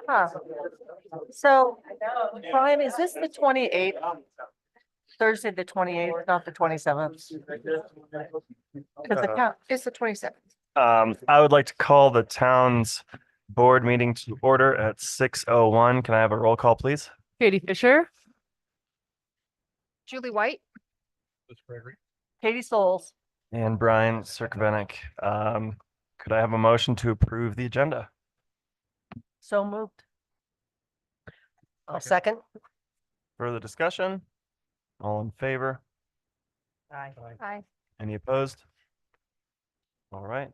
Huh. So, Brian, is this the 28th? Thursday, the 28th, not the 27th? Because the count is the 27th. I would like to call the town's board meeting to order at 6:01. Can I have a roll call, please? Katie Fisher. Julie White. Katie Souls. And Brian Cirkvenik. Could I have a motion to approve the agenda? So moved. I'll second. Further discussion? All in favor? Aye. Aye. Any opposed? All right.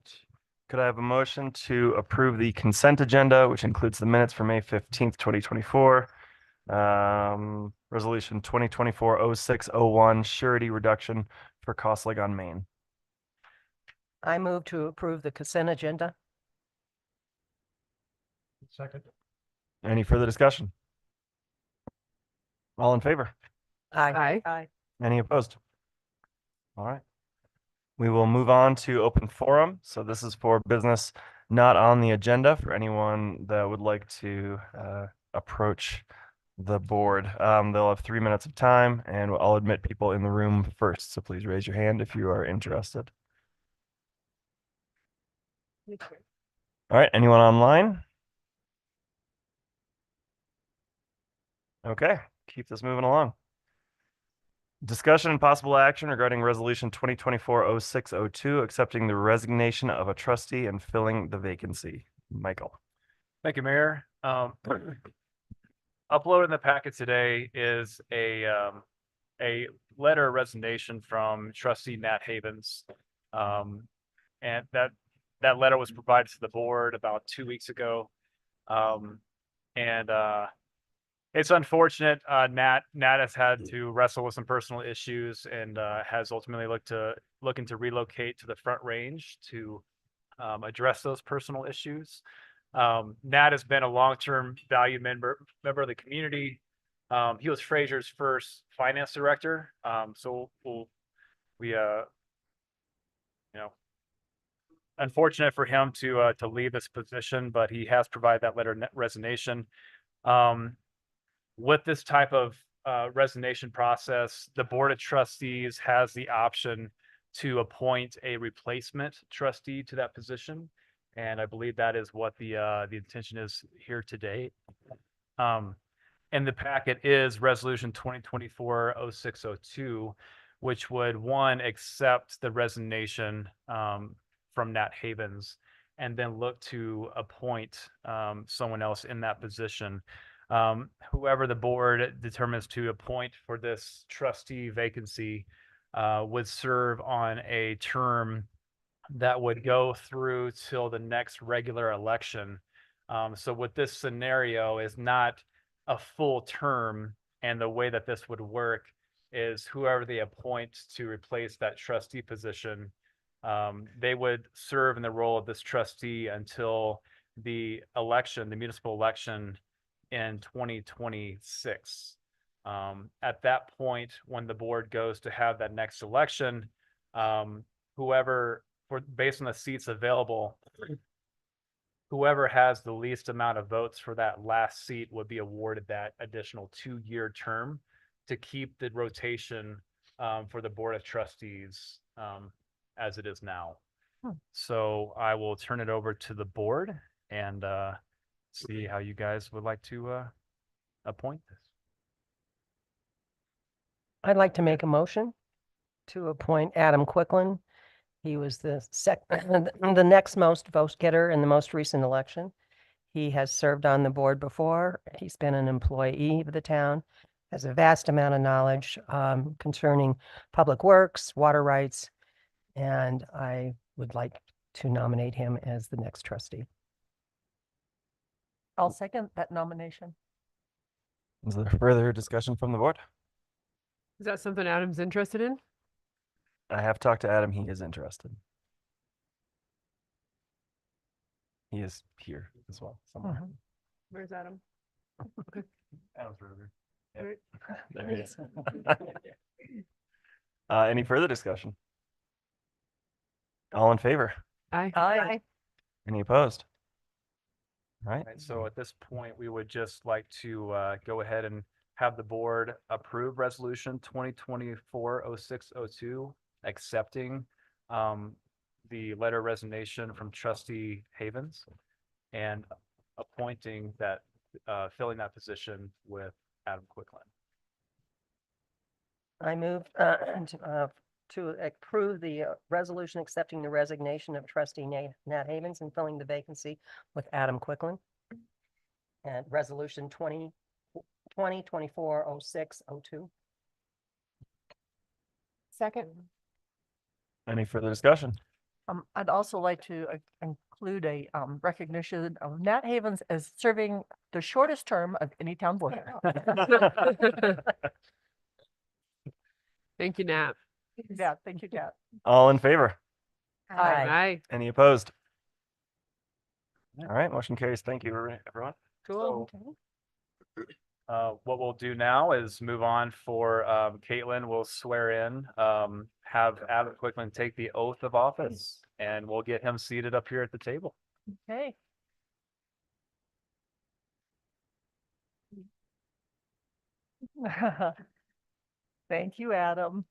Could I have a motion to approve the consent agenda, which includes the minutes for May 15th, 2024, resolution 2024-0601, surety reduction for Costling on Main? I move to approve the consent agenda. Second. Any further discussion? All in favor? Aye. Aye. Any opposed? All right. We will move on to open forum. So this is for business not on the agenda for anyone that would like to approach the board. They'll have 3 minutes of time and I'll admit people in the room first. So please raise your hand if you are interested. All right. Anyone online? Okay. Keep this moving along. Discussion and possible action regarding resolution 2024-0602, accepting the resignation of a trustee and filling the vacancy. Michael. Thank you, Mayor. Uploaded in the packet today is a letter of resignation from Trustee Nat Havens. And that letter was provided to the board about 2 weeks ago. It's unfortunate. Nat has had to wrestle with some personal issues and has ultimately looking to relocate to the Front Range to address those personal issues. Nat has been a long-term value member of the community. He was Fraser's first finance director. Unfortunate for him to leave this position, but he has provided that letter of resignation. With this type of resignation process, the Board of Trustees has the option to appoint a replacement trustee to that position. And I believe that is what the intention is here today. In the packet is resolution 2024-0602, which would, one, accept the resignation from Nat Havens and then look to appoint someone else in that position. Whoever the board determines to appoint for this trustee vacancy would serve on a term that would go through till the next regular election. So what this scenario is not a full term, and the way that this would work is whoever they appoint to replace that trustee position, they would serve in the role of this trustee until the election, the municipal election in 2026. At that point, when the board goes to have that next election, based on the seats available, whoever has the least amount of votes for that last seat would be awarded that additional 2-year term to keep the rotation for the Board of Trustees as it is now. So I will turn it over to the board and see how you guys would like to appoint this. I'd like to make a motion to appoint Adam Quicklin. He was the next most vote getter in the most recent election. He has served on the board before. He's been an employee of the town, has a vast amount of knowledge concerning public works, water rights, and I would like to nominate him as the next trustee. I'll second that nomination. Is there further discussion from the board? Is that something Adam's interested in? I have talked to Adam. He is interested. He is here as well somewhere. Where's Adam? Okay. Adam's right over here. There it is. Any further discussion? All in favor? Aye. Aye. Any opposed? All right, Right, so at this point, we would just like to go ahead and have the board approve resolution 2024-0602, accepting the letter of resignation from trustee Havens and appointing that, filling that position with Adam Quicklin. I move to approve the resolution accepting the resignation of trustee Nat Havens and filling the vacancy with Adam Quicklin. And resolution 2024-0602. Second. any further discussion? I'd also like to include a recognition of Nat Havens as serving the shortest term of any town board. Thank you, Nat. Yeah, thank you, Kat. All in favor? Aye. Aye. Any opposed? All right, motion carries. Thank you, everyone. Cool. What we'll do now is move on for Caitlin will swear in, have Adam Quicklin take the oath of office, and we'll get him seated up here at the table. Okay. Thank you, Adam.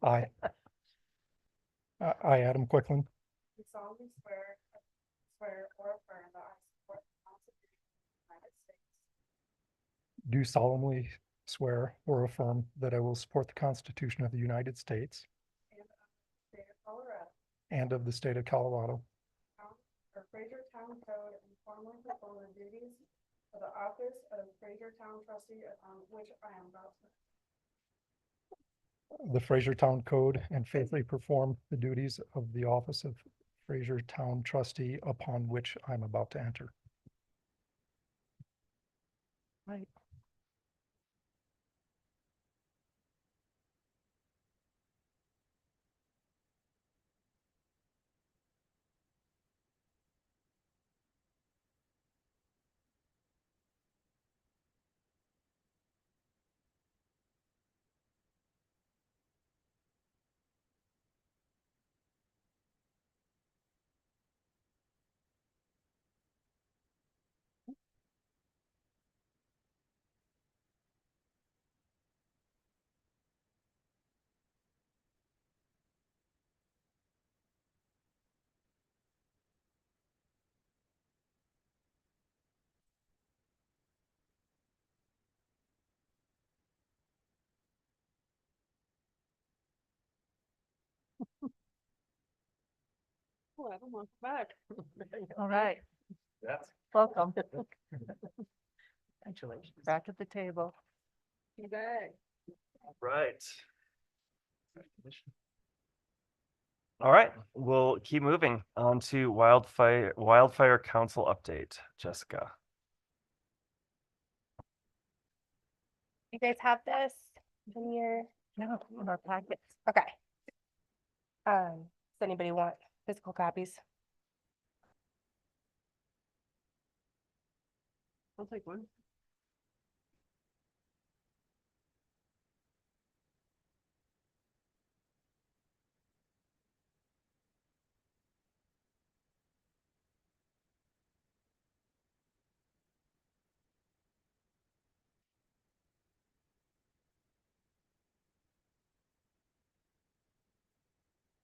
I, Adam Quicklin, Do solemnly swear or affirm that I support the Constitution of the United States do solemnly swear or affirm that I will support the Constitution of the United States and of the state of Colorado, and of the state of Colorado, or Fraser Town Code, and formally perform the duties of the office of Fraser Town Trustee upon which I am about to. the Fraser Town Code, and faithfully perform the duties of the office of Fraser Town Trustee upon which I'm about to enter. Right. Oh, Adam, welcome back. All right, That's welcome. Congratulations. Back at the table. You back. right. All right, we'll keep moving on to Wildfire Council update. Jessica. You guys have this in your, Yeah, in our packets. okay. Does anybody want physical copies? I'll take one.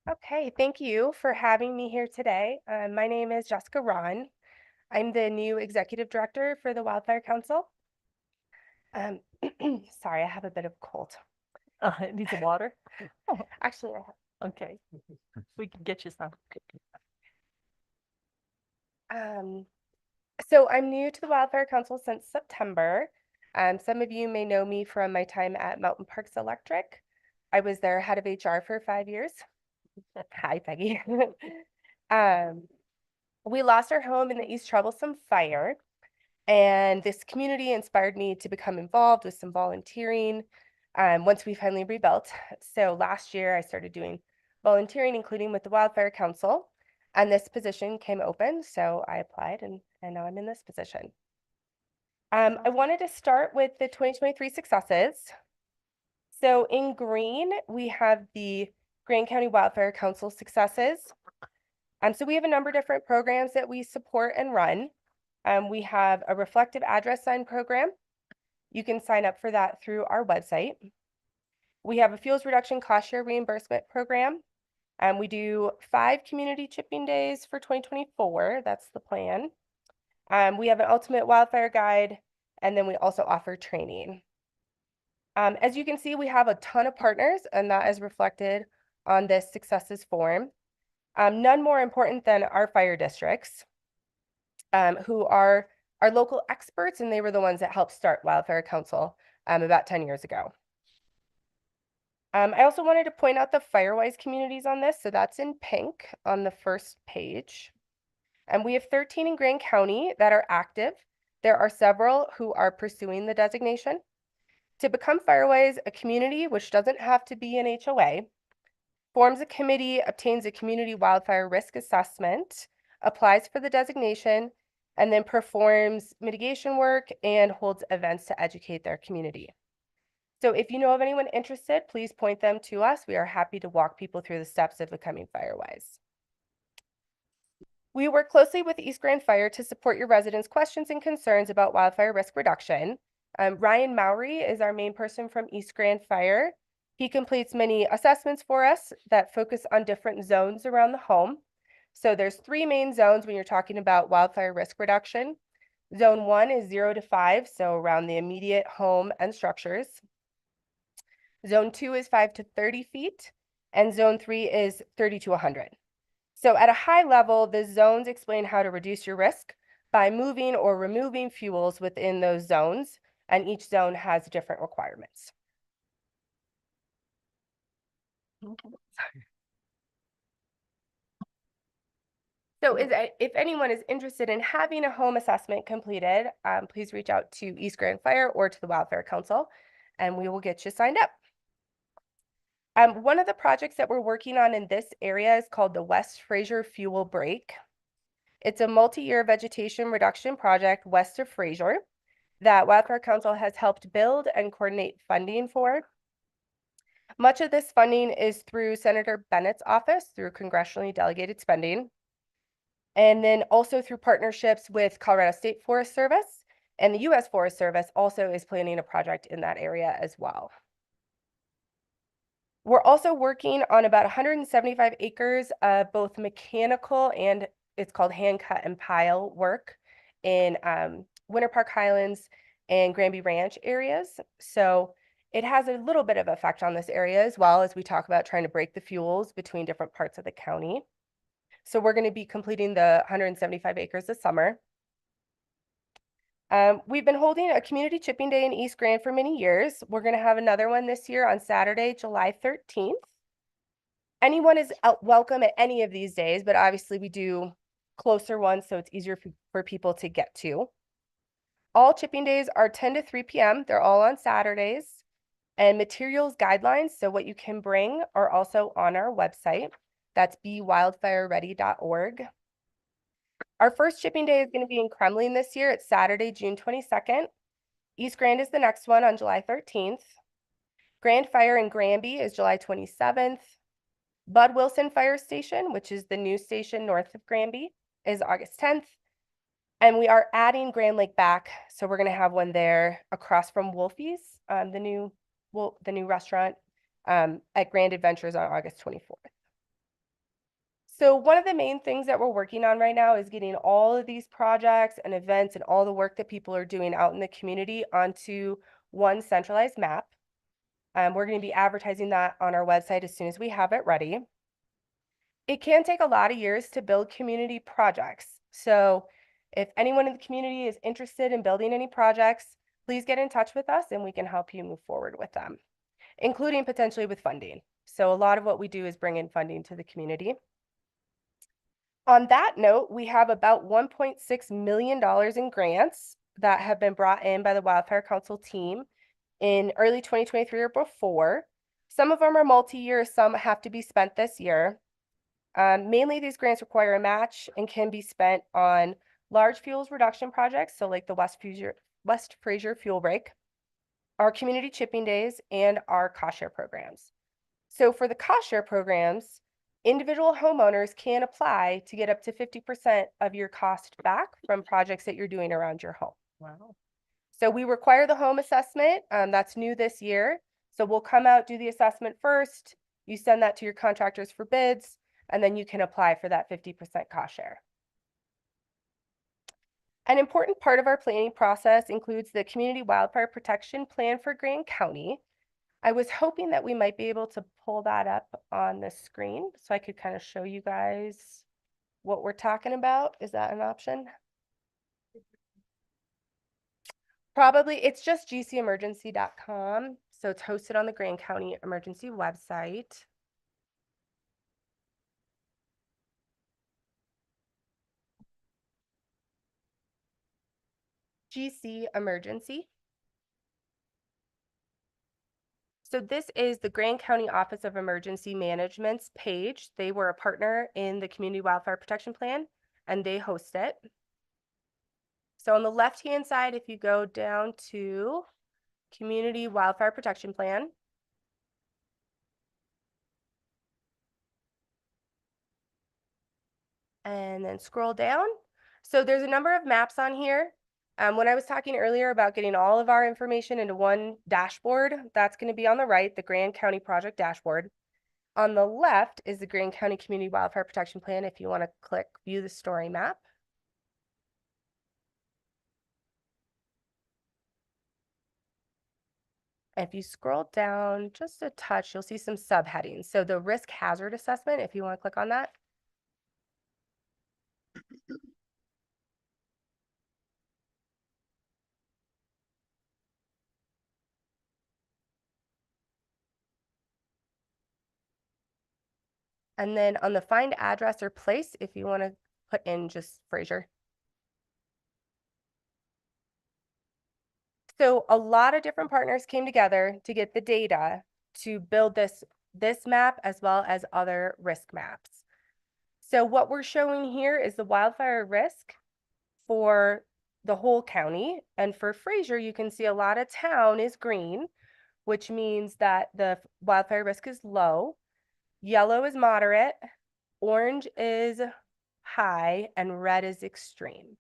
Okay, thank you for having me here today. My name is Jessica Ron. I'm the new executive director for the Wildfire Council. Sorry, I have a bit of cold. It needs some water. Actually, I have. Okay, we can get you some. So I'm new to the Wildfire Council since September. Some of you may know me from my time at Mountain Parks Electric. I was their head of HR for 5 years. Hi, Peggy. We lost our home in the East Troublesome fire, And this community inspired me to become involved with some volunteering once we finally rebuilt. So last year I started doing volunteering, including with the Wildfire Council, and this position came open. So I applied and now I'm in this position. I wanted to start with the 2023 successes. So in green, we have the Grand County Wildfire Council successes. So we have a number of different programs that we support and run. We have a reflective address sign program. You can sign up for that through our website. We have a fuels reduction cost share reimbursement program. We do 5 community chipping days for 2024. That's the plan. We have an ultimate wildfire guide, and then we also offer training. As you can see, we have a ton of partners, and that is reflected on this successes form. None more important than our fire districts, who are our local experts, and they were the ones that helped start Wildfire Council about 10 years ago. I also wanted to point out the Firewise communities on this. So that's in pink on the first page. And we have 13 in Grand County that are active. There are several who are pursuing the designation. To become Firewise, a community, which doesn't have to be an HOA, forms a committee, obtains a community wildfire risk assessment, applies for the designation, and then performs mitigation work and holds events to educate their community. So if you know of anyone interested, please point them to us. We are happy to walk people through the steps of becoming Firewise. We work closely with East Grand Fire to support your residents' questions and concerns about wildfire risk reduction. Ryan Mowry is our main person from East Grand Fire. He completes many assessments for us that focus on different zones around the home. So there's 3 main zones when you're talking about wildfire risk reduction. Zone 1 is 0 to 5, so around the immediate home and structures. Zone 2 is 5 to 30 feet, and Zone 3 is 30 to 100. So at a high level, the zones explain how to reduce your risk by moving or removing fuels within those zones, and each zone has different requirements. So if anyone is interested in having a home assessment completed, please reach out to East Grand Fire or to the Wildfire Council, and we will get you signed up. One of the projects that we're working on in this area is called the West Fraser Fuel Break. It's a multi-year vegetation reduction project west of Fraser that Wildfire Council has helped build and coordinate funding for. Much of this funding is through Senator Bennett's office through congressionally delegated spending, and then also through partnerships with Colorado State Forest Service, and the U.S. Forest Service also is planning a project in that area as well. We're also working on about 175 acres of both mechanical and it's called hand cut and pile work in Winter Park Highlands and Granby Ranch areas. So it has a little bit of effect on this area as well as we talk about trying to break the fuels between different parts of the county. So we're going to be completing the 175 acres this summer. We've been holding a community chipping day in East Grand for many years. We're going to have another one this year on Saturday, July 13th. Anyone is welcome at any of these days, but obviously we do closer ones so it's easier for people to get to. All chipping days are 10 to 3 p.m. They're all on Saturdays. And materials guidelines, so what you can bring, are also on our website. That's bewildfireready.org. Our first chipping day is going to be in Kremling this year. It's Saturday, June 22nd. East Grand is the next one on July 13th. Grand Fire in Granby is July 27th. Bud Wilson Fire Station, which is the new station north of Granby, is August 10th. And we are adding Grand Lake back. So we're going to have one there across from Wolfie's, the new restaurant at Grand Adventures on August 24th. So one of the main things that we're working on right now is getting all of these projects and events and all the work that people are doing out in the community onto one centralized map. We're going to be advertising that on our website as soon as we have it ready. It can take a lot of years to build community projects. So if anyone in the community is interested in building any projects, please get in touch with us and we can help you move forward with them, including potentially with funding. So a lot of what we do is bring in funding to the community. On that note, we have about $1.6 million in grants that have been brought in by the Wildfire Council team in early 2023 or before. Some of them are multi-year, some have to be spent this year. Mainly these grants require a match and can be spent on large fuels reduction projects, so like the West Fraser fuel break, our community chipping days, and our cost share programs. So for the cost share programs, individual homeowners can apply to get up to 50% of your cost back from projects that you're doing around your home. Wow. So we require the home assessment. That's new this year. So we'll come out, do the assessment first. You send that to your contractors for bids, and then you can apply for that 50% cost share. An important part of our planning process includes the Community Wildfire Protection Plan for Grand County. I was hoping that we might be able to pull that up on the screen so I could kind of show you guys what we're talking about. Is that an option? Probably, it's just gcemergency.com. So it's hosted on the Grand County Emergency website. GC Emergency. So this is the Grand County Office of Emergency Management's page. They were a partner in the Community Wildfire Protection Plan, and they host it. So on the left-hand side, if you go down to Community Wildfire Protection Plan, and then scroll down. So there's a number of maps on here. When I was talking earlier about getting all of our information into one dashboard, that's going to be on the right, the Grand County Project Dashboard. On the left is the Grand County Community Wildfire Protection Plan if you want to click View the Story Map. If you scroll down just a touch, you'll see some subheadings. So the risk hazard assessment, if you want to click on that. And then on the find address or place, if you want to put in just Fraser. So a lot of different partners came together to get the data to build this map as well as other risk maps. So what we're showing here is the wildfire risk for the whole county. And for Fraser, you can see a lot of town is green, which means that the wildfire risk is low. Yellow is moderate, orange is high, and red is extreme.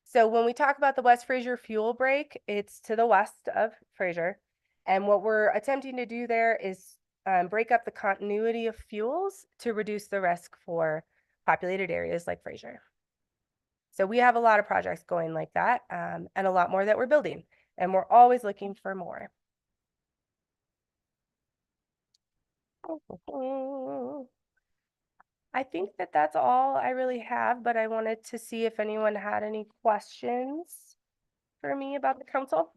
So when we talk about the West Fraser fuel break, it's to the west of Fraser. And what we're attempting to do there is break up the continuity of fuels to reduce the risk for populated areas like Fraser. So we have a lot of projects going like that, and a lot more that we're building, and we're always looking for more. I think that that's all I really have, but I wanted to see if anyone had any questions for me about the council.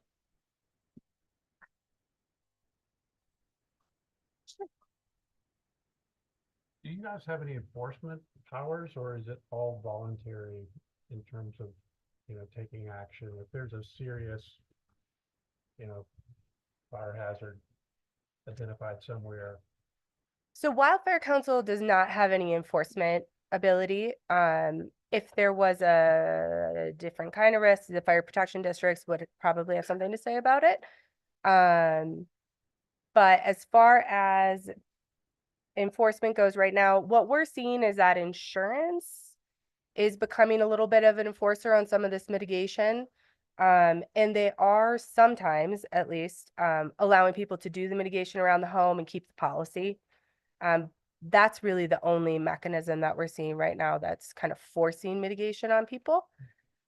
Do you guys have any enforcement powers, or is it all voluntary in terms of, taking action? If there's a serious, fire hazard identified somewhere? So Wildfire Council does not have any enforcement ability. If there was a different kind of risk, the fire protection districts would probably have something to say about it. But as far as enforcement goes right now, what we're seeing is that insurance is becoming a little bit of an enforcer on some of this mitigation. And they are sometimes, at least, allowing people to do the mitigation around the home and keep the policy. That's really the only mechanism that we're seeing right now that's kind of forcing mitigation on people.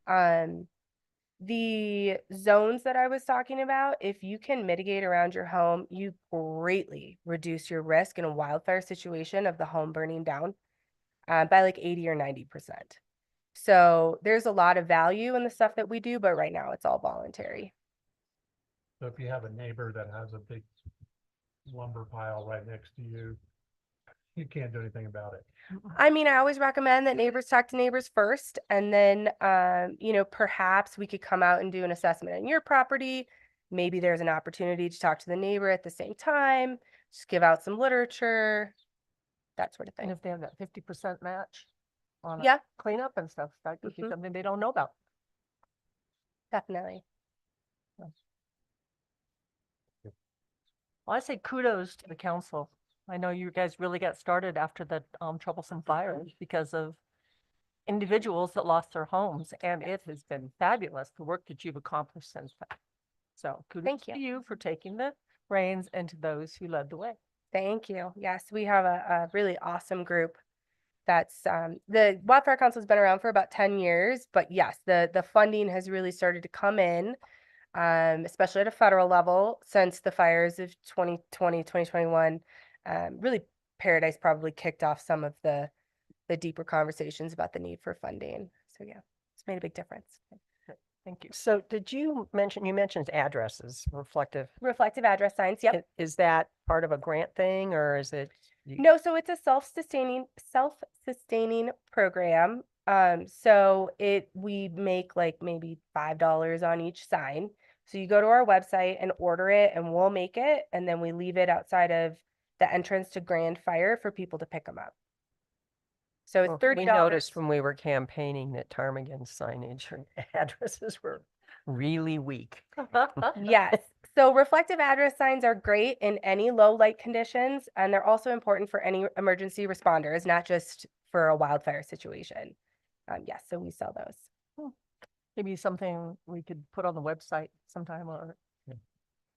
The zones that I was talking about, if you can mitigate around your home, you greatly reduce your risk in a wildfire situation of the home burning down by like 80 or 90%. So there's a lot of value in the stuff that we do, but right now it's all voluntary. So if you have a neighbor that has a big lumber pile right next to you, you can't do anything about it. I mean, I always recommend that neighbors talk to neighbors first, and then, you know, perhaps we could come out and do an assessment on your property. Maybe there's an opportunity to talk to the neighbor at the same time, just give out some literature, that sort of And thing. if they have that 50% match on Yeah, cleanup and stuff, that could be Mhm. something they don't know about. definitely. Well, I say kudos to the council. I know you guys really got started after the troublesome fires because of individuals that lost their homes, and it has been fabulous, the work that you've accomplished since then. So kudos Thank to you. you for taking the reins and to those who led the way. Thank you. Yes, we have a really awesome group. That's the Wildfire Council has been around for about 10 years, but yes, the funding has really started to come in, especially at a federal level since the fires of 2020, 2021. Really, Paradise probably kicked off some of the deeper conversations about the need for funding. So yeah, it's made a big difference. Thank you. So did you mentioned addresses, reflective. Reflective address signs, yep. Is that part of a grant thing or is it? No, so it's a self-sustaining program. So we make like maybe $5 on each sign. So you go to our website and order it and we'll make it, and then we leave it outside of the entrance to Grand Fire for people to pick them up. So it's Well, $30. We noticed when we were campaigning that Ptarmigan's signage and addresses were really weak. Yes. So reflective address signs are great in any low light conditions, and they're also important for any emergency responders, not just for a wildfire situation. Yes, so we sell those. Maybe something we could put on the website sometime, or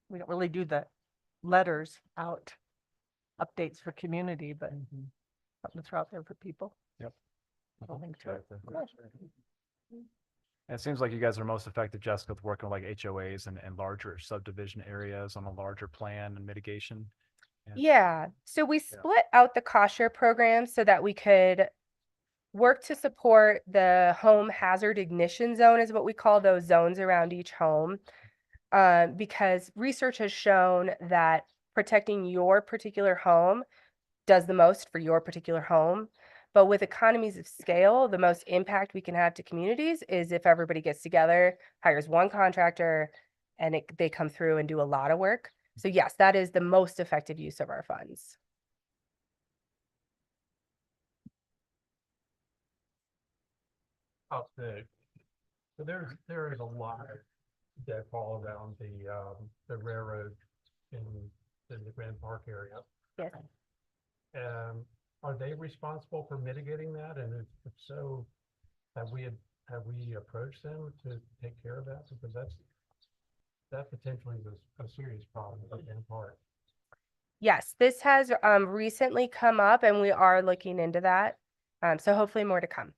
we don't really do the letters out, updates for community, but something to throw out there for people. Yep. I'll link to it. And it seems like you guys are most effective, Jessica, with working with like HOAs and larger subdivision areas on a larger plan and mitigation. Yeah, so we split out the cost share program so that we could work to support the home hazard ignition zone, is what we call those zones around each home. Because research has shown that protecting your particular home does the most for your particular home. But with economies of scale, the most impact we can have to communities is if everybody gets together, hires one contractor, and they come through and do a lot of work. So yes, that is the most effective use of our funds. Up the, so there is a lot that fall around the railroad in the Grand Park area. Yes. Are they responsible for mitigating that? And if so, have we approached them to take care of that? Because that potentially is a serious problem at Grand Park. Yes, this has recently come up and we are looking into that. So hopefully more to come.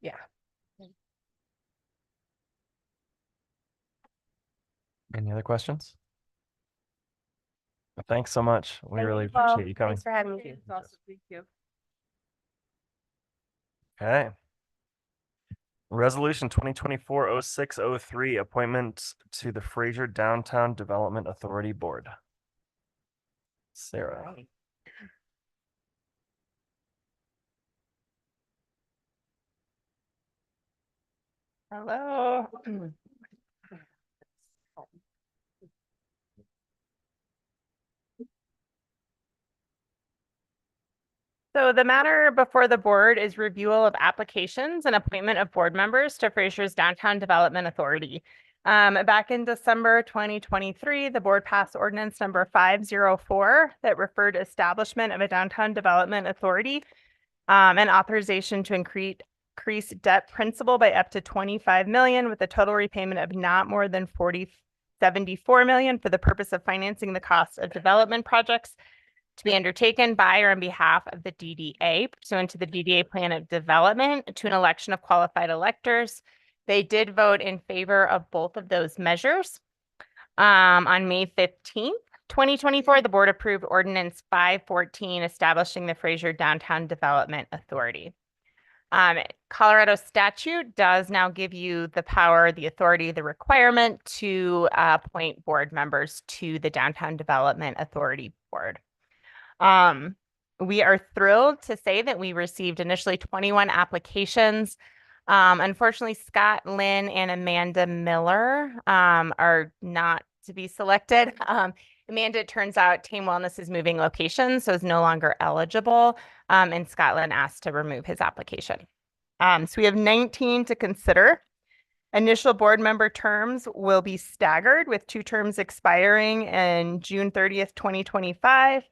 Yeah. Any other questions? Well, thanks so much. We Thank really you all. appreciate you coming. Thanks for having me. Thank you. Okay. Resolution 2024-0603, appointment to the Fraser Downtown Development Authority Board. Sarah. Hello. So the matter before the board is review of applications and appointment of board members to Fraser's Downtown Development Authority. Back in December 2023, the board passed ordinance number 504 that referred to establishment of a downtown development authority and authorization to increase debt principal by up to 25 million with a total repayment of not more than 74 million for the purpose of financing the cost of development projects to be undertaken by or on behalf of the DDA pursuant to the DDA plan of development to an election of qualified electors. They did vote in favor of both of those measures. On May 15th, 2024, the board approved ordinance 514 establishing the Fraser Downtown Development Authority. Colorado statute does now give you the power, the authority, the requirement to appoint board members to the Downtown Development Authority Board. We are thrilled to say that we received initially 21 applications. Unfortunately, Scott, Lynn, and Amanda Miller are not to be selected. Amanda, it turns out Tame Wellness is moving location, so is no longer eligible. And Scotland asked to remove his application. So we have 19 to consider. Initial board member terms will be staggered with 2 terms expiring in June 30th, 2025,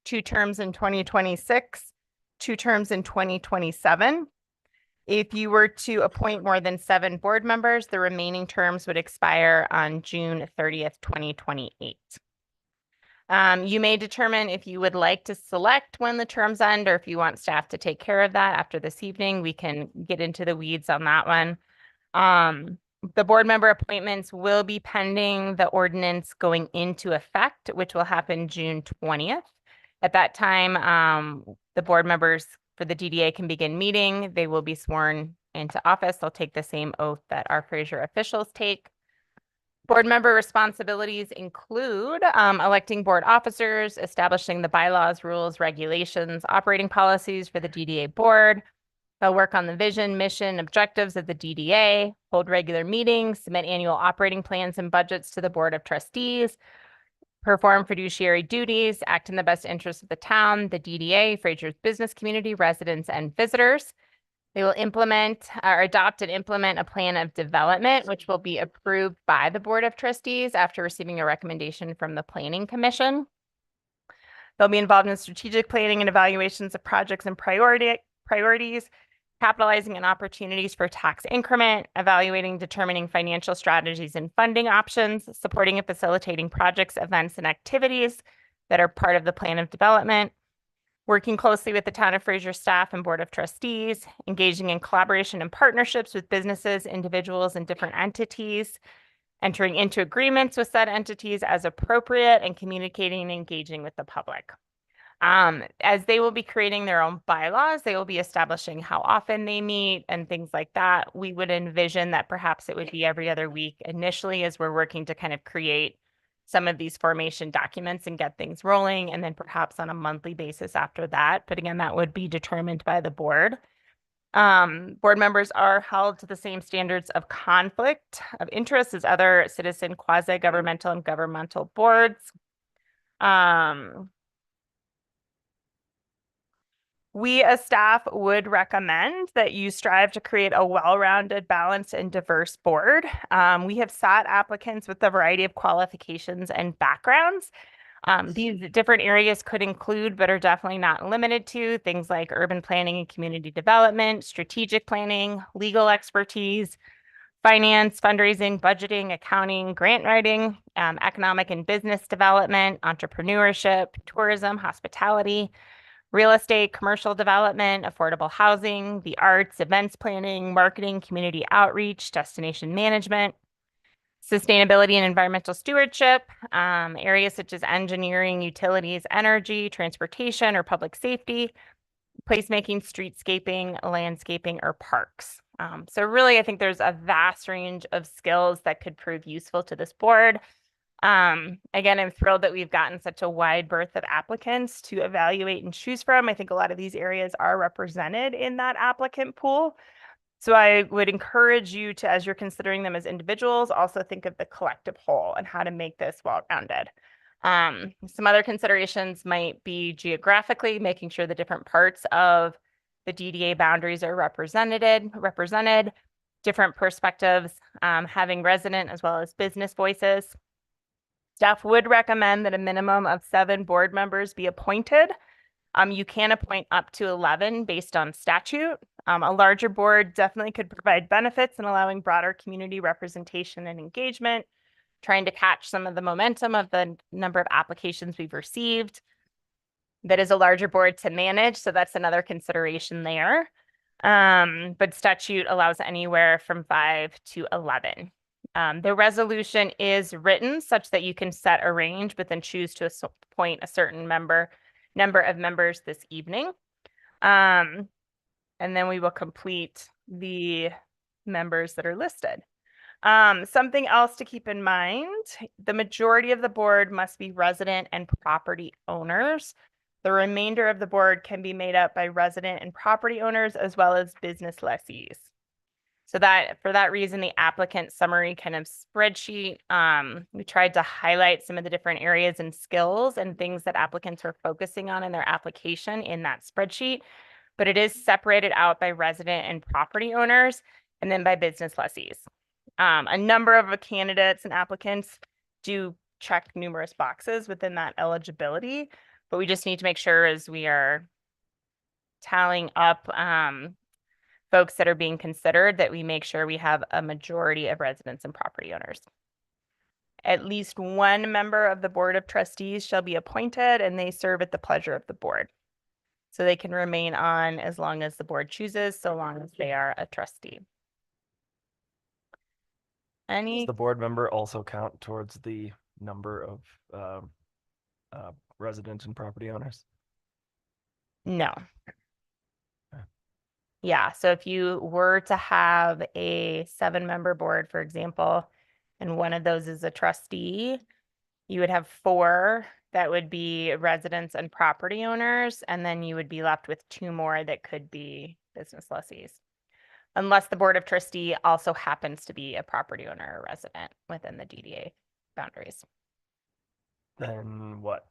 2 terms in 2026, 2 terms in 2027. If you were to appoint more than 7 board members, the remaining terms would expire on June 30th, 2028. You may determine if you would like to select when the terms end or if you want staff to take care of that after this evening. We can get into the weeds on that one. The board member appointments will be pending the ordinance going into effect, which will happen June 20th. At that time, the board members for the DDA can begin meeting. They will be sworn into office. They'll take the same oath that our Fraser officials take. Board member responsibilities include electing board officers, establishing the bylaws, rules, regulations, operating policies for the DDA board. They'll work on the vision, mission, objectives of the DDA, hold regular meetings, submit annual operating plans and budgets to the Board of Trustees, perform fiduciary duties, act in the best interest of the town, the DDA, Fraser's business community, residents, and visitors. They will implement or adopt and implement a plan of development, which will be approved by the Board of Trustees after receiving a recommendation from the Planning Commission. They'll be involved in strategic planning and evaluations of projects and priorities, capitalizing on opportunities for tax increment, evaluating, determining financial strategies and funding options, supporting and facilitating projects, events, and activities that are part of the plan of development, working closely with the Town of Fraser staff and Board of Trustees, engaging in collaboration and partnerships with businesses, individuals, and different entities, entering into agreements with said entities as appropriate, and communicating and engaging with the public. As they will be creating their own bylaws, they will be establishing how often they meet and things like that. We would envision that perhaps it would be every other week initially as we're working to kind of create some of these formation documents and get things rolling, and then perhaps on a monthly basis after that. But again, that would be determined by the board. Board members are held to the same standards of conflict of interest as other citizen, quasi-governmental, and governmental boards. We as staff would recommend that you strive to create a well-rounded, balanced, and diverse board. We have sought applicants with a variety of qualifications and backgrounds. These different areas could include, but are definitely not limited to, things like urban planning and community development, strategic planning, legal expertise, finance, fundraising, budgeting, accounting, grant writing, economic and business development, entrepreneurship, tourism, hospitality, real estate, commercial development, affordable housing, the arts, events planning, marketing, community outreach, destination management, sustainability and environmental stewardship, areas such as engineering, utilities, energy, transportation, or public safety, placemaking, streetscaping, landscaping, or parks. So really, I think there's a vast range of skills that could prove useful to this board. Again, I'm thrilled that we've gotten such a wide berth of applicants to evaluate and choose from. I think a lot of these areas are represented in that applicant pool. So I would encourage you to, as you're considering them as individuals, also think of the collective whole and how to make this well-rounded. Some other considerations might be geographically, making sure the different parts of the DDA boundaries are represented, different perspectives, having resident as well as business voices. Staff would recommend that a minimum of 7 board members be appointed. You can appoint up to 11 based on statute. A larger board definitely could provide benefits in allowing broader community representation and engagement, trying to catch some of the momentum of the number of applications we've received. That is a larger board to manage, so that's another consideration there. But statute allows anywhere from 5 to 11. The resolution is written such that you can set a range, but then choose to appoint a certain number of members this evening. And then we will complete the members that are listed. Something else to keep in mind, the majority of the board must be resident and property owners. The remainder of the board can be made up by resident and property owners as well as business lessees. So that, for that reason, the applicant summary kind of spreadsheet, we tried to highlight some of the different areas and skills and things that applicants are focusing on in their application in that spreadsheet. But it is separated out by resident and property owners and then by business lessees. A number of candidates and applicants do check numerous boxes within that eligibility, but we just need to make sure as we are tallying up folks that are being considered that we make sure we have a majority of residents and property owners. At least one member of the Board of Trustees shall be appointed and they serve at the pleasure of the board. So they can remain on as long as the board chooses, so long as they are a trustee. Does Any, the board member also count towards the number of residents and property owners? no. Okay. Yeah, so if you were to have a 7-member board, for example, and one of those is a trustee, you would have 4 that would be residents and property owners, and then you would be left with 2 more that could be business lessees. Unless the Board of Trustee also happens to be a property owner or resident within the DDA boundaries. Then what?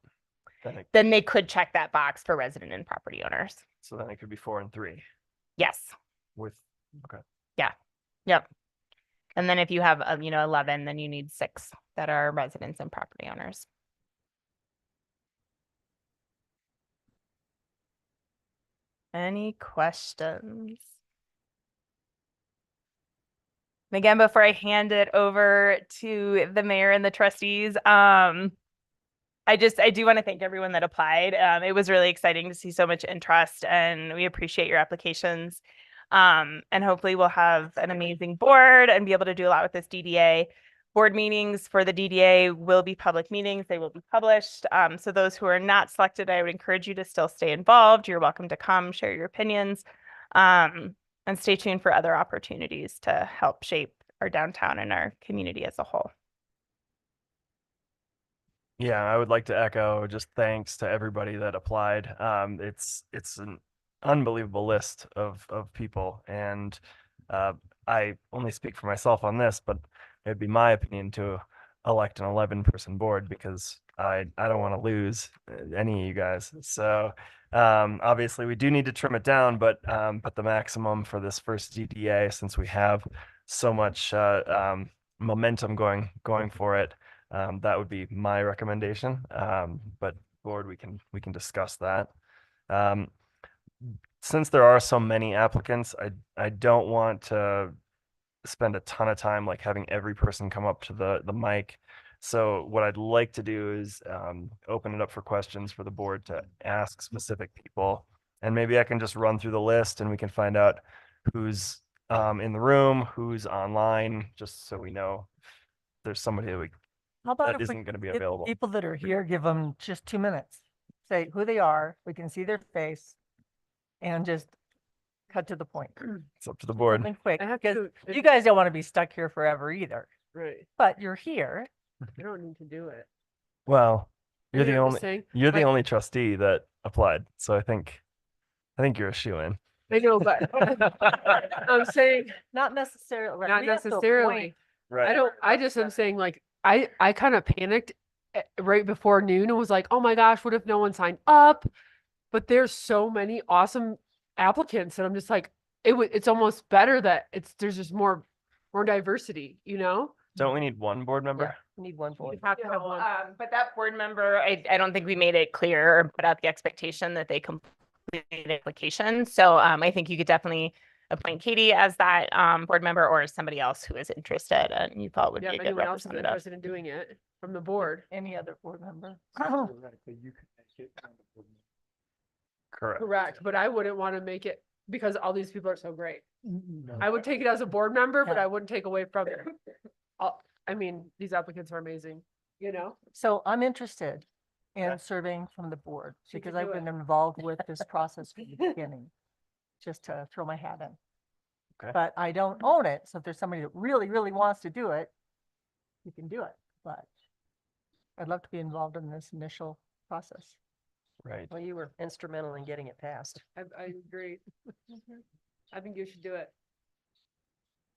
Then they could check that box for resident and property owners. So then it could be 4 and 3 Yes. with, okay. Yep. And then if you have, 11, then you need 6 that are residents and property owners. Any questions? And again, before I hand it over to the mayor and the trustees, I do want to thank everyone that applied. It was really exciting to see so much interest and we appreciate your applications. And hopefully we'll have an amazing board and be able to do a lot with this DDA. Board meetings for the DDA will be public meetings. They will be published. So those who are not selected, I would encourage you to still stay involved. You're welcome to come share your opinions. And stay tuned for other opportunities to help shape our downtown and our community as a whole. Yeah, I would like to echo just thanks to everybody that applied. It's an unbelievable list of people, and I only speak for myself on this, but it'd be my opinion to elect an 11-person board because I don't want to lose any of you guys. So obviously we do need to trim it down, but the maximum for this first DDA, since we have so much momentum going for it, that would be my recommendation. But board, we can discuss that. Since there are so many applicants, I don't want to spend a ton of time like having every person come up to the mic. So what I'd like to do is open it up for questions for the board to ask specific people. And maybe I can just run through the list and we can find out who's in the room, who's online, just so we know if there's somebody How about that if we isn't going to be give available. people that are here, give them just 2 minutes, say who they are, we can see their face, and just cut to the point. It's up to the board. Something quick, I have because to, you guys don't want to be stuck here forever either, right, but you're here. I don't need to do it. Well, You you're know the what I'm only saying? you're the I- only trustee that applied, so I think you're a shoo-in. I know, but I'm saying, Not necessarily. not we have to necessarily. appoint- I just am saying like, I kind of panicked right before noon and was like, oh my gosh, what if no one signed up? But there's so many awesome applicants and I'm just like, it's almost better that there's just more diversity, you know? Don't we need one board member? Yeah, we need one board. You have to have No, one. but that board member, I don't think we made it clear or put out the expectation that they completed the application. So I think you could definitely appoint Katie as that board member or somebody else who is interested and you thought would Yeah, be if a good anyone else is representative. interested in doing it from the board. Any other board member? Correct. Correct, but I wouldn't want to make it because all these people are so great. I would take it as a board member, but Yeah. I wouldn't take away from it. I mean, these applicants are amazing, you know? So I'm interested Okay. in serving from the board She because can I've do been involved with this process from the beginning, just to throw my hat in. Okay. But I don't own it, so if there's somebody that really, really wants to do it, you can do it, but I'd love to be involved in this initial process. Right. Well, you were instrumental in getting it passed. I agree. I think you should do it.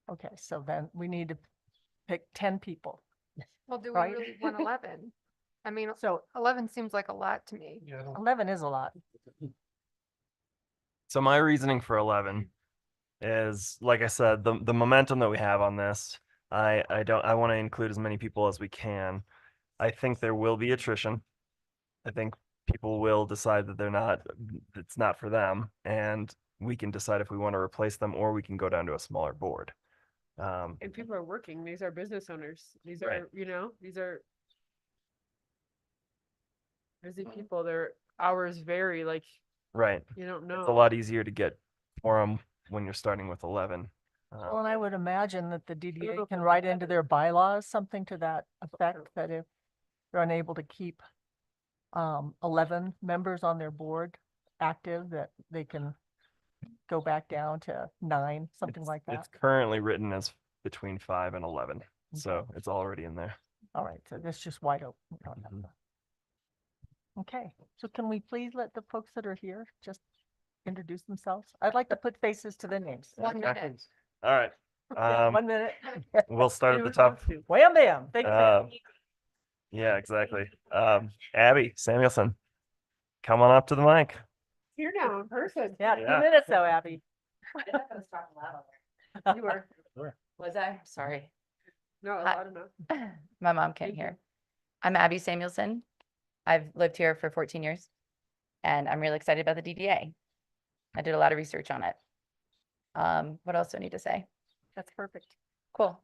Okay, so then we need to pick 10 people. Well, do we Right? really want 11? I mean, So 11 seems like a lot to me. Yeah, I don't 11 is a lot. So my reasoning for 11 is, like I said, the momentum that we have on this, I want to include as many people as we can. I think there will be attrition. I think people will decide that it's not for them, and we can decide if we want to replace them or we can go down to a smaller board. And people are working. These are business owners. These Right. are, these are busy people. Their hours vary. Like, Right. you don't know. It's a lot easier to get quorum when you're starting with 11. Well, and I would imagine that the DDA can write into their bylaws something to that effect, that if they're unable to keep 11 members on their board active, that they can go back down to 9, something like that. It's currently written as between 5 and 11, so it's already in there. All right, so that's just wide open. We don't have Mhm. to- Okay, so can we please let the folks that are here just introduce themselves? I'd like to put faces to the names. 1 Okay. minute. All right. Yeah, Um, 1 minute. we'll start at the Anyone top. wants to? Wham bam. Thank you. Um, yeah, exactly. Abby Samuelson, come on up to the mic. Here now in person. Yeah, Yeah. 2 minutes though, Abby. You were. Was I? Sorry. No, Hi. loud enough. My mom can't Thank you. hear. I'm Abby Samuelson. I've lived here for 14 years and I'm really excited about the DDA. I did a lot of research on it. What else do I need to say? That's perfect. Cool.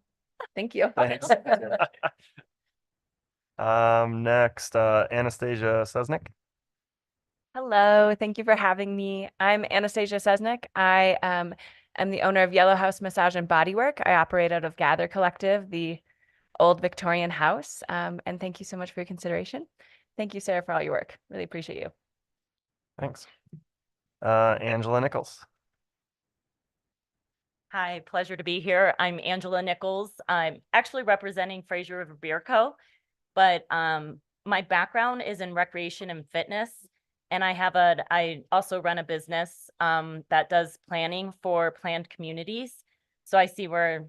Thank you. Thanks. Next, Anastasia Sesnick. Hello, thank you for having me. I'm Anastasia Sesnick. I am the owner of Yellow House Massage and Bodywork. I operate out of Gather Collective, the old Victorian house. And thank you so much for your consideration. Thank you, Sarah, for all your work. Really appreciate you. Thanks. Angela Nichols. Hi, pleasure to be here. I'm Angela Nichols. I'm actually representing Fraser River Beer Co. But my background is in recreation and fitness. And I also run a business that does planning for planned communities. So I see where,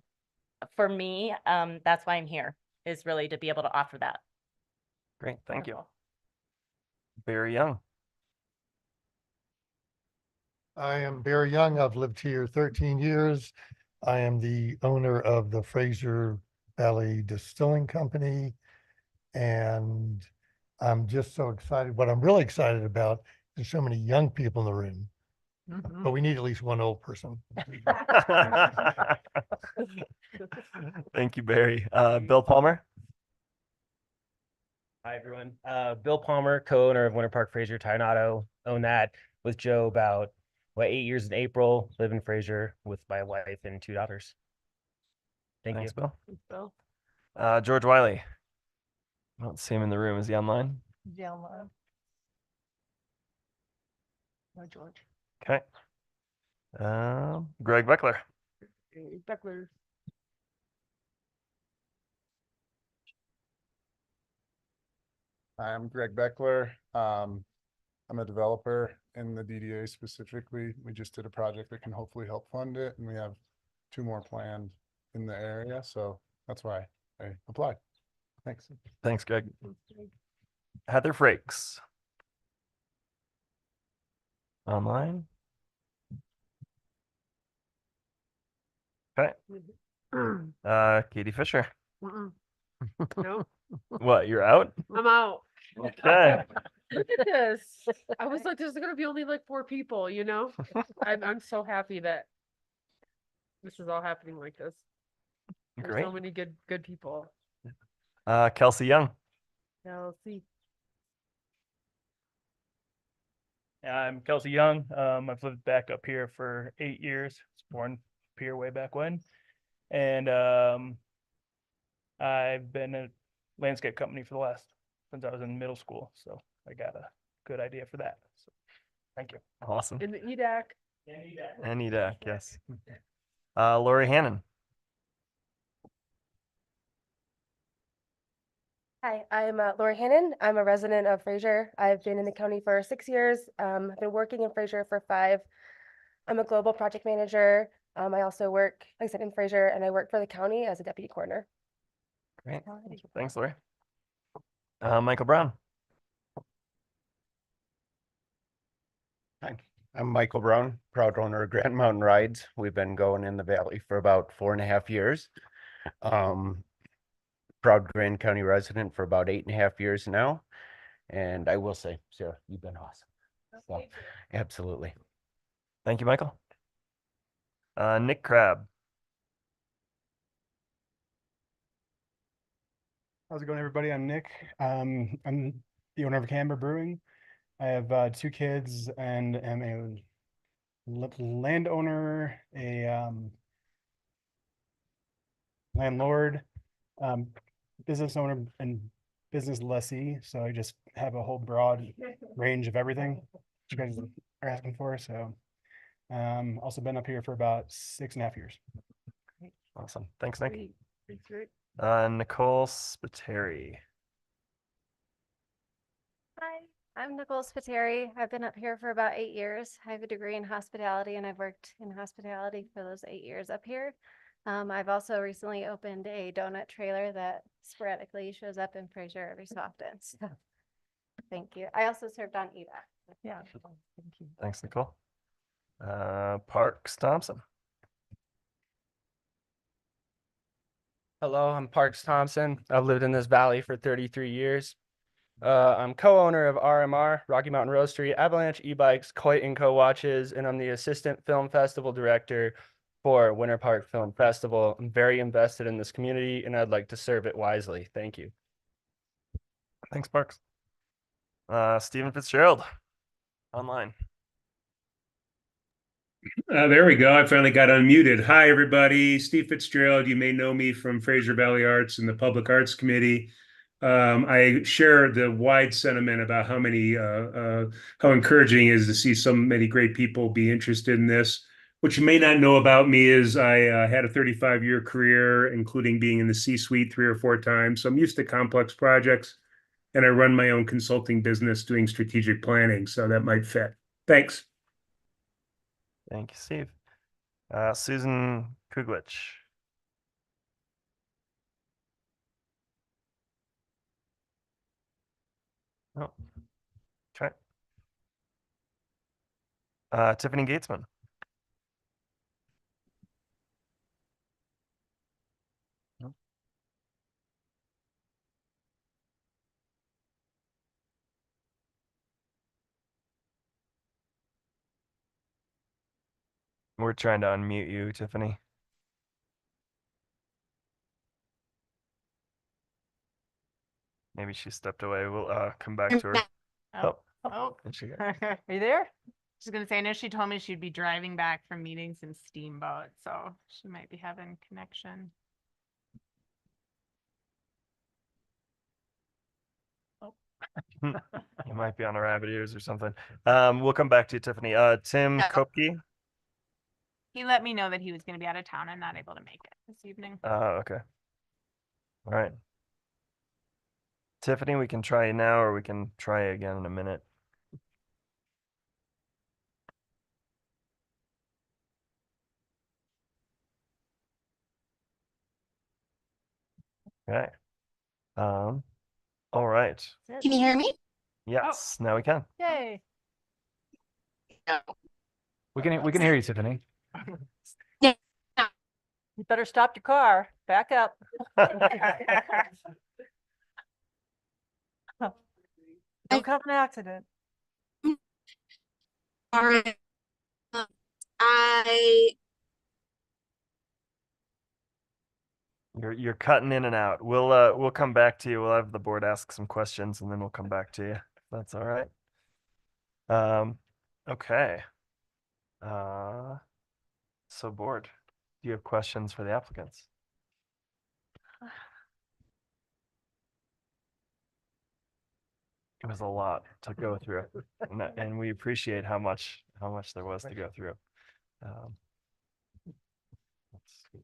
for me, that's why I'm here, is really to be able to offer that. Great, thank you. Barry Young. I am Barry Young. I've lived here 13 years. I am the owner of the Fraser Valley Distilling Company. And I'm just so excited. What I'm really excited about is so many young people in the room, but we need at least one old person. Thank you, Barry. Bill Palmer. Hi, everyone. Bill Palmer, co-owner of Winter Park Fraser Tire and Auto. Own that with Joe about 8 years in April. Live in Fraser with my wife and 2 daughters. Thanks, you. Bill. Thanks, Bill. George Wiley. I don't see him in the room. Is he online? Yeah, online. No, George. Okay. Greg Beckler. Hey, Beckler. Hi, I'm Greg Beckler. I'm a developer in the DDA specifically. We just did a project that can hopefully help fund it, and we have 2 more planned in the area, so that's why I applied. Thanks. Thanks, Greg. Heather Frakes. Online. Okay. Katie Fisher. No, What, you're out? I'm out. Okay. Look at this. I was like, there's gonna be only like 4 people, I'm so happy that this is all happening like this. There's Great. so many good people. Kelsey Young. Yeah, let's see. I'm Kelsey Young. I've lived back up here for 8 years. Was born up here way back when. And I've been a landscape company since I was in middle school. So I got a good idea for that. So thank you. Awesome. In the E EDAC. And EDAC, yes. Lori Hannon. Hi, I'm Lori Hannon. I'm a resident of Fraser. I've been in the county for 6 years. I've been working in Fraser for 5. I'm a global project manager. I also work, like I said, in Fraser, and I work for the county as a deputy coroner. Great. Thanks, Lori. Michael Brown. Hi, I'm Michael Brown, proud owner of Grand Mountain Rides. We've been going in the valley for about 4.5 years. Proud Grand County resident for about 8.5 years now. And I will say, Sarah, you've been awesome. So, absolutely. Thank you, Michael. Nick Crabb. How's it going, everybody? I'm Nick. I'm the owner of Camber Brewing. I have 2 kids and am a landowner, a landlord, business owner, and business lessee. So I just have a whole broad range of everything you guys are asking for. So also been up here for about 6.5 years. Awesome. Thanks, Nick. Great. Nicole Spiteri. Hi, I'm Nicole Spiteri. I've been up here for about 8 years. I have a degree in hospitality and I've worked in hospitality for those 8 years up here. I've also recently opened a donut trailer that sporadically shows up in Fraser every so often. So thank you. I also served on EVAC. Yeah, thank you. Thanks, Nicole. Parks Thompson. Hello, I'm Parks Thompson. I've lived in this valley for 33 years. I'm co-owner of RMR, Rocky Mountain Roastery, Avalanche E-Bikes, Coit & Co. Watches, and I'm the assistant film festival director for Winter Park Film Festival. I'm very invested in this community and I'd like to serve it wisely. Thank you. Thanks, Parks. Stephen Fitzgerald, online. There we go. I finally got unmuted. Hi, everybody. Steve Fitzgerald. You may know me from Fraser Valley Arts and the Public Arts Committee. I share the wide sentiment about how encouraging it is to see so many great people be interested in this. What you may not know about me is I had a 35-year career, including being in the C-suite 3 or 4 times. So I'm used to complex projects, and I run my own consulting business doing strategic planning. So that might fit. Thanks. Thank you, Steve. Susan Kuglich. Oh, okay. Tiffany Gatesman. No. We're trying to unmute you, Tiffany. Maybe she stepped away. We'll come back to her. Oh. And she Are you there? She's gonna say, I know she told me she'd be driving back from meetings in Steamboat, so she might be having connection. You might be on a rabbit ears or something. We'll come back to you, Tiffany. Tim Kopke. He let me know that he was gonna be out of town and not able to make it this evening. Okay. All right. Tiffany, we can try you now, or we can try again in a minute. Okay. All right. Can you hear me? Yes, now we can. Yay. We can hear you, Tiffany. You better stop your car. Back up. Don't cause an accident. All right. I You're cutting in and out. We'll come back to you. We'll have the board ask some questions and then we'll come back to you. If that's all right. Okay. So board, do you have questions for the applicants? It was a lot to go through, and we appreciate how much there was to go through. Let's see.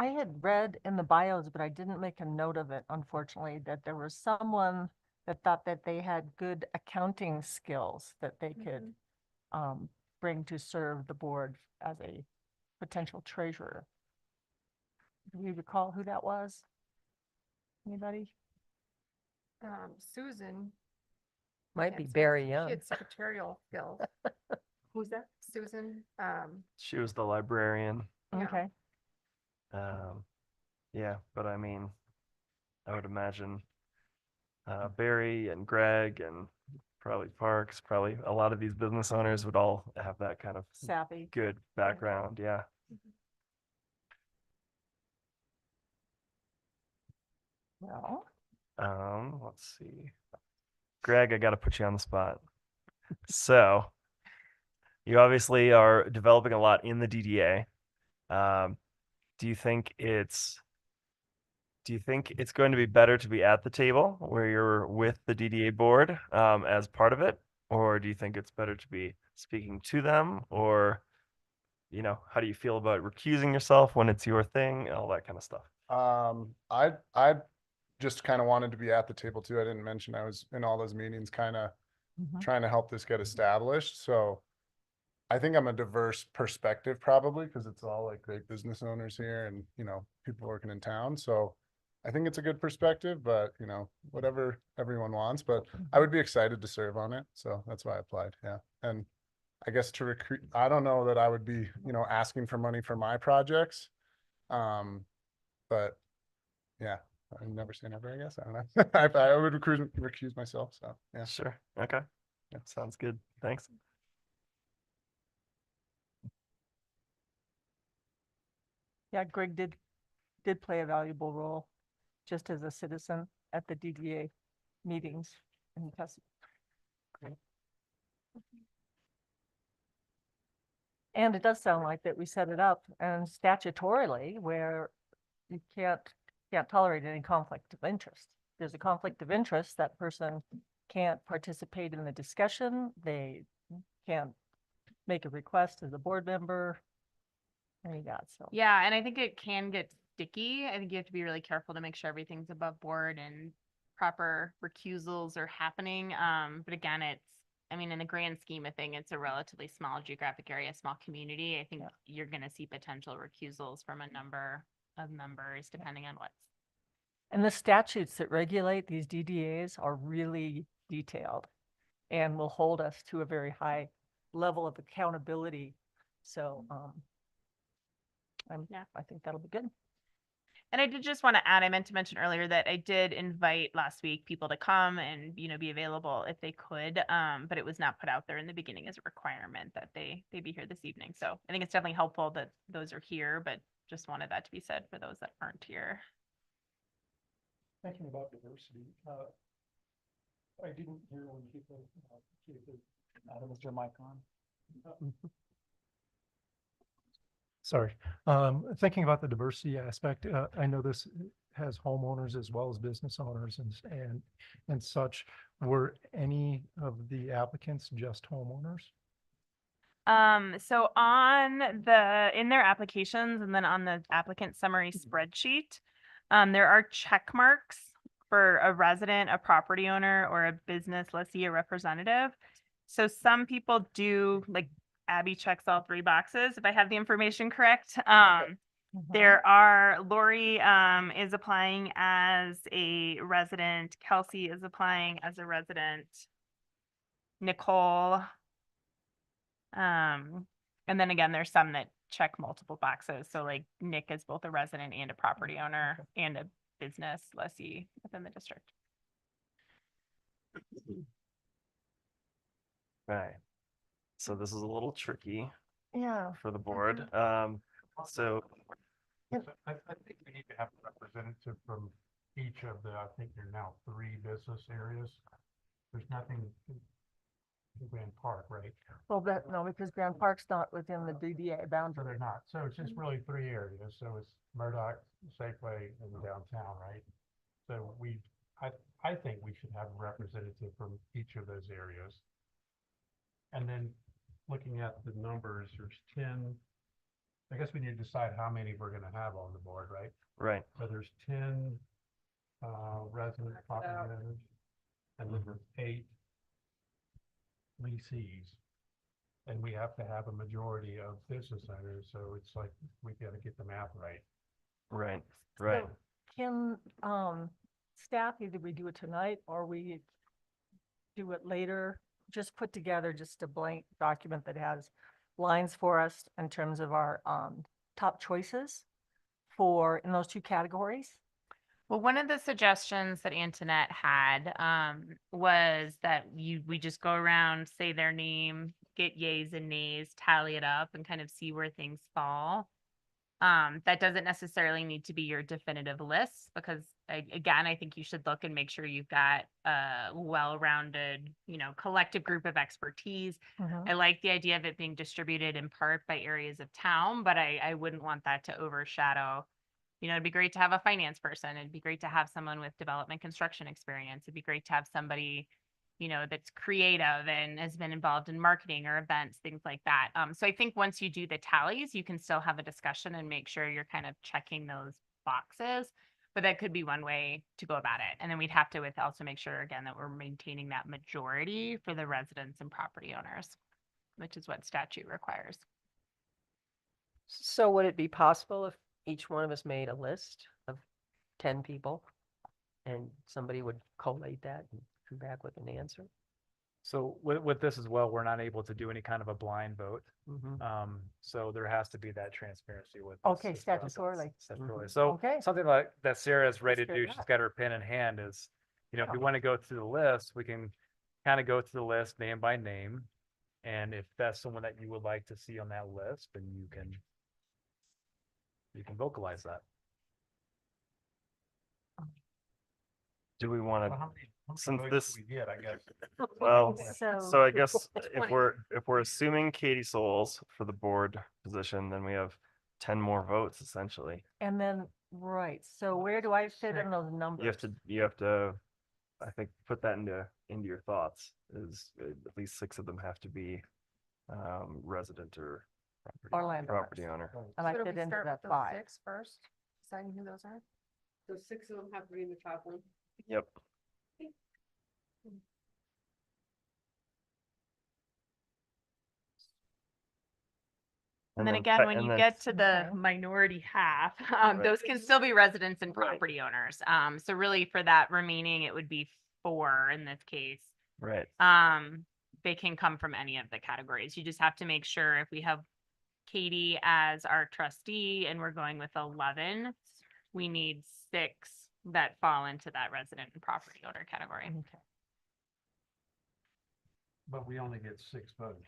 I had read in the bios, but I didn't make a note of it, unfortunately, that there was someone that thought that they had good accounting skills that they could bring to serve the board as a potential treasurer. Do you recall who that was? Anybody? Susan. Might be had Barry She Young. had secretarial skills. Who's that? Susan, She was the librarian. Yeah. Okay. Yeah, but I mean, I would imagine Barry and Greg and probably Parks, probably a lot of these business owners would all have that kind of Savvy. good background. Yeah. Well, Let's see. Greg, I got to put you on the spot. So, you obviously are developing a lot in the DDA. Do you think it's going to be better to be at the table where you're with the DDA board as part of it, or do you think it's better to be speaking to them, or how do you feel about recusing yourself when it's your thing, all that kind of stuff? I just kind of wanted to be at the table too. I didn't mention I was in all those meetings, kind of trying to help this get established. So I think I'm a diverse perspective probably because it's all like great business owners here and, people working in town. So I think it's a good perspective, but whatever everyone wants, but I would be excited to serve on it. So that's why I applied. Yeah. And I guess to recruit, I don't know that I would be, asking for money for my projects. But yeah, I never say never, I guess. I don't know. I would recuse myself. So yeah. Sure. Okay. That sounds good. Thanks. yeah, Greg did play a valuable role just as a citizen at the DDA meetings and And it does sound like that we set it up and statutorily where you can't tolerate any conflict of interest. There's a conflict of interest, that person can't participate in the discussion. They can't make a request as a board member. Any of that, so. Yeah, and I think it can get sticky. I think you have to be really careful to make sure everything's above board and proper recusals are happening. But again, in the grand scheme of thing, it's a relatively small geographic area, small community. I think you're going to see potential recusals from a number of members depending on what's. And the statutes that regulate these DDAs are really detailed and will hold us to a very high level of accountability. So, I think that'll be good. And I did just want to add, I meant to mention earlier that I did invite last week people to come and, be available if they could. But it was not put out there in the beginning as a requirement that they be here this evening. So I think it's definitely helpful that those are here, but just wanted that to be said for those that aren't here. Thinking about diversity, I didn't hear when people, was your mic on? Sorry. Thinking about the diversity aspect, I know this has homeowners as well as business owners and such. Were any of the applicants just homeowners? So in their applications and then on the applicant summary spreadsheet, there are check marks for a resident, a property owner, or a business lessee or representative. So some people do, like Abby checks all 3 boxes, if I have the information correct. Lori is applying as a resident. Kelsey is applying as a resident. Nicole. And then again, there's some that check multiple boxes. So like Nick is both a resident and a property owner and a business lessee within the district. Right. So this is a little tricky Yeah. for the board. So I think we need to have a representative from each of the, I think there are now 3 business areas. There's nothing in Grand Park, right? Well, no, because Grand Park's not within the DDA So boundary. they're not. So it's just really 3 areas. So it's Murdoch, Safeway, and downtown, right? So I think we should have a representative from each of those areas. And then looking at the numbers, there's 10 I guess we need to decide how many we're gonna have on the board, right? Right. So there's 10 resident property owners, and then there's 8 leasees. And we have to have a majority of business owners, so it's like, we gotta get the math right. Right, right. So Can, staff, either we do it tonight or we do it later, just put together just a blank document that has lines for us in terms of our, top choices for, in those 2 categories? Well, one of the suggestions that Antoinette had was that we just go around, say their name, get yays and nays, tally it up, and kind of see where things fall. That doesn't necessarily need to be your definitive list, because again, I think you should look and make sure you've got a well-rounded, collective group of expertise. Mhm. I like the idea of it being distributed in part by areas of town, but I wouldn't want that to overshadow. It'd be great to have a finance person. It'd be great to have someone with development construction experience. It'd be great to have somebody, that's creative and has been involved in marketing or events, things like that. So I think once you do the tallies, you can still have a discussion and make sure you're kind of checking those boxes. But that could be one way to go about it. And then we'd have to also make sure, again, that we're maintaining that majority for the residents and property owners, which is what statute requires. So would it be possible if each one of us made a list of 10 people and somebody would collate that and come back with an answer? So with this as well, we're not able to do any kind of a blind vote. Mhm. So there has to be that transparency with this Okay, as well. statutorily. Statutorily. So Okay. something like that Sarah's ready Let's to hear do, she's that. got her pen in hand, is, if we want to go through the list, we can kind of go through the list name by name. And if that's someone that you would like to see on that list, then you can vocalize that. Do we want Well, how to, many since votes this, do we get, I guess? well, So- so I guess if 20. we're assuming Katie Souls for the board position, then we have 10 more votes essentially. And then, right, so where do I fit in those numbers? You have to, I think, put that into your thoughts, is at least 6 of them have to be resident or Or landowners. property owner. And I So do fit we into start that with those 5. 6 first, deciding who those are? So 6 of them have to be in the top one. Yep. And then then again, te- when and you then- get to the Okay. minority half, Right. those can still be residents and Right. property owners. So really for that remaining, it would be 4 in this case. Right. They can come from any of the categories. You just have to make sure, if we have Katie as our trustee and we're going with 11, we need 6 that fall into that resident and property owner category. Okay. But we only get 6 votes.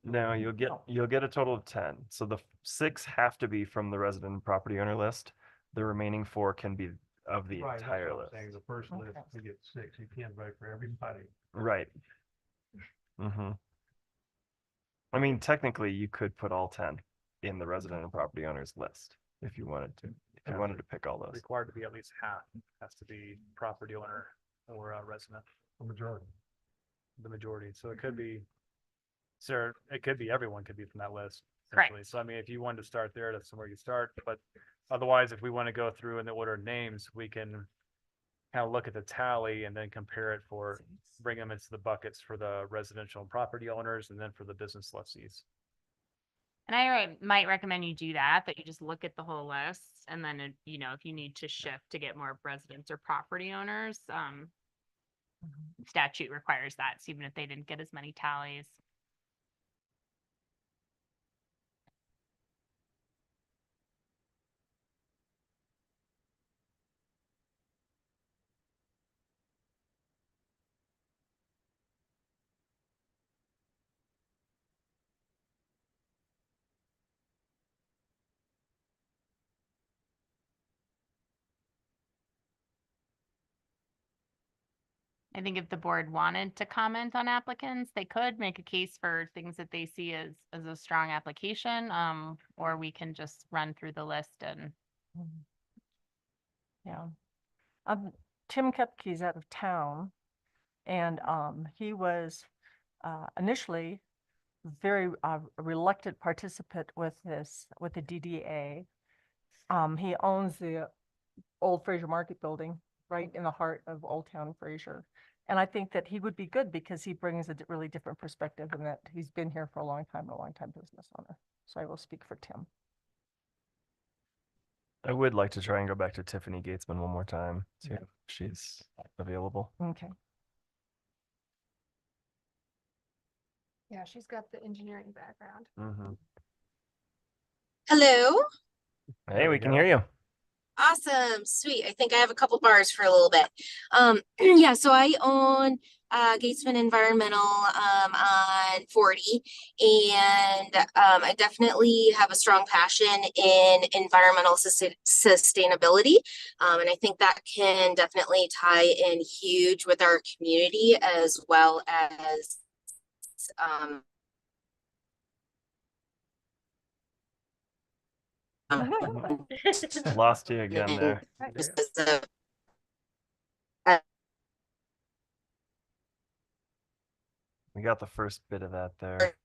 No, you'll get a total of 10. So the 6 have to be from the resident and property owner list. The remaining 4 can be of the Right, that's entire what I'm list. saying. The first list, we get 6. You can't vote for everybody. Right. Mm-hmm. I mean, technically, you could put all 10 in the resident and property owners list if you wanted to. If you wanted to pick all those. Required to be at least half, has to be property owner or a resident. The majority. The majority. So it could be, Sarah, it could be, everyone could be from that list. Correct. essentially. So I mean, if you wanted to start there, that's somewhere you start. But otherwise, if we want to go through in the order of names, we can kind of look at the tally and then compare it bring them into the buckets for the residential and property owners, and then for the business lessees. And I might recommend you do that you just look at the whole list, and then, if you need to shift to get more residents or property owners, statute requires that. So even if they didn't get as many tallies. I think if the board wanted to comment on applicants, they could make a case for things that they see as a strong application, or we can just run through the list and. Yeah. Tim Kepke's out of town, and he was initially very reluctant participant with this, with the DDA. He owns the old Fraser Market building right in the heart of Old Town Fraser. And I think that he would be good because he brings a really different perspective and that he's been here for a long time business owner. So I will speak for Tim. I would like to try and go back to Tiffany Gatesman one more time, see if she's available. Okay. Yeah, she's got the engineering background. Mm-hmm. Hello. Hey, we can hear you. Awesome. Sweet. I think I have a couple bars for a little bit. Yeah, so I own Gatesman Environmental on 40, and I definitely have a strong passion in environmental sustainability. And I think that can definitely tie in huge with our community as well as Lost you again there. We got the first bit of that there.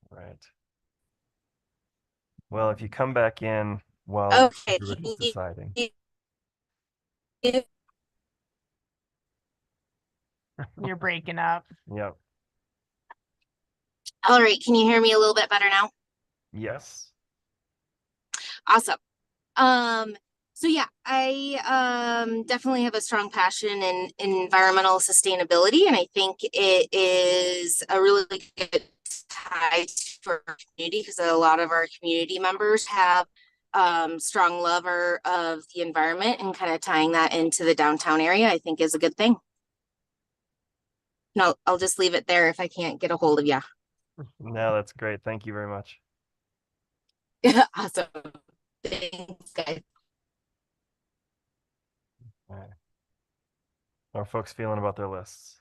Right. Well, if you come back in while Okay. everybody's deciding. You're breaking up. Yep. All right, can you hear me a little bit better now? Yes. Awesome. So yeah, I definitely have a strong passion in environmental sustainability, and I think it is a really good tie for our community because a lot of our community members have strong lover of the environment, and kind of tying that into the downtown area, I think is a good thing. No, I'll just leave it there if I can't get a hold of you. No, that's great. Thank you very much. Awesome. Thanks, guys. All right. How are folks feeling about their lists?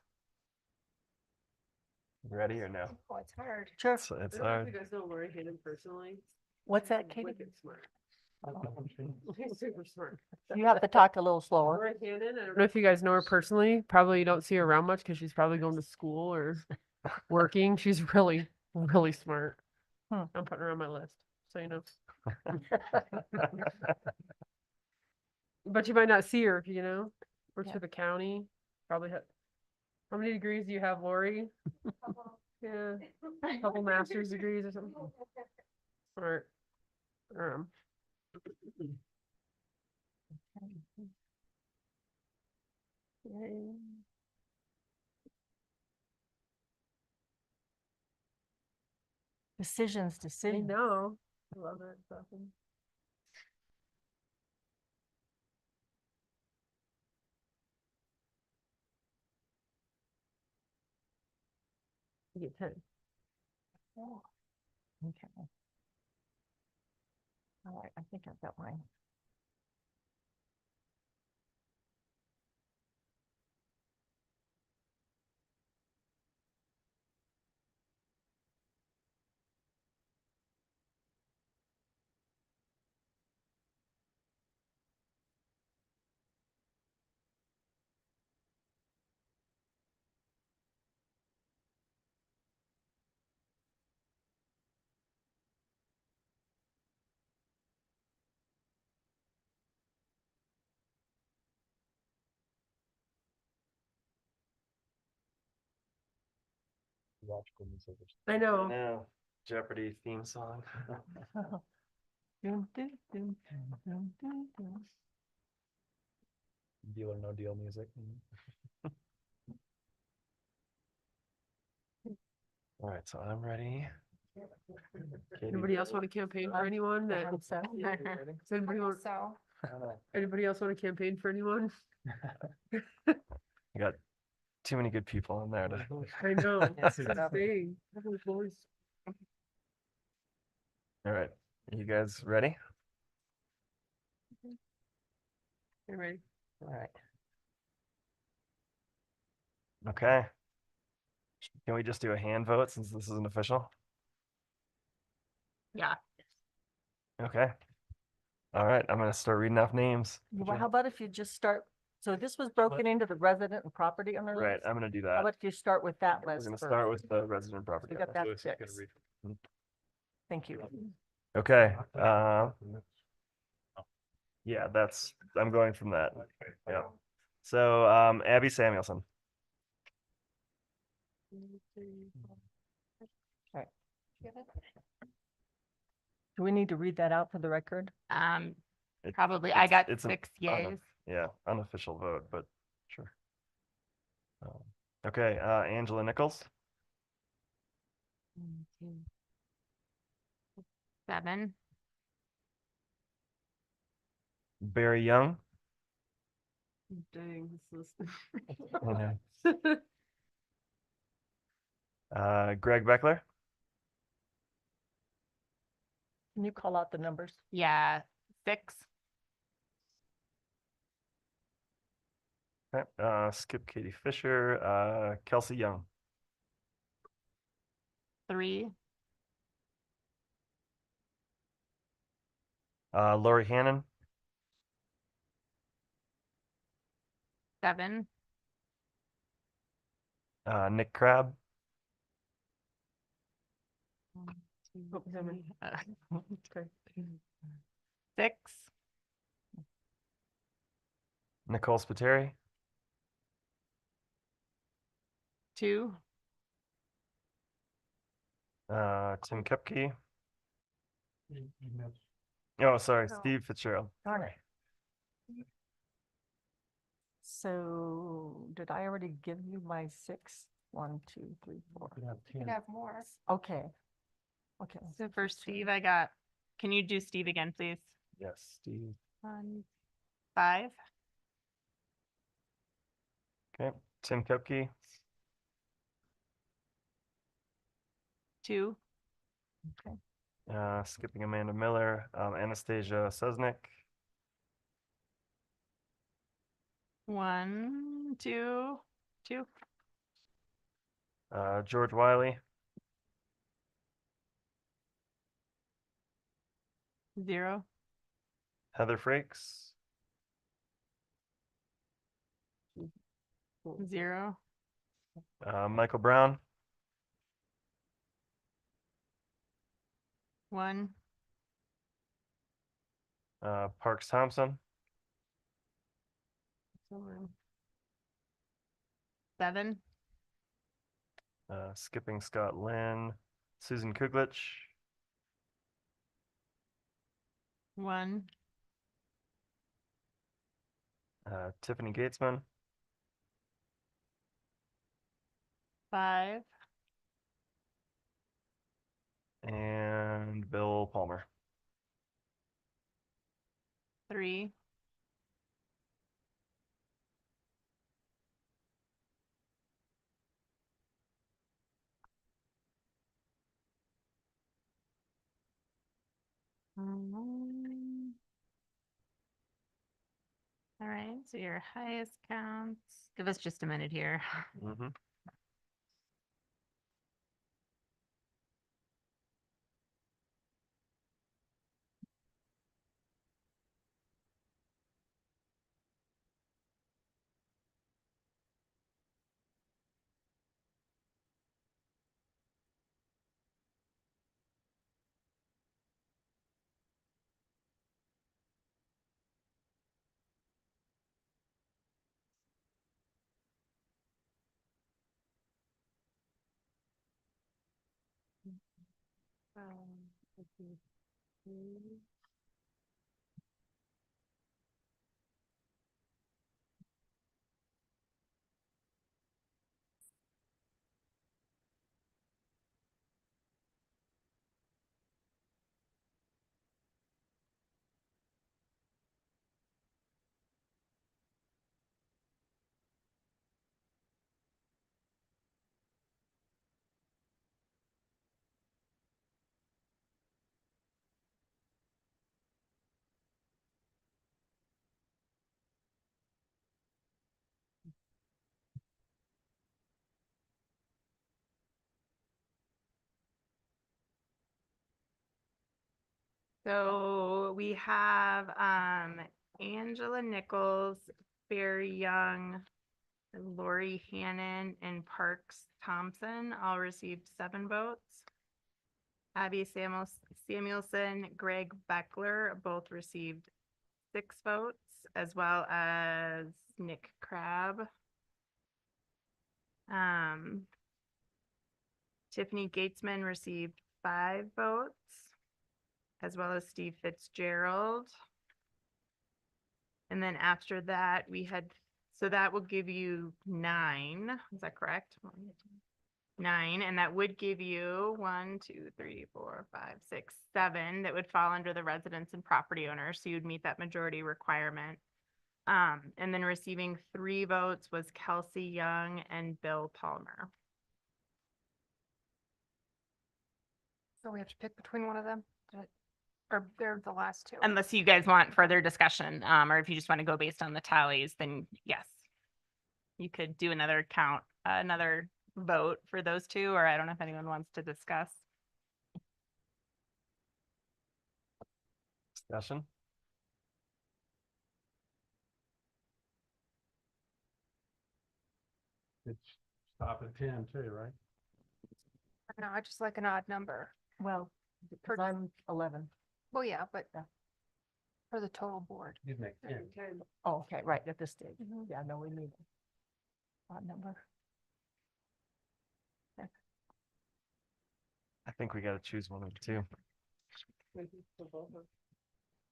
Ready or no? Oh, it's hard. Sure. It's hard. You guys know Lori Hayden personally? What's that, Katie? Wicked smart. She's super smart. You have to talk a little slower. Lori Hayden, I don't know if you guys know her personally. Probably you don't see her around much because she's probably going to school or working. She's really, really smart. I'm putting her on my list, so you know. But you might not see her if you know. Works for the county. Probably how many degrees do you have, Lori? Yeah, a couple master's degrees or something. Smart. Decisions. I know. I love that stuff. You get 10. Okay. All right, I think I've got mine. I know. No. Jeopardy theme song. Deal or no deal music. All right, so I'm ready. Anybody else want to campaign for anyone that? Does anybody want? So. Anybody else want to campaign for anyone? I got too many good people on there to. I know. That's the thing. All right, you guys ready? You ready? All right. Okay. Can we just do a hand vote since this isn't official? Yeah. Okay. All right, I'm gonna start reading off names. Well, how about if you just start So this was broken into the resident and property owner. Right, list? I'm gonna do How that. about you start with that We're list gonna first? start with the resident property. We got owner. that fixed. Thank you. Okay, yeah, I'm going from that. Yeah. So, Abby Samuelson. Okay. Do we need to read that out for the record? It- Probably. I got it's an 6 yays. Yeah, unofficial vote, but sure. Okay, Angela Nichols. 7. Barry Young. Dang, this Okay. is. Greg Beckler. Can you call out the numbers? Yeah, 6. Okay, skip Katie Fisher. Kelsey Young. 3. Lori Hannon. 7. Nick Crabb. Okay. 6. Nicole Spiteri. 2. Tim Kepke. Oh, sorry, Steve Fitzgerald. Darn it. So did I already give you my 6? 1, 2, 3, 4. You could have more. Okay. Okay. So for Steve, I got, can you do Steve again, please? Yes, Steve. 1, 5. Okay, Tim Kepke. 2. Okay. Skipping Amanda Miller. Anastasia Sesnick. 1, 2, 2. George Wiley. 0. Heather Frakes. 0. Michael Brown. 1. Parks Thompson. 7. Skipping Scott Lynn. Susan Kuglich. 1. Tiffany Gatesman. 5. And Bill Palmer. 3. All right, so your highest counts. Give us just a minute here. Mm-hmm. So we have Angela Nichols, Barry Young, Lori Hannon, and Parks Thompson all received 7 votes. Abby Samuelson, Greg Beckler both received 6 votes, as well as Nick Crabb. Tiffany Gatesman received 5 votes, as well as Steve Fitzgerald. And then after that, we had, so that will give you 9. Is that correct? 9, and that would give you 1, 2, 3, 4, 5, 6, 7 that would fall under the residents and property owners. So you'd meet that majority requirement. And then receiving 3 votes was Kelsey Young and Bill Palmer. So we have to pick between one of them? Or they're the last 2? Unless you guys want further discussion, or if you just want to go based on the tallies, then yes. You could do another count, another vote for those 2, or I don't know if anyone wants to discuss. Discussion? It's stop at 10 too, right? No, I just like an odd number. Well, because I'm 11. Well, yeah, but for the total board. You'd make 10. Oh, okay, right, at this stage. Mhm. Yeah, no, we need a odd number. I think we got to choose one of the 2.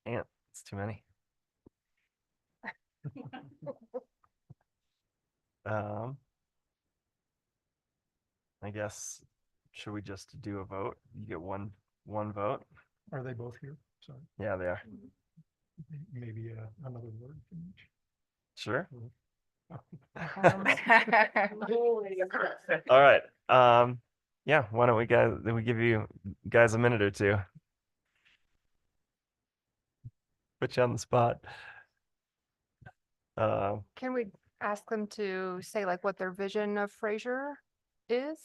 And it's too many. I guess, should we just do a vote? You get one vote? Are they both here? Sorry. Yeah, they are. Maybe another word from each. Sure. All right. Yeah, why don't we give you guys a minute or 2? Put you on the spot. Can we ask them to say like what their vision of Fraser is?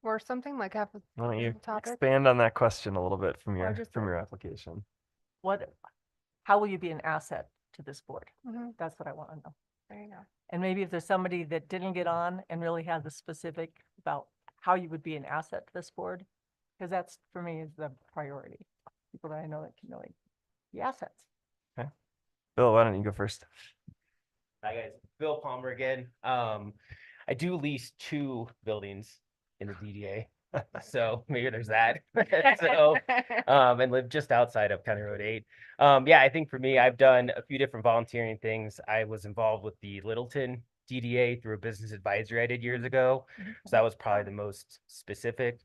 Or something like have Why don't you topic? expand on that question a little bit from Or just your application? How will you be an asset to this board? Mhm. That's what I want to know. There you go. And maybe if there's somebody that didn't get on and really had the specific about how you would be an asset to this board, because that's, for me, is the priority. People that I know that can really be assets. Okay. Bill, why don't you go first? Hi guys, Bill Palmer again. I do lease 2 buildings in the DDA, so maybe there's that. So, and live just outside of County Road 8. Yeah, I think for me, I've done a few different volunteering things. I was involved with the Littleton DDA through a business advisory I did years ago. So that was probably the most specific.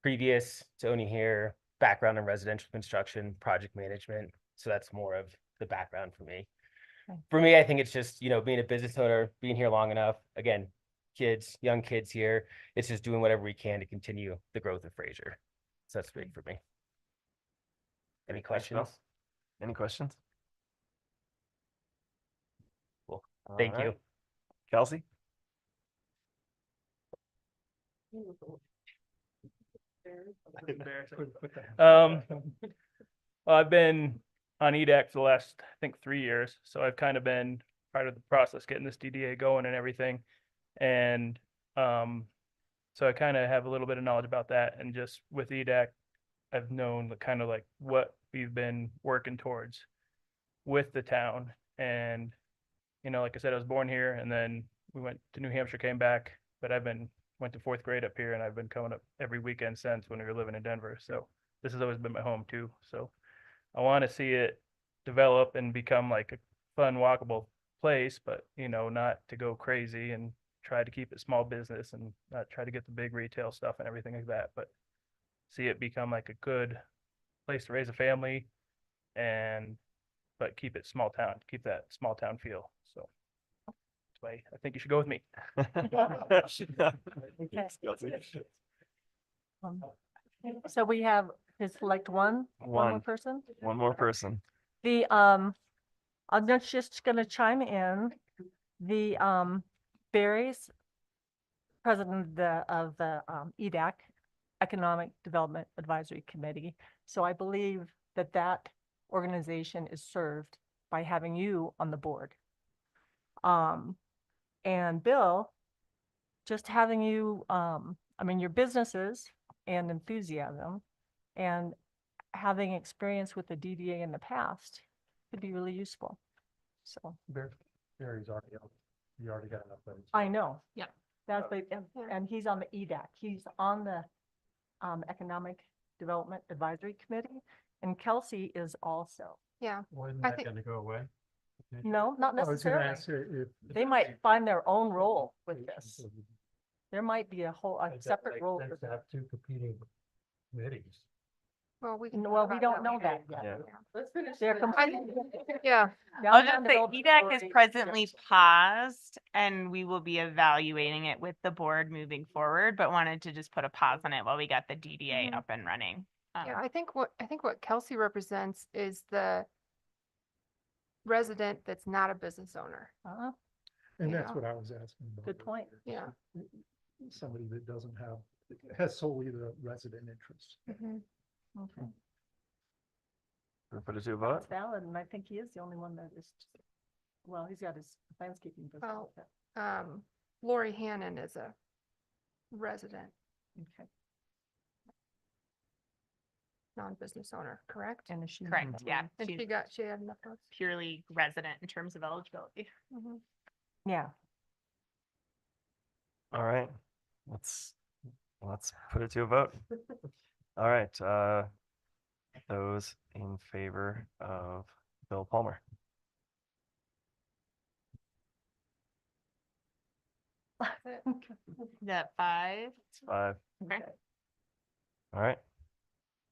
Previous to owning here, background in residential construction, project management. So that's more of the background for me. For me, I think it's just, being a business owner, being here long enough, again, young kids here, it's just doing whatever we can to continue the growth of Fraser. So that's big for me. Any questions? Any questions? Cool. Thank you. Kelsey? I've been on EDAC for the last, I think, 3 years. So I've kind of been part of the process, getting this DDA going and everything. And so I kind of have a little bit of knowledge about that. And just with EDAC, I've known the kind of like what we've been working towards with the town. And, like I said, I was born here and then we went to New Hampshire, came back, but went to 4th grade up here and I've been coming up every weekend since when we were living in Denver. So this has always been my home too. So I want to see it develop and become like a fun, walkable place, but not to go crazy and try to keep it small business and not try to get the big retail stuff and everything like that, but see it become like a good place to raise a family but keep it small town, keep that small town feel. So that's why I think you should go with me. So we have to select one more person. One more person. I'm just gonna chime in. The Barry's president of the EDAC, Economic Development Advisory Committee. So I believe that organization is served by having you on the board. And Bill, just having you, I mean, your businesses and enthusiasm and having experience with the DDA in the past could be really useful. So Barry's already on, you already got enough things. I know. Yeah. That's, and he's on the EDAC. He's on the Economic Development Advisory Committee, and Kelsey is also. Yeah. Wasn't I that think- gonna go away? No, not I was gonna necessarily. ask her if. They might find their own role with this. There might be a whole, a Does that separate make role. sense for to have two competing committees. Well, we can. Well, we don't know that yet. Yeah. Let's finish. They're completely. Yeah. I'll Downtown just say Development EDAC is Authority- presently paused and we will be evaluating it with the board moving forward, but wanted to just put a pause on it while we got the DDA Mhm. up and running. Yeah, I think what Kelsey represents is the resident that's not a business owner. And You that's know. what I was asking about. Good point. Yeah. Somebody that doesn't have, has solely the resident interest. Okay. We put it to a vote? That's valid, and I think he is the only one that is, well, he's got his landscaping business. Well, Lori Hannon is a resident, Okay. non-business owner, correct? And is she? Correct, yeah. And She's she had enough votes. purely resident in terms of eligibility. Yeah. All right, let's put it to a vote. All right, those in favor of Bill Palmer. That 5. It's 5. Okay. All right.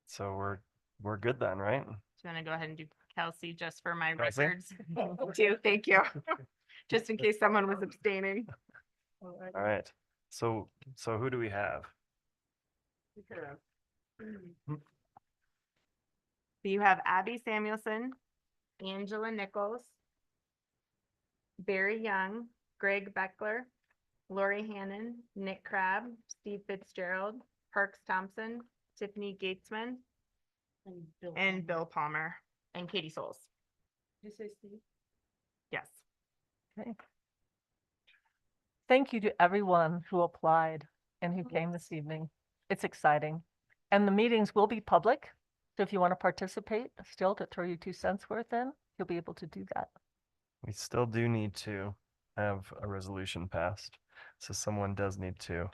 So we're good then, right? So I'm gonna go ahead and do Kelsey just for my Kelsey? records. Too, thank you. Just in case someone was abstaining. All right. So who do we have? So you have Abby Samuelson, Angela Nichols, Barry Young, Greg Beckler, Lori Hannon, Nick Crabb, Steve Fitzgerald, Parks Thompson, Tiffany Gatesman, and Bill Palmer, and Katie Souls. Did you say Steve? Yes. Okay. Thank you to everyone who applied and who came this evening. It's exciting. And the meetings will be public. So if you want to participate, still to throw your 2 cents worth in, you'll be able to do that. We still do need to have a resolution passed. So someone does need to.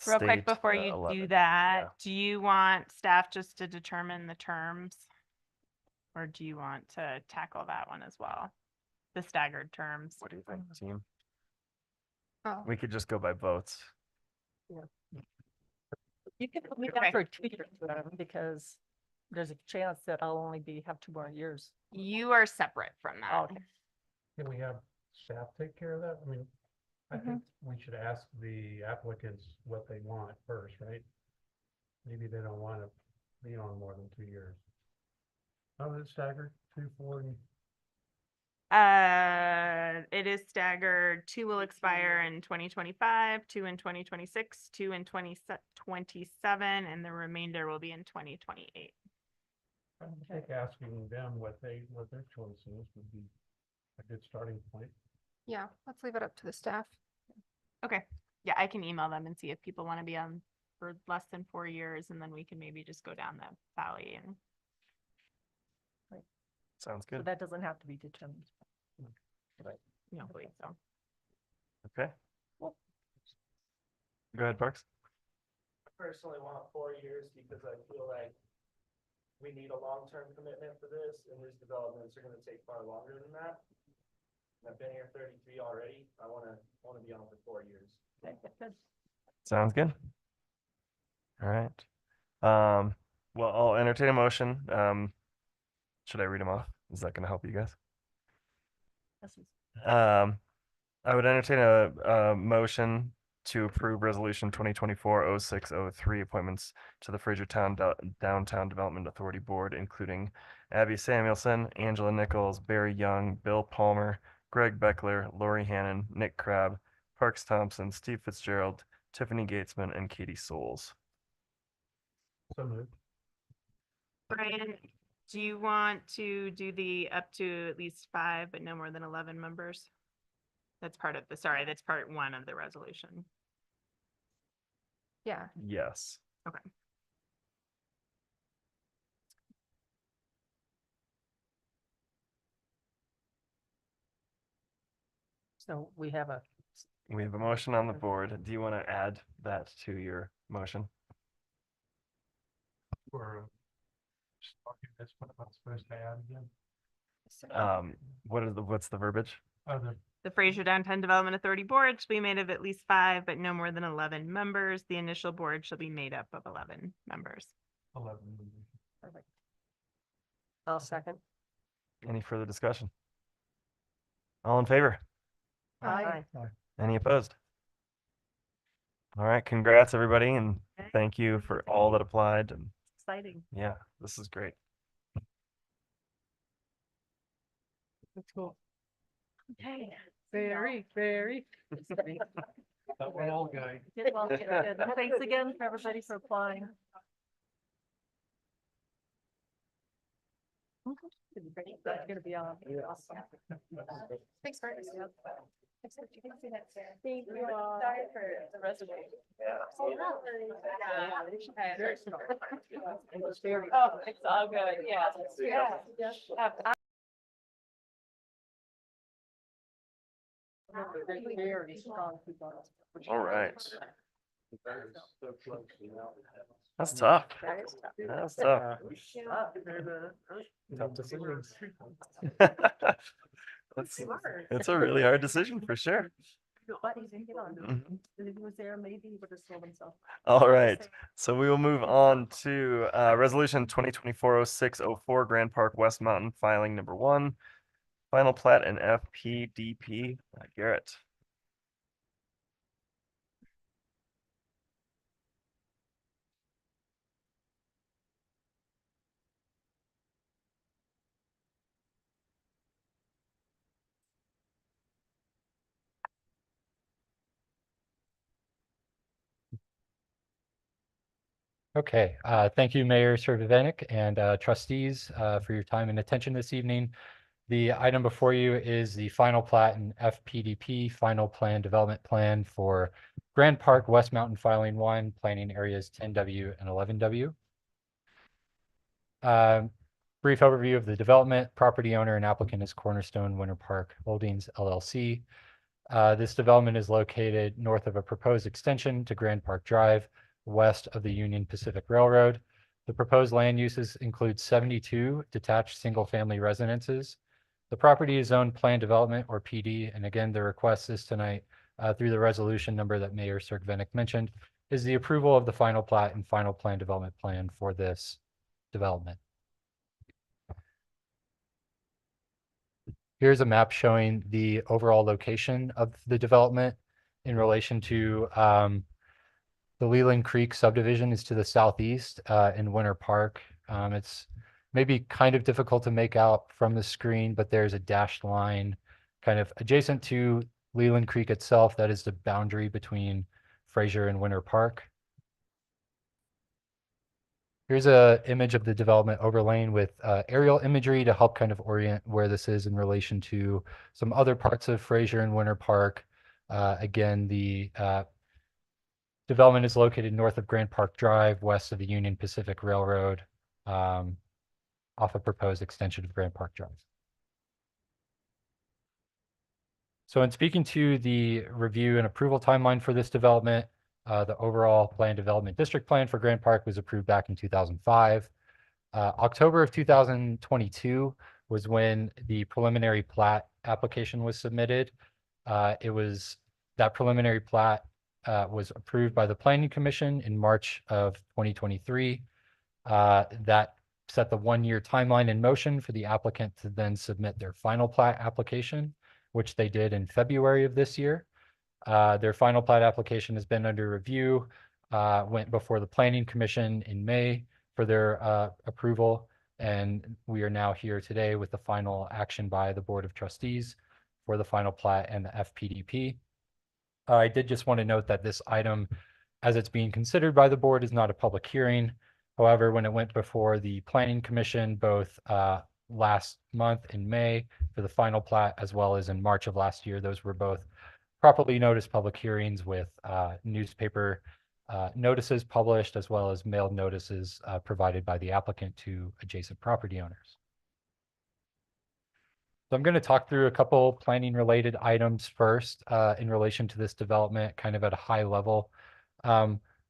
Real quick state, before you 11. do that, Yeah. do you want staff just to determine the terms? Or do you want to tackle that one as well? The staggered terms? What do you think, team? Oh. We could just go by votes. You can put me down for 2 years, because there's a chance that I'll only have 2 more years. You are separate from that. Okay. Can we have staff take care of that? I mean, I think we should ask the applicants what they want first, right? Maybe they don't want to be on more than 2 years. How is it staggered? 2, 4, and It is staggered. 2 will expire in 2025, 2 in 2026, 2 in 2027, and the remainder will be in 2028. I think asking them what their choice is would be a good starting point. Yeah, let's leave it up to the staff. Okay. Yeah, I can email them and see if people want to be on for less than 4 years, and then we can maybe just go down that valley and. Sounds So good. that doesn't have to be determined. Right. No, believe so. Okay. Go ahead, Parks. I personally want 4 years because I feel like we need a long-term commitment for this, and these developments are gonna take far longer than that. And I've been here 33 already. I wanna be on for 4 years. Sounds good. All right. Well, I'll entertain a motion. Should I read them off? Is that going to help you guys? I would entertain a motion to approve resolution 2024-0603 appointments to the Fraser Downtown Development Authority Board, including Abby Samuelson, Angela Nichols, Barry Young, Bill Palmer, Greg Beckler, Lori Hannon, Nick Crabb, Parks Thompson, Steve Fitzgerald, Tiffany Gatesman, and Katie Souls. So moved. Brian, Do you want to do the up to at least 5, but no more than 11 members? That's part of the, sorry, that's part 1 of the resolution. Yeah. Yes. Okay. So we have a, We have a motion on the board. Do you want to add that to your motion? Or that's what I'm supposed to add again. What's the verbiage? The Fraser Downtown Development Authority Board shall be made of at least 5, but no more than 11 members. The initial board shall be made up of 11 members. 11. perfect. I'll second. Any further discussion? All in favor? Aye. Any opposed? All right, congrats everybody, and thank you for all that applied. And Exciting. yeah, this is great. That's cool. Okay. Very, very. That one old guy. Did well, good. Thanks again for everybody for applying. That's gonna be awesome. Thanks for it. Thank you. Sorry for the resume. Oh, it's all good, yeah. Very strong people. All right. That's tough. That's tough. Tough decisions. It's a really hard decision for sure. But he didn't get on. Mhm. If he was there, maybe he would have sold himself. All right, so we will move on to resolution 2024-0604 Grand Park West Mountain filing number 1, final plat and FPDP. Garrett. Okay, thank you, Mayor Survivenic and trustees for your time and attention this evening. The item before you is the final plat and FPDP final plan development plan for Grand Park West Mountain Filing 1, planning areas 10W and 11W. Brief overview of the development. Property owner and applicant is Cornerstone Winter Park Holdings LLC. This development is located north of a proposed extension to Grand Park Drive, west of the Union Pacific Railroad. The proposed land uses include 72 detached single-family residences. The property is zoned planned development or PD, and again, the request is tonight through the resolution number that Mayor Survivenic mentioned is the approval of the final plat and final plan development plan for this development. Here's a map showing the overall location of the development in relation to the Leland Creek subdivision is to the southeast in Winter Park. It's maybe kind of difficult to make out from the screen, but there's a dashed line kind of adjacent to Leland Creek itself. That is the boundary between Fraser and Winter Park. Here's a image of the development overlain with aerial imagery to help kind of orient where this is in relation to some other parts of Fraser and Winter Park. Again, the development is located north of Grand Park Drive, west of the Union Pacific Railroad, off a proposed extension of Grand Park Drive. So in speaking to the review and approval timeline for this development, the overall plan development district plan for Grand Park was approved back in 2005. October of 2022 was when the preliminary plat application was submitted. That preliminary plat was approved by the Planning Commission in March of 2023. That set the 1-year timeline in motion for the applicant to then submit their final plat application, which they did in February of this year. Their final plat application has been under review, went before the Planning Commission in May for their approval, and we are now here today with the final action by the Board of Trustees for the final plat and the FPDP. I did just want to note that this item, as it's being considered by the board, is not a public hearing. However, when it went before the Planning Commission, both last month in May for the final plat, as well as in March of last year, those were both properly noticed public hearings with newspaper notices published, as well as mailed notices provided by the applicant to adjacent property owners. So I'm going to talk through a couple planning related items first in relation to this development, kind of at a high level.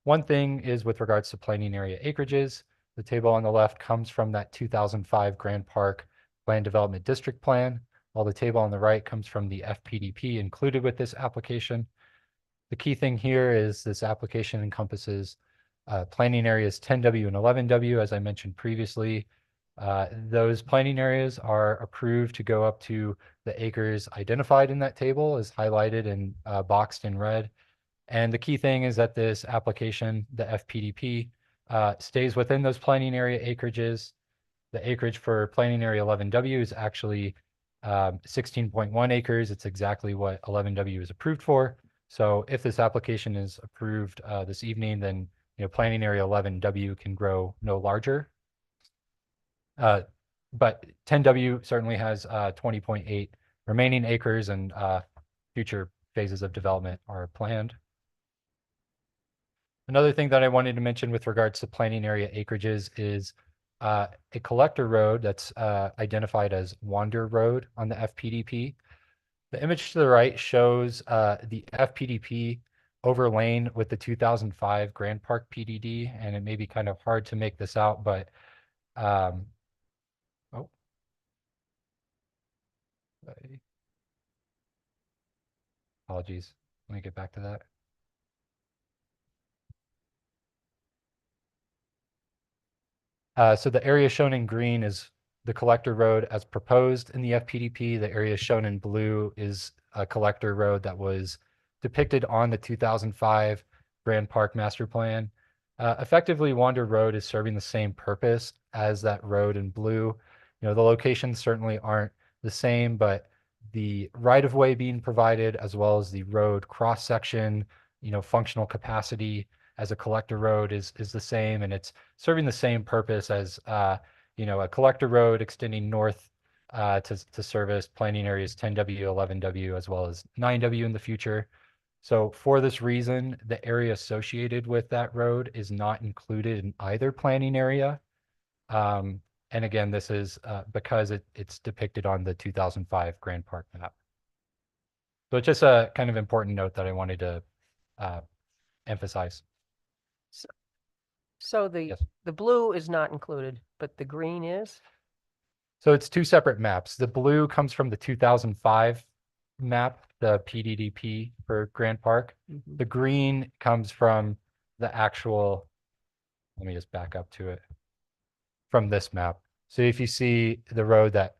One thing is with regards to planning area acreages. The table on the left comes from that 2005 Grand Park Land Development District Plan, while the table on the right comes from the FPDP included with this application. The key thing here is this application encompasses planning areas 10W and 11W, as I mentioned previously. Those planning areas are approved to go up to the acres identified in that table, as highlighted and boxed in red. And the key thing is that this application, the FPDP, stays within those planning area acreages. The acreage for planning area 11W is actually 16.1 acres. It's exactly what 11W is approved for. So if this application is approved this evening, then planning area 11W can grow no larger. But 10W certainly has 20.8 remaining acres, and future phases of development are planned. Another thing that I wanted to mention with regards to planning area acreages is a collector road that's identified as Wander Road on the FPDP. The image to the right shows the FPDP overlain with the 2005 Grand Park PDD, and it may be kind of hard to make this out, but apologies. Let me get back to that. So the area shown in green is the collector road as proposed in the FPDP. The area shown in blue is a collector road that was depicted on the 2005 Grand Park Master Plan. Effectively, Wander Road is serving the same purpose as that road in blue. The locations certainly aren't the same, but the right-of-way being provided, as well as the road cross-section, functional capacity as a collector road is the same, and it's serving the same purpose as a collector road extending north to service planning areas 10W, 11W, as well as 9W in the future. So for this reason, the area associated with that road is not included in either planning area. And again, this is because it's depicted on the 2005 Grand Park map. So it's just a kind of important note that I wanted to emphasize. So the blue is not included, but the green is? So it's two separate maps. The blue comes from the 2005 map, the PDDP for Grand Park. The green comes from the actual, let me just back up to it, from this map. So if you see the road that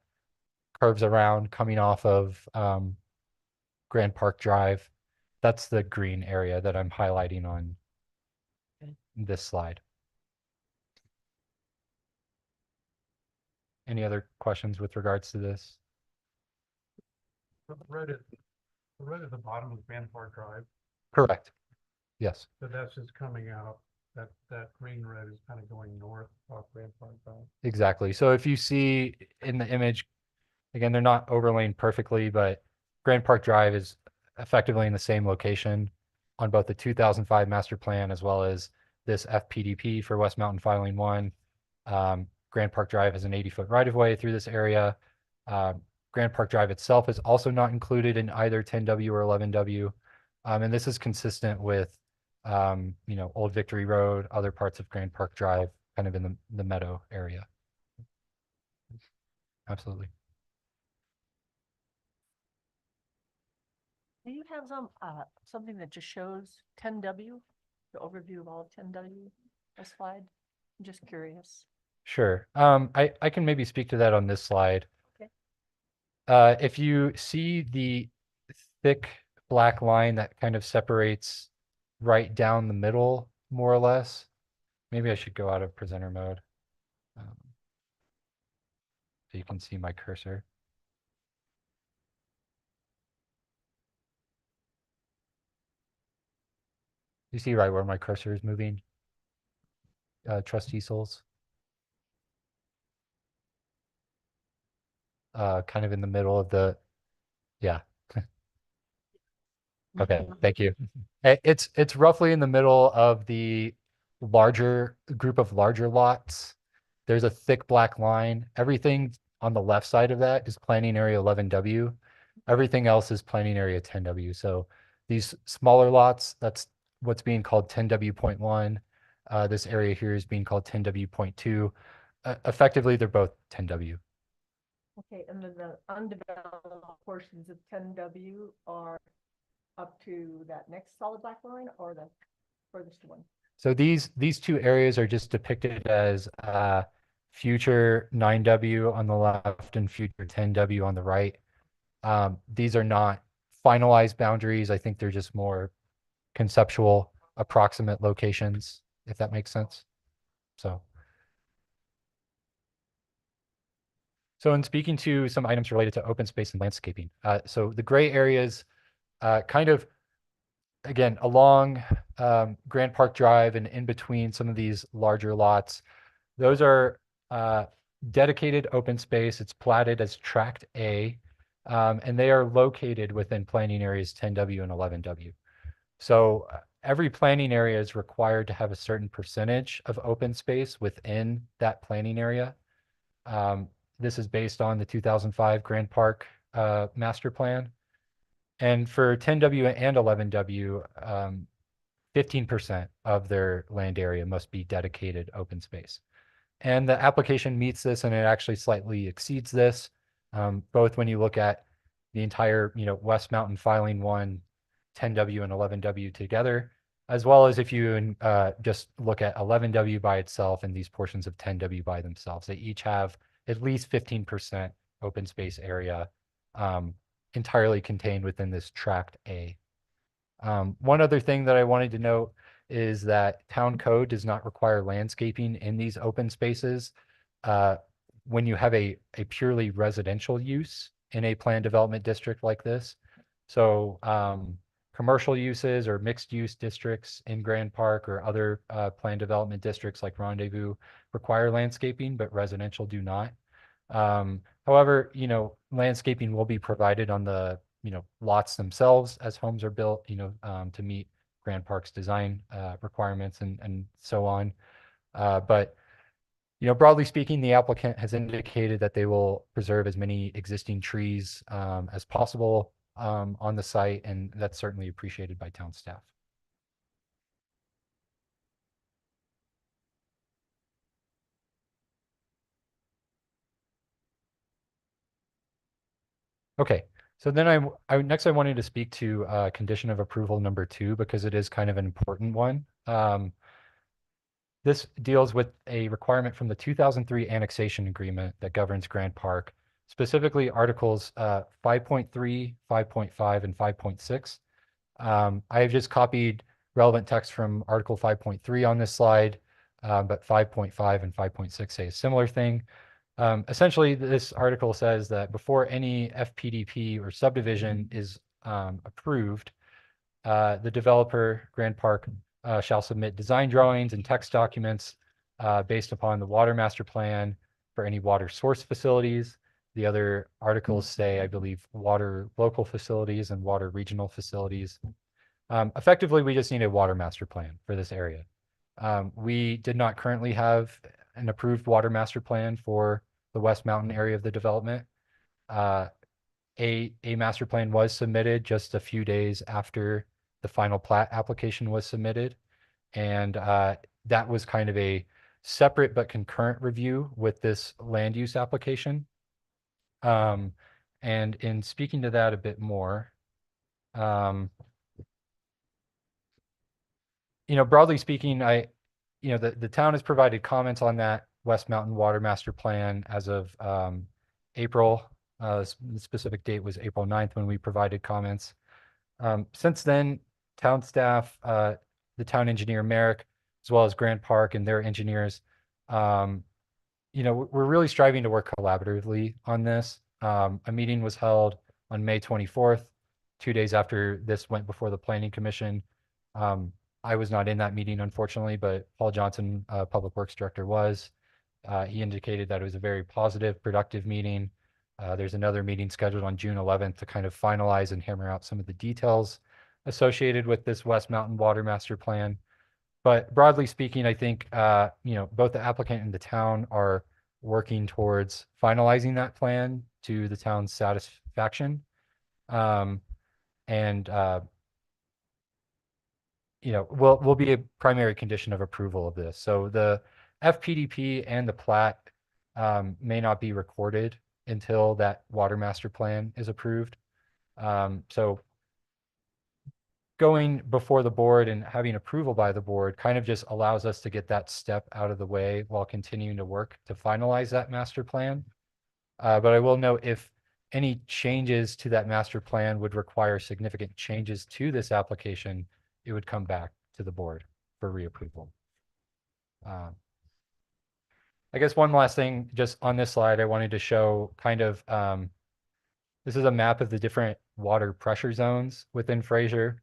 curves around coming off of Grand Park Drive, that's the green area that I'm highlighting on this slide. Any other questions with regards to this? Right at the bottom of Grand Park Drive. Correct. Yes. So that's just coming out, that green road is kind of going north off Grand Park Drive. Exactly. So if you see in the image, again, they're not overlain perfectly, but Grand Park Drive is effectively in the same location on both the 2005 master plan as well as this FPDP for West Mountain Filing 1. Grand Park Drive is an 80-foot right-of-way through this area. Grand Park Drive itself is also not included in either 10W or 11W. And this is consistent with, Old Victory Road, other parts of Grand Park Drive, kind of in the meadow area. Absolutely. Do you have something that just shows 10W, the overview of all of 10W, a slide? I'm just curious. Sure. I can maybe speak to that on this slide. Okay. If you see the thick black line that kind of separates right down the middle, more or less, maybe I should go out of presenter mode. So you can see my cursor. You see right where my cursor is moving? Trustee Souls? Kind of in the middle of the, yeah. Okay, thank you. It's roughly in the middle of the larger group of larger lots. There's a thick black line. Everything on the left side of that is planning area 11W. Everything else is planning area 10W. So these smaller lots, that's what's being called 10W.1. This area here is being called 10W.2. Effectively, they're both 10W. Okay, and then the undeveloped portions of 10W are up to that next solid black line or the furthest one? So these two areas are just depicted as future 9W on the left and future 10W on the right. These are not finalized boundaries. I think they're just more conceptual, approximate locations, if that makes sense. So in speaking to some items related to open space and landscaping, so the gray areas kind of, again, along Grand Park Drive and in between some of these larger lots, those are dedicated open space. It's platted as Tract A, and they are located within planning areas 10W and 11W. So every planning area is required to have a certain percentage of open space within that planning area. This is based on the 2005 Grand Park Master Plan. And for 10W and 11W, 15% of their land area must be dedicated open space. And the application meets this, and it actually slightly exceeds this, both when you look at the entire, West Mountain Filing 1, 10W and 11W together, as well as if you just look at 11W by itself and these portions of 10W by themselves. They each have at least 15% open space area entirely contained within this Tract A. One other thing that I wanted to note is that town code does not require landscaping in these open spaces when you have a purely residential use in a planned development district like this. So commercial uses or mixed use districts in Grand Park or other planned development districts like Rendezvous require landscaping, but residential do not. However, landscaping will be provided on the, lots themselves as homes are built, to meet Grand Park's design requirements and so on. But, broadly speaking, the applicant has indicated that they will preserve as many existing trees as possible on the site, and that's certainly appreciated by town staff. Okay, so then next I wanted to speak to condition of approval number 2 because it is kind of an important one. This deals with a requirement from the 2003 annexation agreement that governs Grand Park, specifically Articles 5.3, 5.5, and 5.6. I have just copied relevant text from Article 5.3 on this slide, but 5.5 and 5.6 say a similar thing. Essentially, this article says that before any FPDP or subdivision is approved, the developer, Grand Park, shall submit design drawings and text documents based upon the water master plan for any water source facilities. The other articles say, I believe, water local facilities and water regional facilities. Effectively, we just need a water master plan for this area. We did not currently have an approved water master plan for the West Mountain area of the development. A master plan was submitted just a few days after the final plat application was submitted. And that was kind of a separate but concurrent review with this land use application. And in speaking to that a bit more, broadly speaking, the town has provided comments on that West Mountain Water Master Plan as of April. The specific date was April 9th when we provided comments. Since then, town staff, the town engineer Merrick, as well as Grand Park and their engineers, we're really striving to work collaboratively on this. A meeting was held on May 24th, 2 days after this went before the Planning Commission. I was not in that meeting, unfortunately, but Paul Johnson, Public Works Director, was. He indicated that it was a very positive, productive meeting. There's another meeting scheduled on June 11th to kind of finalize and hammer out some of the details associated with this West Mountain Water Master Plan. But broadly speaking, I think, both the applicant and the town are working towards finalizing that plan to the town's satisfaction. And will be a primary condition of approval of this. So the FPDP and the plat may not be recorded until that water master plan is approved. So going before the board and having approval by the board kind of just allows us to get that step out of the way while continuing to work to finalize that master plan. But I will note, if any changes to that master plan would require significant changes to this application, it would come back to the board for reapproval. I guess one last thing, just on this slide, I wanted to show kind of, this is a map of the different water pressure zones within Fraser.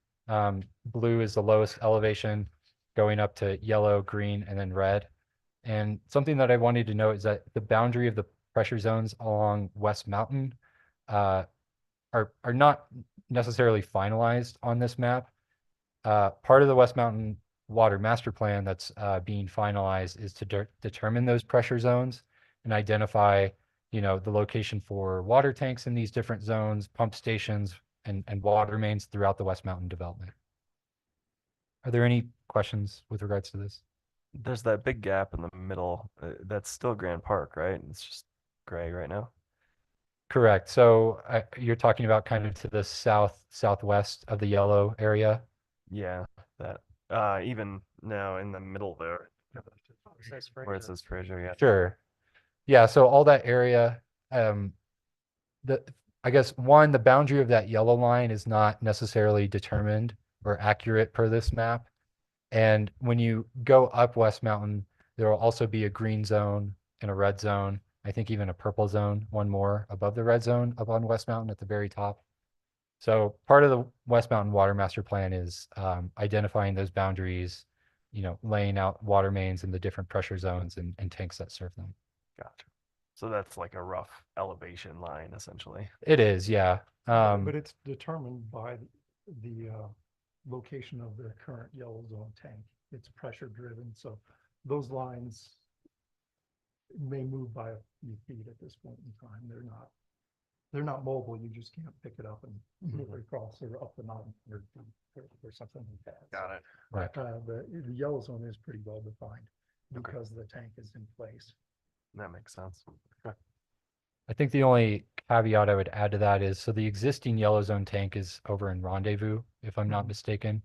Blue is the lowest elevation, going up to yellow, green, and then red. And something that I wanted to note is that the boundary of the pressure zones along West Mountain are not necessarily finalized on this map. Part of the West Mountain Water Master Plan that's being finalized is to determine those pressure zones and identify, the location for water tanks in these different zones, pump stations, and water mains throughout the West Mountain development. Are there any questions with regards to this? There's that big gap in the middle. That's still Grand Park, right? It's just gray right now. Correct. So you're talking about kind of to the southwest of the yellow area. Yeah, that even now in the middle there, where it says Fraser, yeah. Sure. Yeah, so all that area, I guess the boundary of that yellow line is not necessarily determined or accurate per this map. And when you go up West Mountain, there will also be a green zone and a red zone. I think even a purple zone, one more above the red zone up on West Mountain at the very top. So part of the West Mountain Water Master Plan is identifying those boundaries, laying out water mains in the different pressure zones and tanks that serve them. Gotcha. So that's like a rough elevation line, essentially. It is, yeah. But it's determined by the location of the current yellow zone tank. It's pressure driven, so those lines may move by a few feet at this point in time. They're not mobile. You just can't pick it up and move it across or up the mountain or something like that. Got it. Right. The yellow zone is pretty well defined because the tank is in place. That makes sense. I think the only caveat I would add to that is, so the existing yellow zone tank is over in Rendezvous, if I'm not mistaken.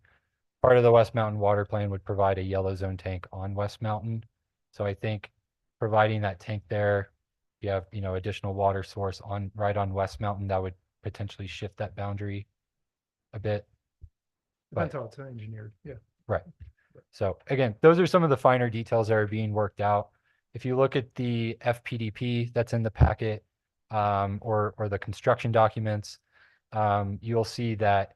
Part of the West Mountain Water Plan would provide a yellow zone tank on West Mountain. So I think providing that tank there, you have, additional water source right on West Mountain, that would potentially shift that boundary a bit. Depends how it's engineered, yeah. Right. So again, those are some of the finer details that are being worked out. If you look at the FPDP that's in the packet, or the construction documents, you'll see that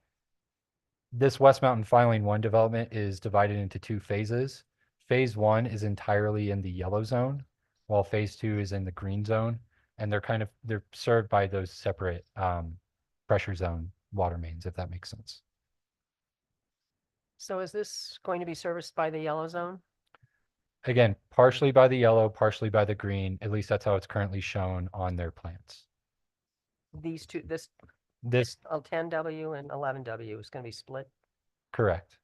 this West Mountain Filing 1 development is divided into 2 phases. Phase 1 is entirely in the yellow zone, while phase 2 is in the green zone, and they're served by those separate pressure zone water mains, if that makes sense. So is this going to be serviced by the yellow zone? Again, partially by the yellow, partially by the green. At least that's how it's currently shown on their plans. These two, This 10W and 11W is going to be split? correct.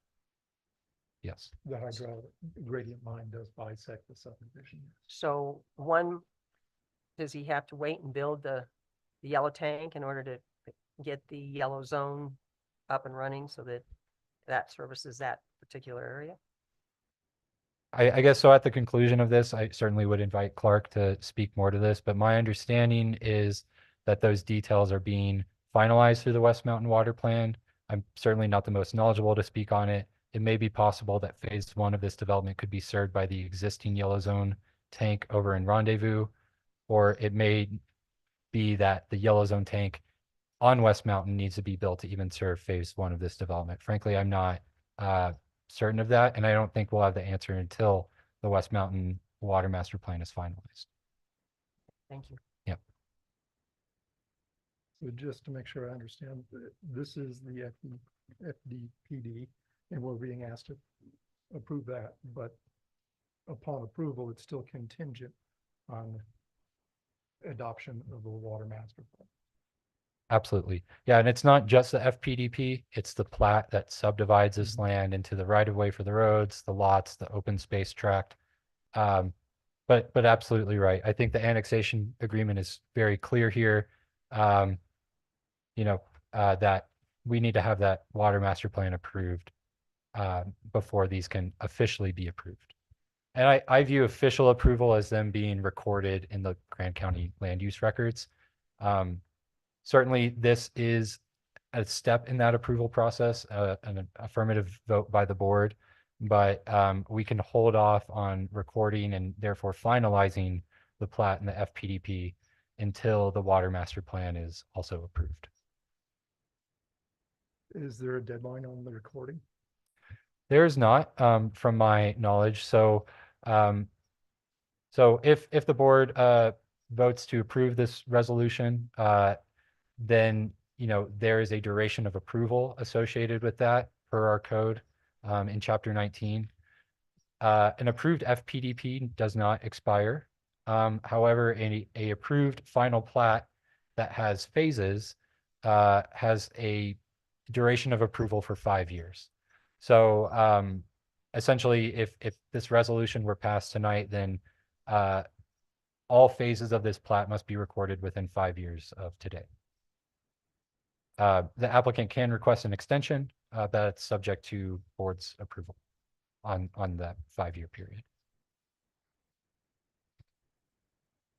Yes. The hydraulic gradient line does bisect the subdivision. So does he have to wait and build the yellow tank in order to get the yellow zone up and running so that services that particular area? I guess so. At the conclusion of this, I certainly would invite Clark to speak more to this, but my understanding is that those details are being finalized through the West Mountain Water Plan. I'm certainly not the most knowledgeable to speak on it. It may be possible that phase 1 of this development could be served by the existing yellow zone tank over in Rendezvous, or it may be that the yellow zone tank on West Mountain needs to be built to even serve phase 1 of this development. Frankly, I'm not certain of that, and I don't think we'll have the answer until the West Mountain Water Master Plan is finalized. Thank you. Yep. So just to make sure I understand, this is the FDPD, and we're being asked to approve that, but upon approval, it's still contingent on adoption of the water master plan. Absolutely. Yeah, and it's not just the FPDP, it's the plat that subdivides this land into the right of way for the roads, the lots, the open space tract. But absolutely right. I think the annexation agreement is very clear here. That we need to have that water master plan approved before these can officially be approved. And I view official approval as them being recorded in the Grand County land use records. Certainly, this is a step in that approval process, an affirmative vote by the board, but we can hold off on recording and therefore finalizing the plat and the FPDP until the water master plan is also approved. Is there a deadline on the recording? There's not, from my knowledge. So if the board votes to approve this resolution, then there is a duration of approval associated with that per our code in Chapter 19. An approved FPDP does not expire. However, a approved final plat that has phases has a duration of approval for 5 years. So essentially, if this resolution were passed tonight, then all phases of this plat must be recorded within 5 years of today. The applicant can request an extension, that's subject to board's approval on that 5-year period.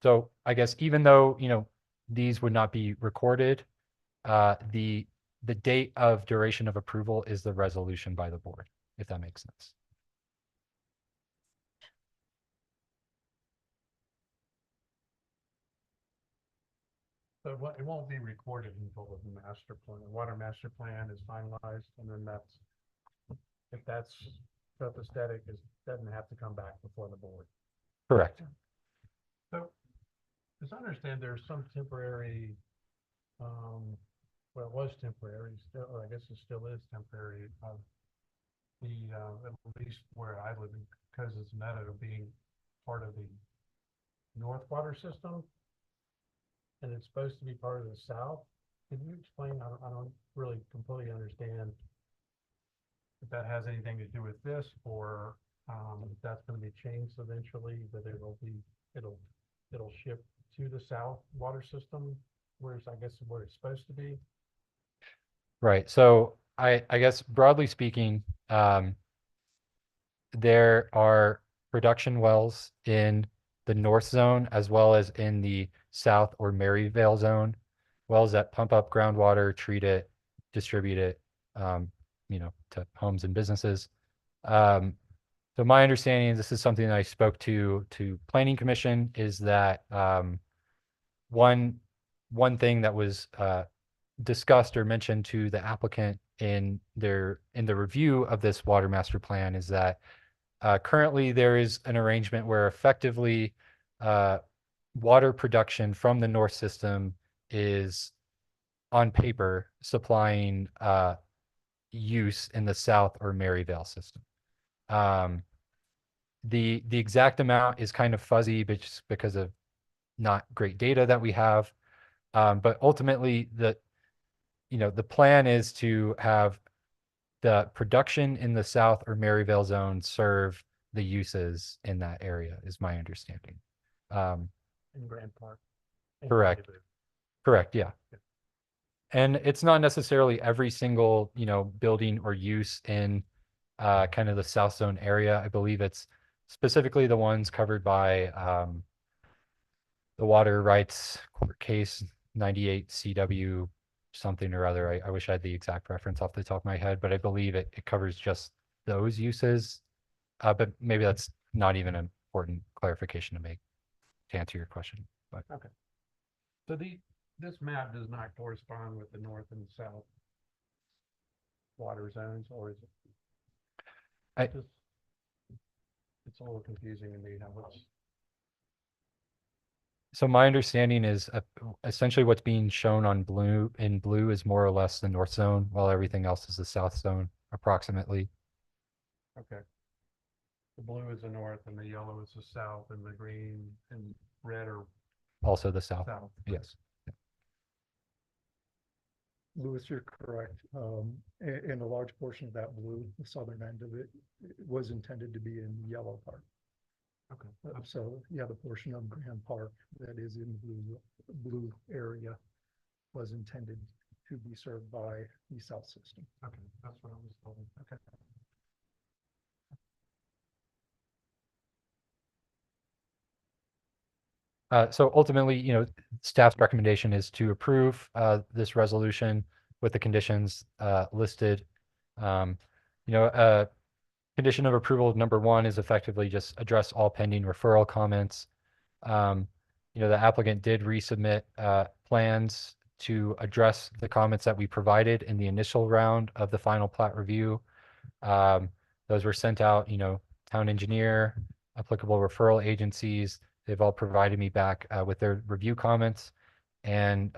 So I guess even though, these would not be recorded, the date of duration of approval is the resolution by the board, if that makes sense. So it won't be recorded until the master plan, the water master plan is finalized, and then if that's copacetic, doesn't have to come back before the board. Correct. So, as I understand, there's some temporary, well, it was temporary, still, or I guess it still is temporary, at least where I live in Coza's Meadow being part of the North Water System. And it's supposed to be part of the South. Can you explain? I don't really completely understand if that has anything to do with this, or if that's going to be changed eventually, that it'll ship to the South Water System, where it's, I guess, where it's supposed to be. Right. So I guess broadly speaking, there are production wells in the north zone as well as in the south or Maryvale zone, wells that pump up groundwater, treat it, distribute it, to homes and businesses. So my understanding, this is something that I spoke to Planning Commission, is that one thing that was discussed or mentioned to the applicant in the review of this water master plan is that currently there is an arrangement where effectively water production from the north system is on paper supplying use in the south or Maryvale system. The exact amount is kind of fuzzy, but just because of not great data that we have. But ultimately, the plan is to have the production in the south or Maryvale zone serve the uses in that area, is my understanding. In Grand Park. Correct. Correct, yeah. And it's not necessarily every single, building or use in kind of the South Zone area. I believe it's specifically the ones covered by the water rights court case 98 CW something or other. I wish I had the exact reference off the top of my head, but I believe it covers just those uses. But maybe that's not even an important clarification to make to answer your question. But okay. So this map does not correspond with the north and south water zones, or is it? I- Just- It's a little confusing to me how much. So my understanding is essentially what's being shown on in blue is more or less the north zone, while everything else is the south zone approximately. Okay. The blue is the north and the yellow is the south and the green and red are Also the south. south. Yes. Louis, you're correct. And a large portion of that blue, the southern end of it, was intended to be in the yellow part. Okay. So, yeah, the portion of Grand Park that is in the blue area was intended to be served by the south system. Okay, that's what I was told. Okay. So ultimately, staff's recommendation is to approve this resolution with the conditions listed. Um, Condition of approval number 1 is effectively just address all pending referral comments. The applicant did resubmit plans to address the comments that we provided in the initial round of the final plat review. Those were sent out, town engineer, applicable referral agencies. They've all provided me back with their review comments. And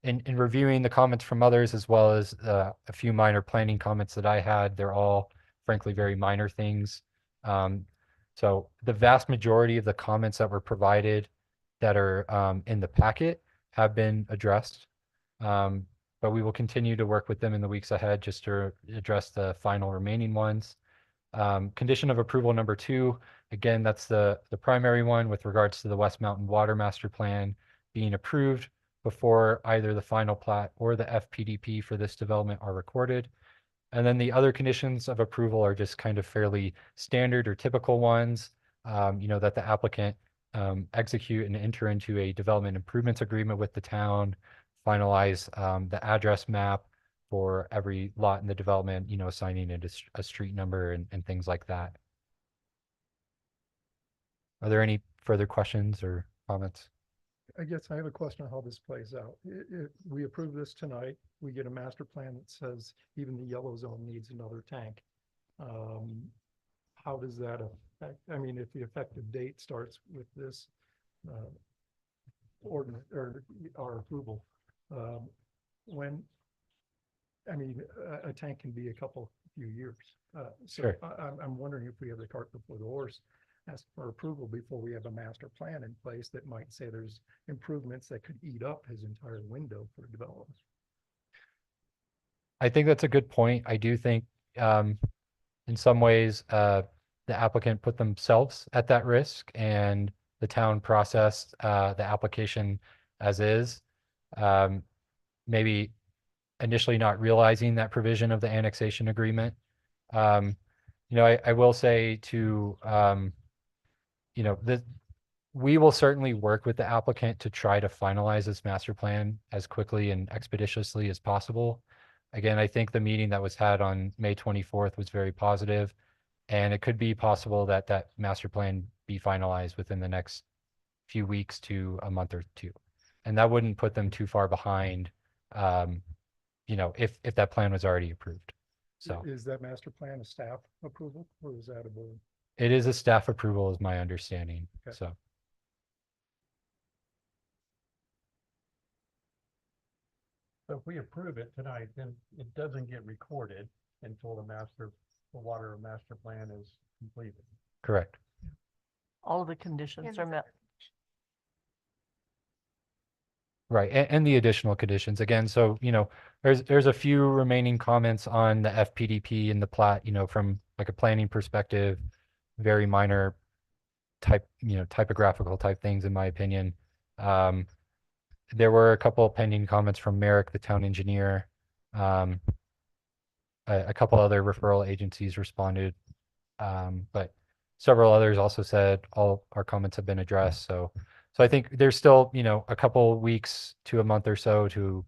in reviewing the comments from others, as well as a few minor planning comments that I had, they're all frankly very minor things. So the vast majority of the comments that were provided that are in the packet have been addressed. But we will continue to work with them in the weeks ahead just to address the final remaining ones. Condition of approval number 2, again, that's the primary one with regards to the West Mountain Water Master Plan being approved before either the final plat or the FPDP for this development are recorded. And then the other conditions of approval are just kind of fairly standard or typical ones, that the applicant execute and enter into a development improvements agreement with the town, finalize the address map for every lot in the development, assigning it a street number and things like that. Are there any further questions or comments? I guess I have a question on how this plays out. We approve this tonight, we get a master plan that says even the yellow zone needs another tank. How does that affect, if the effective date starts with this ordinance or our approval, when, a tank can be a few years. So Sure. I'm wondering if we have the cart before the horse, ask for approval before we have a master plan in place that might say there's improvements that could eat up his entire window for development. I think that's a good point. I do think in some ways the applicant put themselves at that risk, and the town processed the application as is. Maybe initially not realizing that provision of the annexation agreement. I will say to, that we will certainly work with the applicant to try to finalize this master plan as quickly and expeditiously as possible. Again, I think the meeting that was had on May 24th was very positive, and it could be possible that that master plan be finalized within the next few weeks to a month or two. And that wouldn't put them too far behind, if that plan was already approved. So Is that master plan a staff approval or is that a board? it is a staff approval is my understanding. Okay. So So if we approve it tonight, then it doesn't get recorded until the water master plan is completed. correct. All of the conditions are met. Right, and the additional conditions again. So, there's a few remaining comments on the FPDP and the plat, from like a planning perspective, very minor typographical type things in my opinion. There were a couple of pending comments from Merrick, the town engineer. A couple other referral agencies responded, but several others also said all our comments have been addressed. So I think there's still, a couple weeks to a month or so to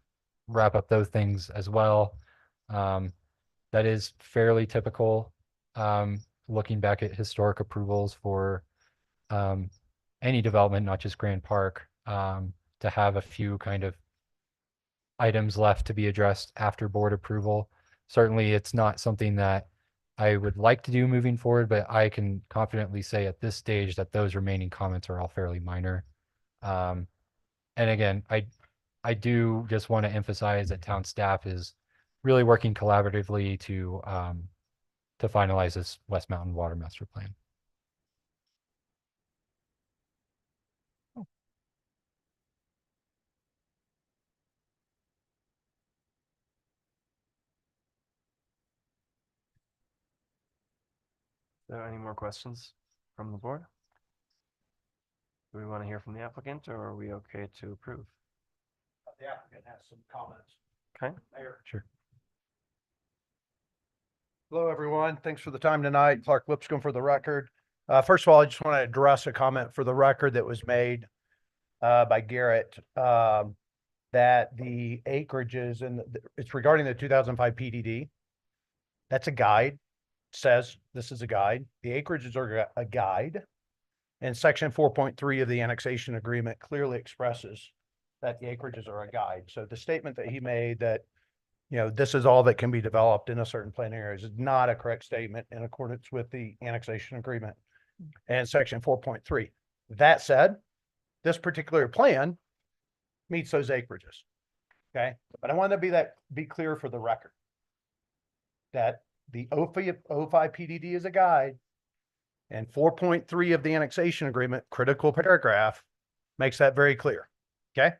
wrap up those things as well. That is fairly typical, looking back at historic approvals for any development, not just Grand Park, to have a few kind of items left to be addressed after board approval. Certainly, it's not something that I would like to do moving forward, but I can confidently say at this stage that those remaining comments are all fairly minor. And again, I do just want to emphasize that town staff is really working collaboratively to finalize this West Mountain Water Master Plan. Are there any more questions from the board? Do we want to hear from the applicant or are we okay to approve? The applicant has some comments. Okay. Mayor. Sure. Hello, everyone. Thanks for the time tonight. Clark Lipscomb for the record. First of all, I just want to address a comment for the record that was made by Garrett that the acreages and it's regarding the 2005 PDD. That's a guide. Says this is a guide. The acreages are a guide. And section 4.3 of the annexation agreement clearly expresses that the acreages are a guide. So the statement that he made that, you know, this is all that can be developed in a certain plan area is not a correct statement in accordance with the annexation agreement and section 4.3. That said, this particular plan meets those acreages. Okay. But I want to be clear for the record that the 05 PDD is a guide and 4.3 of the annexation agreement, critical paragraph, makes that very clear. Okay.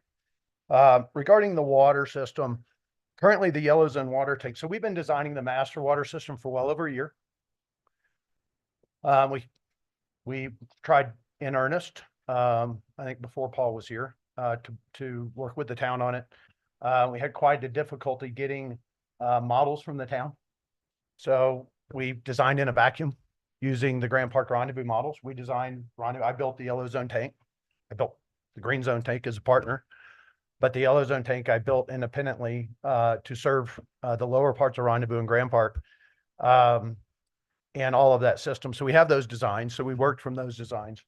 Regarding the water system, currently the yellow zone water tank. So we've been designing the master water system for well over a year. We tried in earnest, I think before Paul was here, to work with the town on it. We had quite a difficulty getting models from the town. So we designed in a vacuum using the Grand Park Rendezvous models. We designed Rendezvous. I built the yellow zone tank. I built the green zone tank as a partner, but the yellow zone tank I built independently to serve the lower parts of Rendezvous and Grand Park and all of that system. So we have those designs. So we worked from those designs.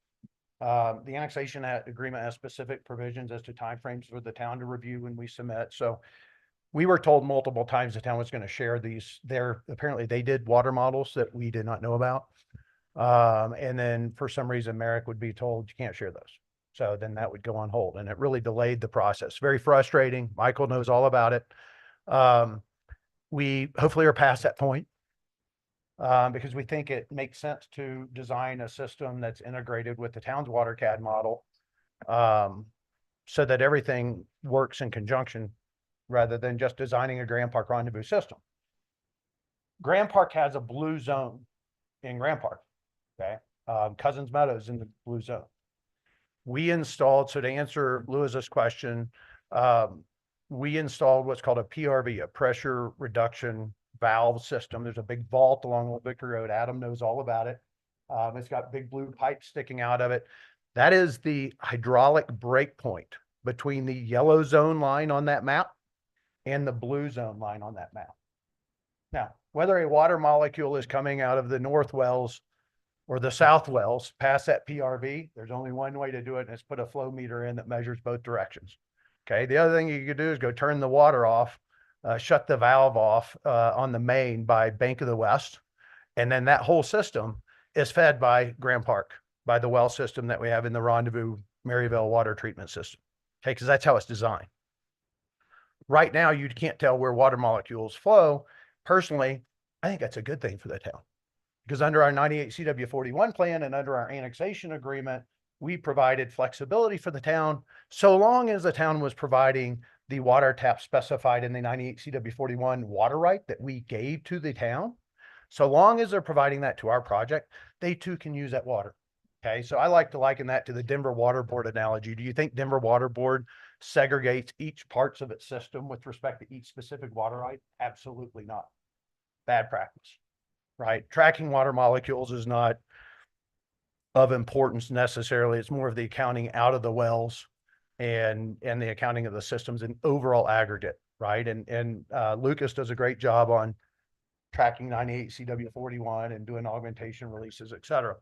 The annexation agreement has specific provisions as to timeframes for the town to review when we submit. So we were told multiple times the town was going to share these. Apparently they did water models that we did not know about. And then for some reason, Merrick would be told you can't share those. So then that would go on hold and it really delayed the process. Very frustrating. Michael knows all about it. We hopefully are past that point because we think it makes sense to design a system that's integrated with the town's water CAD model so that everything works in conjunction rather than just designing a Grand Park Rendezvous system. Grand Park has a blue zone in Grand Park, okay? Cousins Meadows in the blue zone. We installed, so to answer Lewis's question, we installed what's called a PRV, a pressure reduction valve system. There's a big vault along Old Victory Road. Adam knows all about it. It's got big blue pipes sticking out of it. That is the hydraulic break point between the yellow zone line on that map and the blue zone line on that map. Now, whether a water molecule is coming out of the north wells or the south wells past that PRV, there's only one way to do it, and it's put a flow meter in that measures both directions. Okay, the other thing you could do is go turn the water off, shut the valve off on the main by Bank of the West, and then that whole system is fed by Grand Park, by the well system that we have in the Rendezvous Maryville water treatment system. Okay, because that's how it's designed. Right now, you can't tell where water molecules flow. Personally, I think that's a good thing for the town because under our 98 CW41 plan and under our annexation agreement, we provided flexibility for the town so long as the town was providing the water tap specified in the 98 CW41 water right that we gave to the town. So long as they're providing that to our project, they too can use that water. Okay, so I like to liken that to the Denver Water Board analogy. Do you think Denver Water Board segregates each parts of its system with respect to each specific water right? Absolutely not. Bad practice, right? Tracking water molecules is not of importance necessarily. It's more of the accounting out of the wells and the accounting of the systems in overall aggregate, right? And Lucas does a great job on tracking 98 CW41 and doing augmentation releases, et cetera.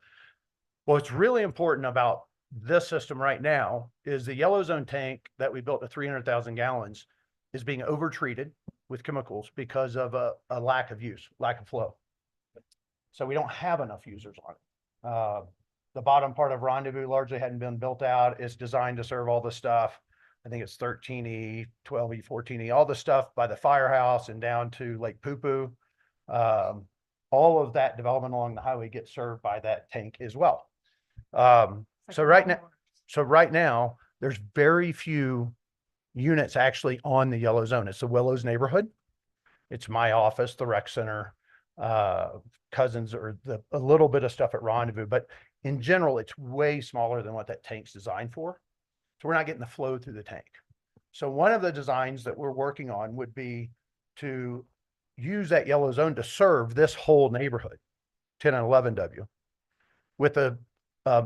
What's really important about this system right now is the yellow zone tank that we built to 300,000 gallons is being overtreated with chemicals because of a lack of use, lack of flow. So we don't have enough users on it. The bottom part of Rendezvous largely hadn't been built out. It's designed to serve all the stuff. I think it's 13E, 12E, 14E, all the stuff by the firehouse and down to Lake Poo. All of that development along the highway gets served by that tank as well. So right now, there's very few units actually on the yellow zone. It's the Willows neighborhood. It's my office, the rec center, Cousins, or a little bit of stuff at Rendezvous, but in general, it's way smaller than what that tank's designed for. So we're not getting the flow through the tank. So one of the designs that we're working on would be to use that yellow zone to serve this whole neighborhood, 10 and 11W, with a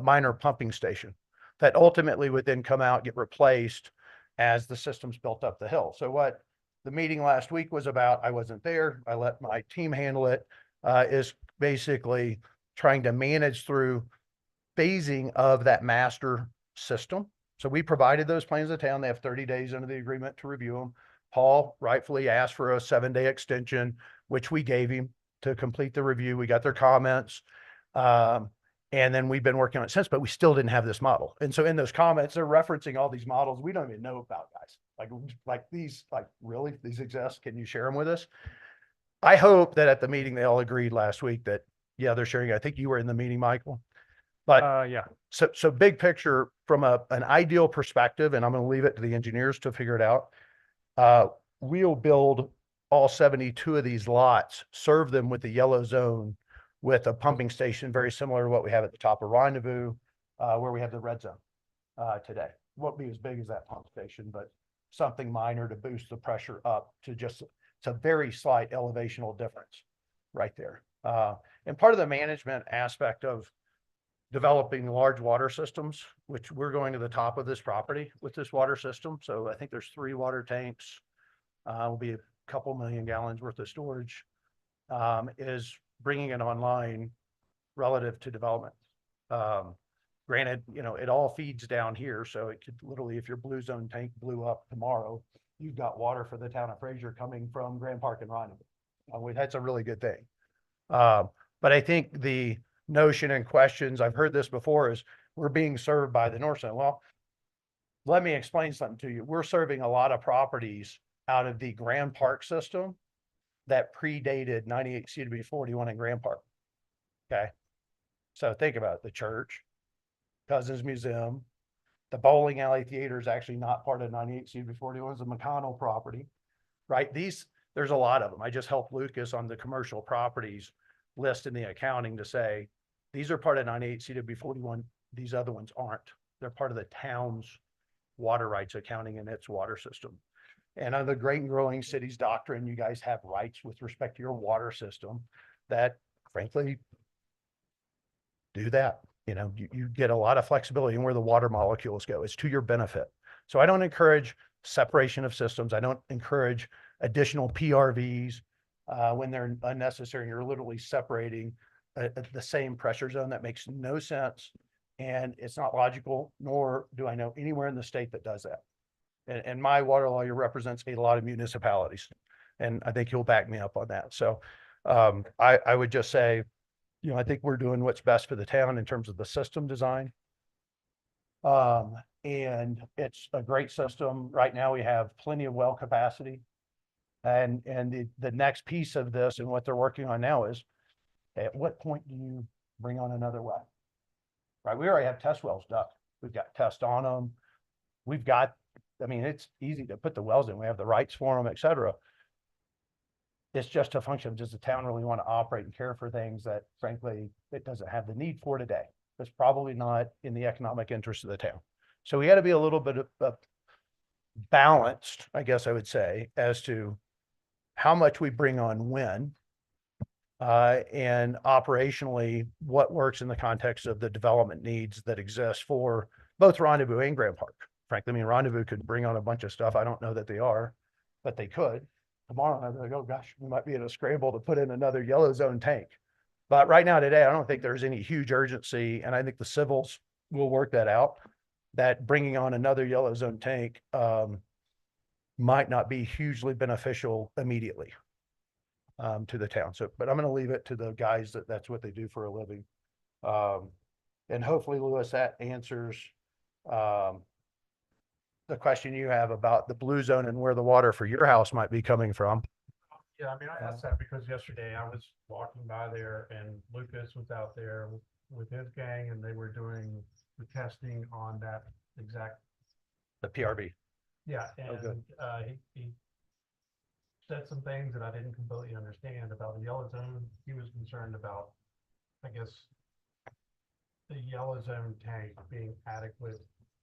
minor pumping station that ultimately would then come out, get replaced as the system's built up the hill. So what the meeting last week was about, I wasn't there, I let my team handle it, is basically trying to manage through phasing of that master system. So we provided those plans to town. They have 30 days under the agreement to review them. Paul rightfully asked for a 7-day extension, which we gave him to complete the review. We got their comments. And then we've been working on it since, but we still didn't have this model. And so in those comments, they're referencing all these models we don't even know about, guys. Like these, really, these exist? Can you share them with us? I hope that at the meeting, they all agreed last week that, yeah, they're sharing. I think you were in the meeting, Michael. But yeah. So big picture from an ideal perspective, and I'm going to leave it to the engineers to figure it out. We'll build all 72 of these lots, serve them with the yellow zone with a pumping station very similar to what we have at the top of Rendezvous, where we have the red zone today. Won't be as big as that pump station, but something minor to boost the pressure up to just, it's a very slight elevational difference right there. And part of the management aspect of developing large water systems, which we're going to the top of this property with this water system. So I think there's 3 water tanks, will be a couple million gallons worth of storage, is bringing it online relative to development. Granted, it all feeds down here. So it could literally, if your blue zone tank blew up tomorrow, you've got water for the town of Fraser coming from Grand Park and Rendezvous. That's a really good thing. But I think the notion and questions, I've heard this before, is we're being served by the north zone. Well, let me explain something to you. We're serving a lot of properties out of the Grand Park system that predated 98 CW 41 in Grand Park. Okay. So think about it. The church, Cousins Museum, the bowling alley theater is actually not part of 98 CW 41. It's a McConnell property, right? There's a lot of them. I just helped Lucas on the commercial properties list in the accounting to say, these are part of 98 CW 41. These other ones aren't. They're part of the town's water rights accounting and its water system. And under the Great and Growing Cities doctrine, you guys have rights with respect to your water system that frankly do that. You get a lot of flexibility in where the water molecules go. It's to your benefit. So I don't encourage separation of systems. I don't encourage additional PRVs when they're unnecessary. You're literally separating the same pressure zone. That makes no sense. And it's not logical, nor do I know anywhere in the state that does that. And my water lawyer represents a lot of municipalities, and I think he'll back me up on that. So I would just say, I think we're doing what's best for the town in terms of the system design. And it's a great system. Right now we have plenty of well capacity. And the next piece of this and what they're working on now is, at what point do you bring on another well? Right, we already have test wells dug. We've got tests on them. We've got, it's easy to put the wells in. We have the rights for them, et cetera. It's just a function of, does the town really want to operate and care for things that frankly, it doesn't have the need for today? It's probably not in the economic interest of the town. So we got to be a little bit of balanced, I guess I would say, as to how much we bring on when, and operationally what works in the context of the development needs that exist for both Rendezvous and Grand Park. Frankly, Rendezvous could bring on a bunch of stuff. I don't know that they are, but they could. Tomorrow, I'd be like, oh gosh, we might be in a scramble to put in another yellow zone tank. But right now today, I don't think there's any huge urgency. And I think the civils will work that out, that bringing on another yellow zone tank might not be hugely beneficial immediately. to the town. So, but I'm gonna leave it to the guys that's what they do for a living. And hopefully, Louis, that answers, the question you have about the blue zone and where the water for your house might be coming from. Yeah, I mean, I asked that because yesterday I was walking by there and Lucas was out there with his gang and they were doing the testing on that exact. The PRB. Yeah, Oh, good. and he said some things that I didn't completely understand about the yellow zone. He was concerned about, I guess, the yellow zone tank being adequate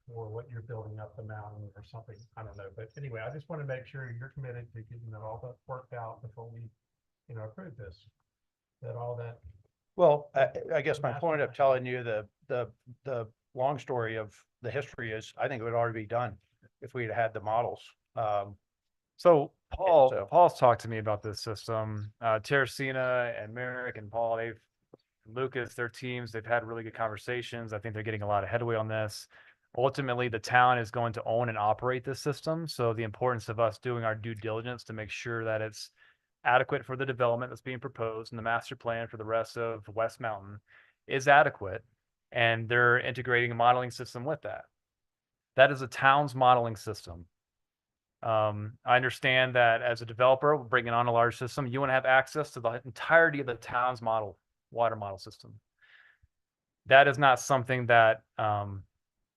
for what you're building up the mountain or something. I don't know, but anyway, I just want to make sure you're committed to getting that all that worked out before we, approve this. That all that. Well, I guess my point of telling you the long story of the history is, I think it would already be done if we'd had the models. So so- Paul's talked to me about this system. Teresina and Merrick and Paul, Lucas, their teams, they've had really good conversations. I think they're getting a lot of headway on this. Ultimately, the town is going to own and operate this system. So the importance of us doing our due diligence to make sure that it's adequate for the development that's being proposed and the master plan for the rest of West Mountain is adequate. And they're integrating a modeling system with that. That is a town's modeling system. I understand that as a developer, bringing on a large system, you want to have access to the entirety of the town's water model system. That is not something that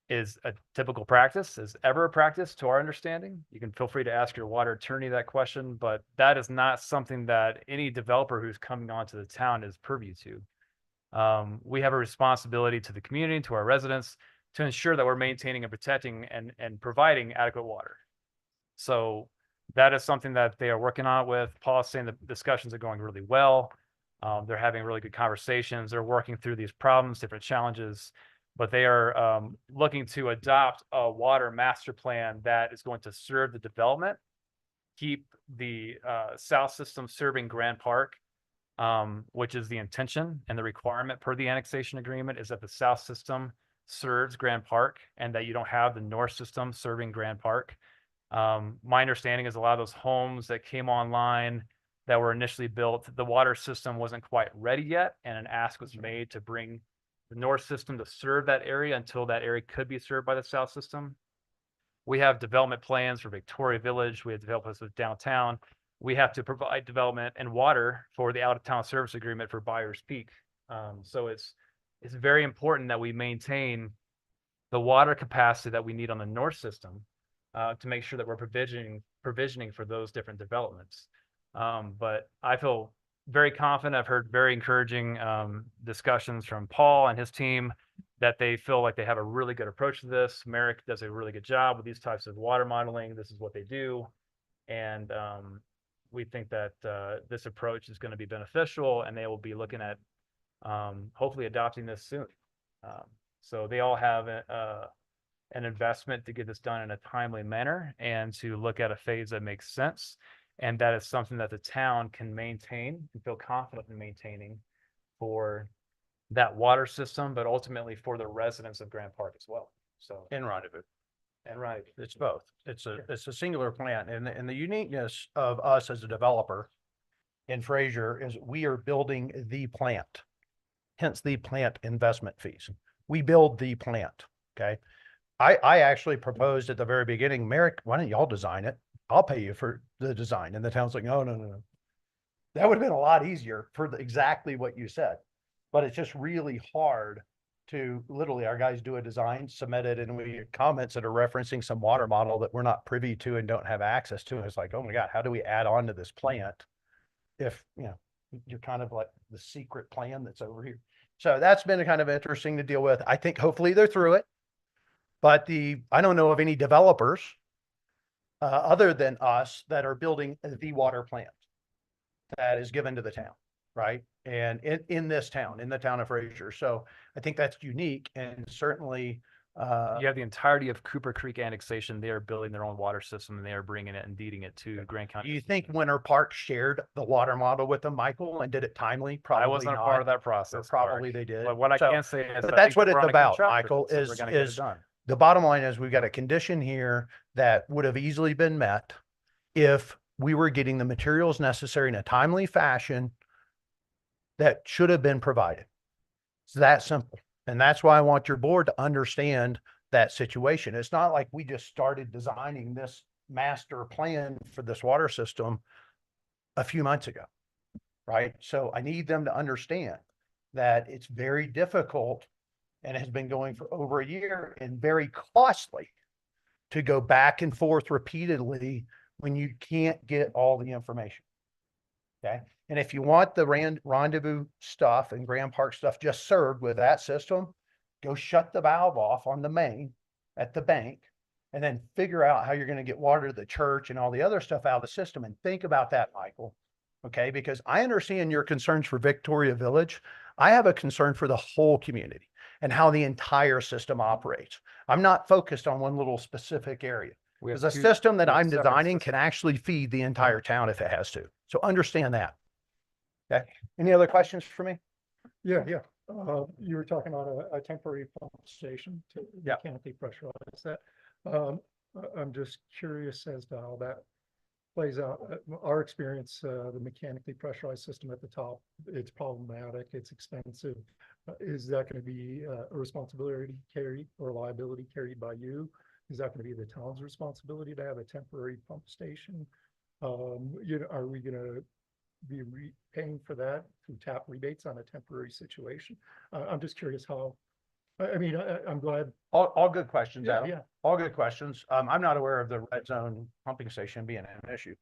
is a typical practice, is ever a practice to our understanding. You can feel free to ask your water attorney that question, but that is not something that any developer who's coming onto the town is purview to. We have a responsibility to the community, to our residents, to ensure that we're maintaining and protecting and providing adequate water. So that is something that they are working on with. Paul's saying the discussions are going really well. They're having really good conversations. They're working through these problems, different challenges, but they are looking to adopt a water master plan that is going to serve the development, keep the south system serving Grand Park, which is the intention and the requirement per the annexation agreement is that the south system serves Grand Park and that you don't have the north system serving Grand Park. My understanding is a lot of those homes that came online that were initially built, the water system wasn't quite ready yet, and an ask was made to bring the north system to serve that area until that area could be served by the south system. We have development plans for Victoria Village. We have developments with downtown. We have to provide development and water for the out-of-town service agreement for Byers Peak. So it's very important that we maintain the water capacity that we need on the north system to make sure that we're provisioning for those different developments. But I feel very confident. I've heard very encouraging discussions from Paul and his team that they feel like they have a really good approach to this. Merrick does a really good job with these types of water modeling. This is what they do. And we think that this approach is going to be beneficial and they will be looking at hopefully adopting this soon. So they all have an investment to get this done in a timely manner and to look at a phase that makes sense. And that is something that the town can maintain and feel confident in maintaining for that water system, but ultimately for the residents of Grand Park as well. So In Rendezvous. and right, It's both. It's a singular plant, and the uniqueness of us as a developer in Fraser is we are building the plant, hence the plant investment fees. We build the plant, okay? I actually proposed at the very beginning, Merrick, why don't y'all design it? I'll pay you for the design. And the town's like, no. That would have been a lot easier for exactly what you said. But it's just really hard to literally, our guys do a design, submit it, and we get comments that are referencing some water model that we're not privy to and don't have access to. And it's like, oh my God, how do we add on to this plant if, you're kind of like the secret plan that's over here. So that's been kind of interesting to deal with. I think hopefully they're through it. But I don't know of any developers other than us that are building the water plant that is given to the town, right? And in this town, in the town of Fraser. So I think that's unique and certainly. you have the entirety of Cooper Creek annexation. They are building their own water system and they are bringing it and deeding it to Grant County. Do you think Winter Park shared the water model with them, Michael, and did it timely? Probably I wasn't not. a part of that process. Probably Clark. they did. But what I So- can say is But I that's think what we're it's on a good about, track for Michael, this, so we're is gonna get it done. the bottom line is we've got a condition here that would have easily been met if we were getting the materials necessary in a timely fashion that should have been provided. It's that simple. And that's why I want your board to understand that situation. It's not like we just started designing this master plan for this water system a few months ago, right? So I need them to understand that it's very difficult and has been going for over a year and very costly to go back and forth repeatedly when you can't get all the information. Okay. And if you want the rendezvous stuff and Grand Park stuff just served with that system, go shut the valve off on the main at the bank and then figure out how you're going to get water to the church and all the other stuff out of the system. And think about that, Michael. Okay. Because I understand your concerns for Victoria Village. I have a concern for the whole community and how the entire system operates. I'm not focused on one little specific area. Because a system that I'm designing can actually feed the entire town if it has to. So understand that. Okay. Any other questions for me? Yeah. You were talking about a temporary pump station to Yeah. mechanically pressurize that. I'm just curious as to how that plays out. Our experience, the mechanically pressurized system at the top, it's problematic, it's expensive. Is that going to be a responsibility carried or liability carried by you? Is that going to be the town's responsibility to have a temporary pump station? Are we going to be paying for that through tap rebates on a temporary situation? I'm just curious how. I'm glad. All good questions, Yeah, Adam. yeah. All good questions. I'm not aware of the red zone pumping station being an issue.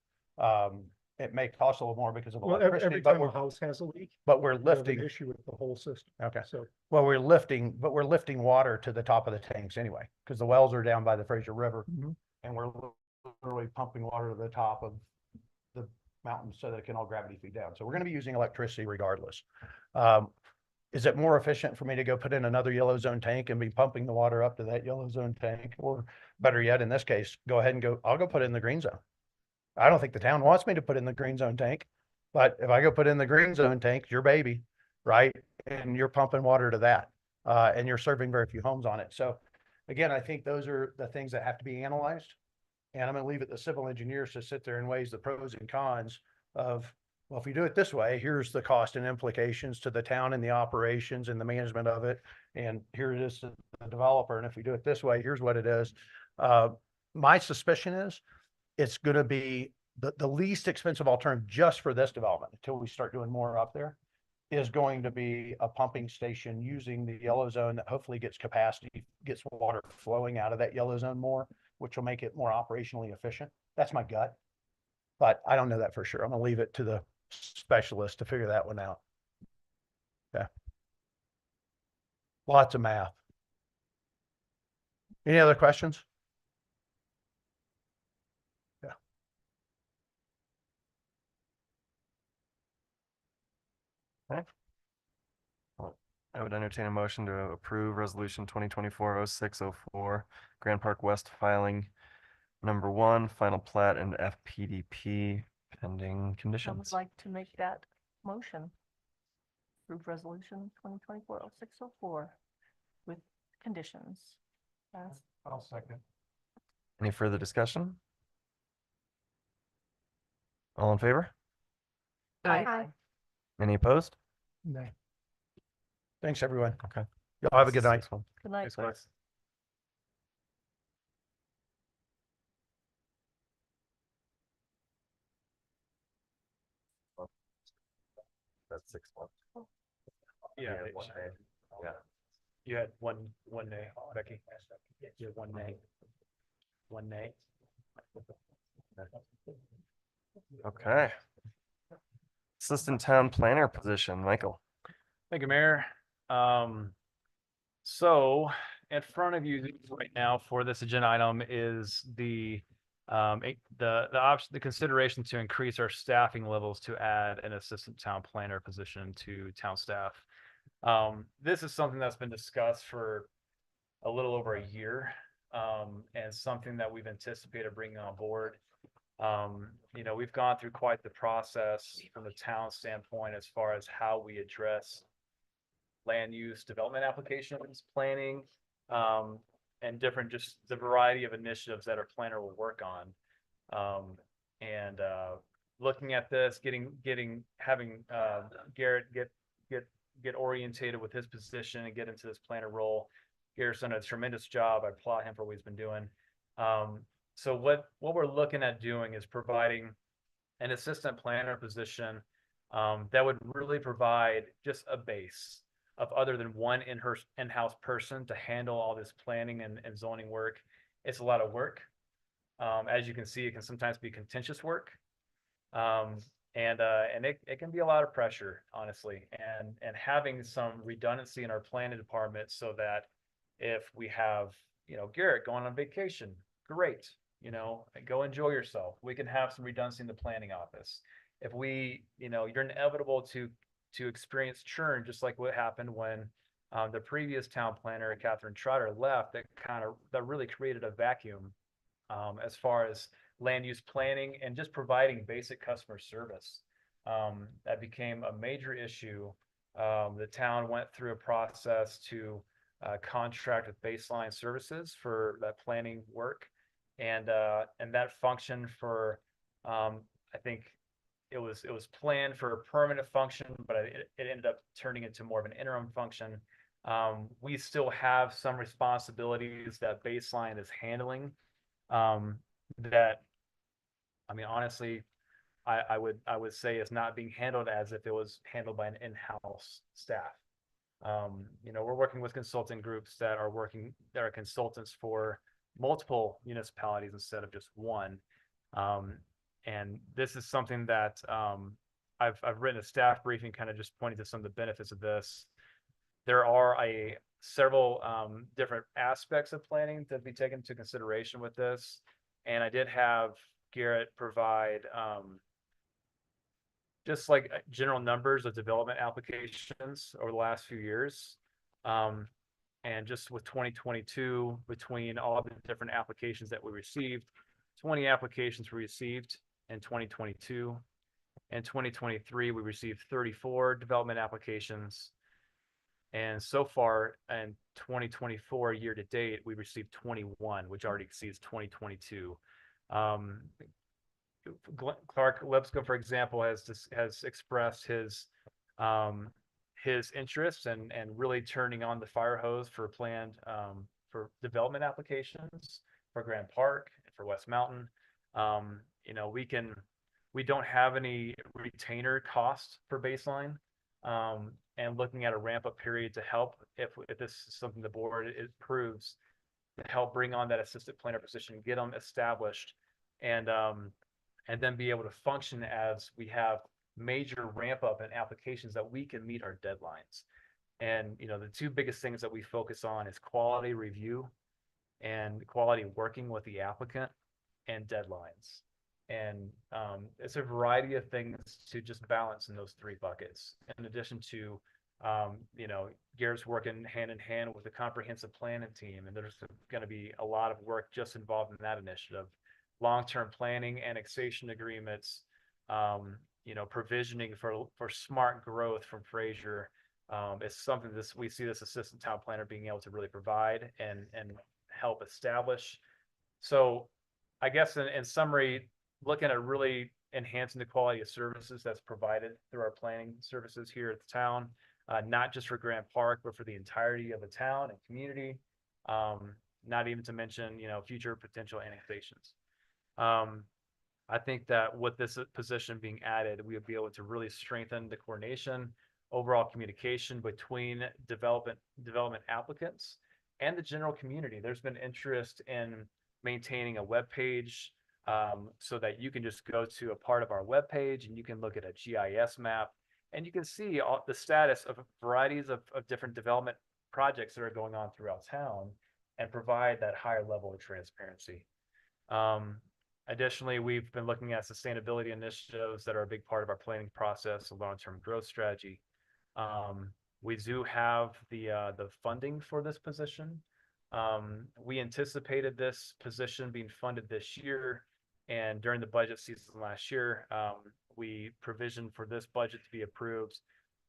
It may cost a little more because of Well, electricity, every time a house has a leak, but we're you have an lifting. issue with the whole system. Okay. So Well, we're lifting water to the top of the tanks anyway, because the wells are down by the Fraser River. And we're literally pumping water to the top of the mountain so that it can all gravity feed down. So we're going to be using electricity regardless. Is it more efficient for me to go put in another yellow zone tank and be pumping the water up to that yellow zone tank? Or better yet, in this case, go ahead and I'll go put it in the green zone. I don't think the town wants me to put in the green zone tank, but if I go put in the green zone tank, it's your baby, right? And you're pumping water to that, and you're serving very few homes on it. So again, I think those are the things that have to be analyzed. And I'm going to leave it to civil engineers to sit there and weigh the pros and cons of, well, if we do it this way, here's the cost and implications to the town and the operations and the management of it. And here it is to the developer. And if we do it this way, here's what it is. My suspicion is it's going to be the least expensive alternative just for this development until we start doing more up there is going to be a pumping station using the yellow zone that hopefully gets capacity, gets water flowing out of that yellow zone more, which will make it more operationally efficient. That's my gut, but I don't know that for sure. I'm going to leave it to the specialist to figure that one out. Yeah. Lots of math. Any other questions? Yeah. Okay. Well, I would entertain a motion to approve resolution 2024-0604, Grand Park West filing number 1, final plat and FPDP pending I would conditions. like to make that motion. Approve resolution 2024-0604 with conditions. I'll second. Any further discussion? All in favor? Aye. Any opposed? no. Thanks, everyone. Okay. Y'all have a good night. Good night. Thanks. That's 6 months. Yeah. Yeah. You had one nay, Becky. You had one nay. One nay. Okay. Assistant Town Planner position, Michael. Thank you, Mayor. So in front of you right now for this agenda item is the option, the consideration to increase our staffing levels to add an assistant town planner position to town staff. This is something that's been discussed for a little over a year, and something that we've anticipated bringing on board. We've gone through quite the process from the town standpoint as far as how we address land use development applications, planning, and different, just the variety of initiatives that our planner will work on. and looking at this, having Garrett get orientated with his position and get into this planner role. Garrett's done a tremendous job. I applaud him for what he's been doing. So what we're looking at doing is providing an assistant planner position that would really provide just a base of other than one in-house person to handle all this planning and zoning work. It's a lot of work. As you can see, it can sometimes be contentious work. And it can be a lot of pressure, honestly, and having some redundancy in our planning department so that if we have, Garrett going on vacation, great, go enjoy yourself. We can have some redundancy in the planning office. If you're inevitable to experience churn, just like what happened when the previous town planner, Catherine Trotter, left, that really created a vacuum as far as land use planning and just providing basic customer service. That became a major issue. The town went through a process to contract with Baseline Services for that planning work, and that function for I think it was planned for a permanent function, but it ended up turning into more of an interim function. We still have some responsibilities that Baseline is handling. That, I mean, honestly, I would say it's not being handled as if it was handled by an in-house staff. We're working with consulting groups that are consultants for multiple municipalities instead of just one. And this is something that I've written a staff briefing kind of just pointing to some of the benefits of this. There are several different aspects of planning to be taken into consideration with this. And I did have Garrett provide just like general numbers of development applications over the last few years. And just with 2022, between all the different applications that we received, 20 applications were received in 2022. In 2023, we received 34 development applications. And so far in 2024 year to date, we received 21, which already exceeds 2022. Clark Lipscomb, for example, has expressed his interest and really turning on the fire hose for planned for development applications for Grand Park and for West Mountain. We don't have any retainer cost for Baseline. And looking at a ramp up period to help if this is something the board approves, to help bring on that assistant planner position, get them established, and then be able to function as we have major ramp up in applications that we can meet our deadlines. And the two biggest things that we focus on is quality review and quality working with the applicant and deadlines. And it's a variety of things to just balance in those three buckets. In addition to, Garrett's working hand in hand with the comprehensive planning team, and there's going to be a lot of work just involved in that initiative. Long-term planning, annexation agreements, provisioning for smart growth from Fraser is something we see this assistant town planner being able to really provide and help establish. So I guess in summary, looking at really enhancing the quality of services that's provided through our planning services here at the town, not just for Grant Park, but for the entirety of the town and community, not even to mention, future potential annexations. I think that with this position being added, we would be able to really strengthen the coordination, overall communication between development applicants and the general community. There's been interest in maintaining a web page so that you can just go to a part of our web page and you can look at a GIS map and you can see all the status of varieties of different development projects that are going on throughout town and provide that higher level of transparency. Additionally, we've been looking at sustainability initiatives that are a big part of our planning process, a long-term growth strategy. We do have the funding for this position. We anticipated this position being funded this year, and during the budget season last year, we provisioned for this budget to be approved,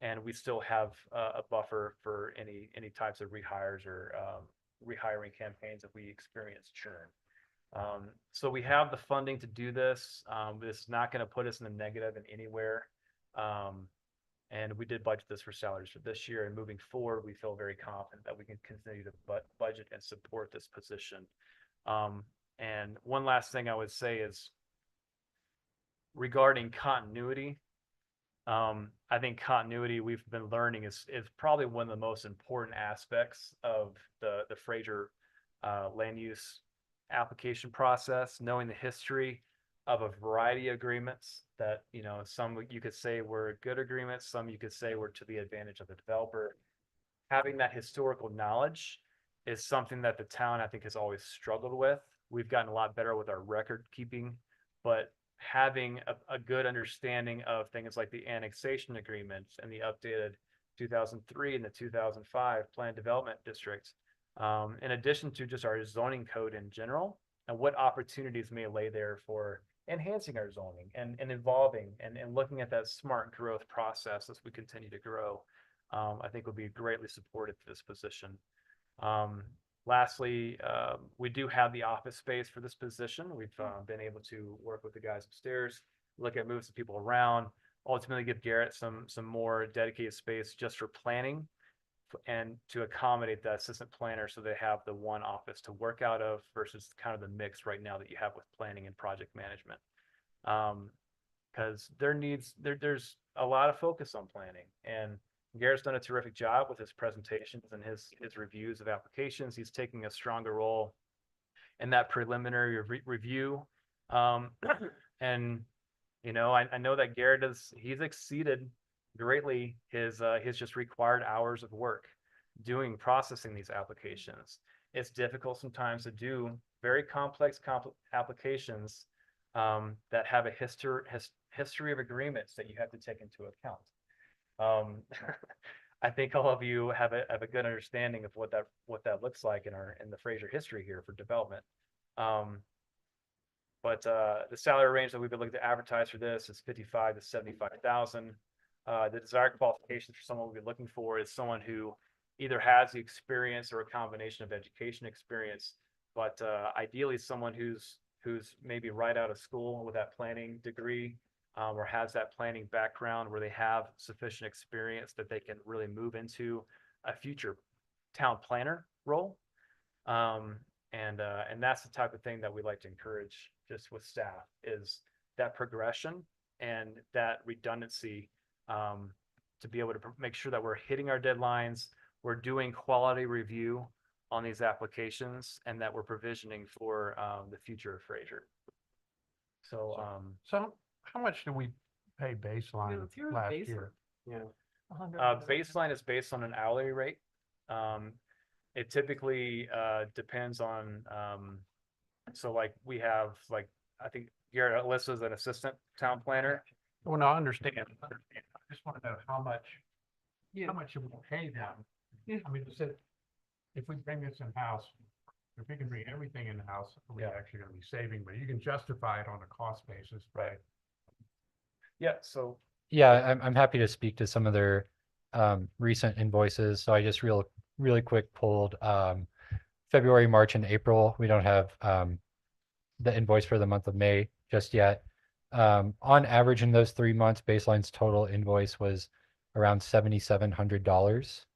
and we still have a buffer for any types of rehires or rehiring campaigns if we experience churn. So we have the funding to do this. It's not going to put us in the negative in anywhere. And we did budget this for salaries for this year, and moving forward, we feel very confident that we can continue to budget and support this position. And one last thing I would say is regarding continuity. I think continuity we've been learning is probably one of the most important aspects of the Fraser land use application process, knowing the history of a variety of agreements that, you know, some you could say were good agreements, some you could say were to the advantage of the developer. Having that historical knowledge is something that the town, I think, has always struggled with. We've gotten a lot better with our record keeping, but having a good understanding of things like the annexation agreements and the updated 2003 and the 2005 planned development districts, in addition to just our zoning code in general and what opportunities may lay there for enhancing our zoning and evolving and looking at that smart growth process as we continue to grow, I think would be greatly supportive to this position. Lastly, we do have the office space for this position. We've been able to work with the guys upstairs, look at moving some people around, ultimately give Garrett some more dedicated space just for planning and to accommodate the assistant planner so they have the one office to work out of versus kind of the mix right now that you have with planning and project management. Because there's a lot of focus on planning, and Garrett's done a terrific job with his presentations and his reviews of applications. He's taking a stronger role in that preliminary review. And, you know, I know that Garrett he's exceeded greatly his just required hours of work processing these applications. It's difficult sometimes to do very complex applications that have a history of agreements that you have to take into account. I think all of you have a good understanding of what that looks like in the Fraser history here for development. But the salary range that we've been looking to advertise for this is 55 to 75,000. The desired qualifications for someone we'll be looking for is someone who either has the experience or a combination of education experience, but ideally someone who's maybe right out of school with that planning degree, or has that planning background where they have sufficient experience that they can really move into a future town planner role. And that's the type of thing that we like to encourage just with staff, is that progression and that redundancy, to be able to make sure that we're hitting our deadlines, we're doing quality review on these applications, and that we're provisioning for the future of Fraser. So, So how much do we pay baseline last year? Yeah. Baseline is based on an hourly rate. It typically depends on, so like we have, like, I think Garrett Alyssa's an assistant town planner. Well, no, I understand. I just want to know how much should we pay them? I mean, if we bring this in-house, if we can bring everything in-house, we're actually going to be saving, but you can justify it on a cost basis, right? Yeah, so. Yeah, I'm happy to speak to some of their recent invoices. So I just really quick pulled February, March, and April. We don't have the invoice for the month of May just yet. On average in those 3 months, Baseline's total invoice was around $7,700.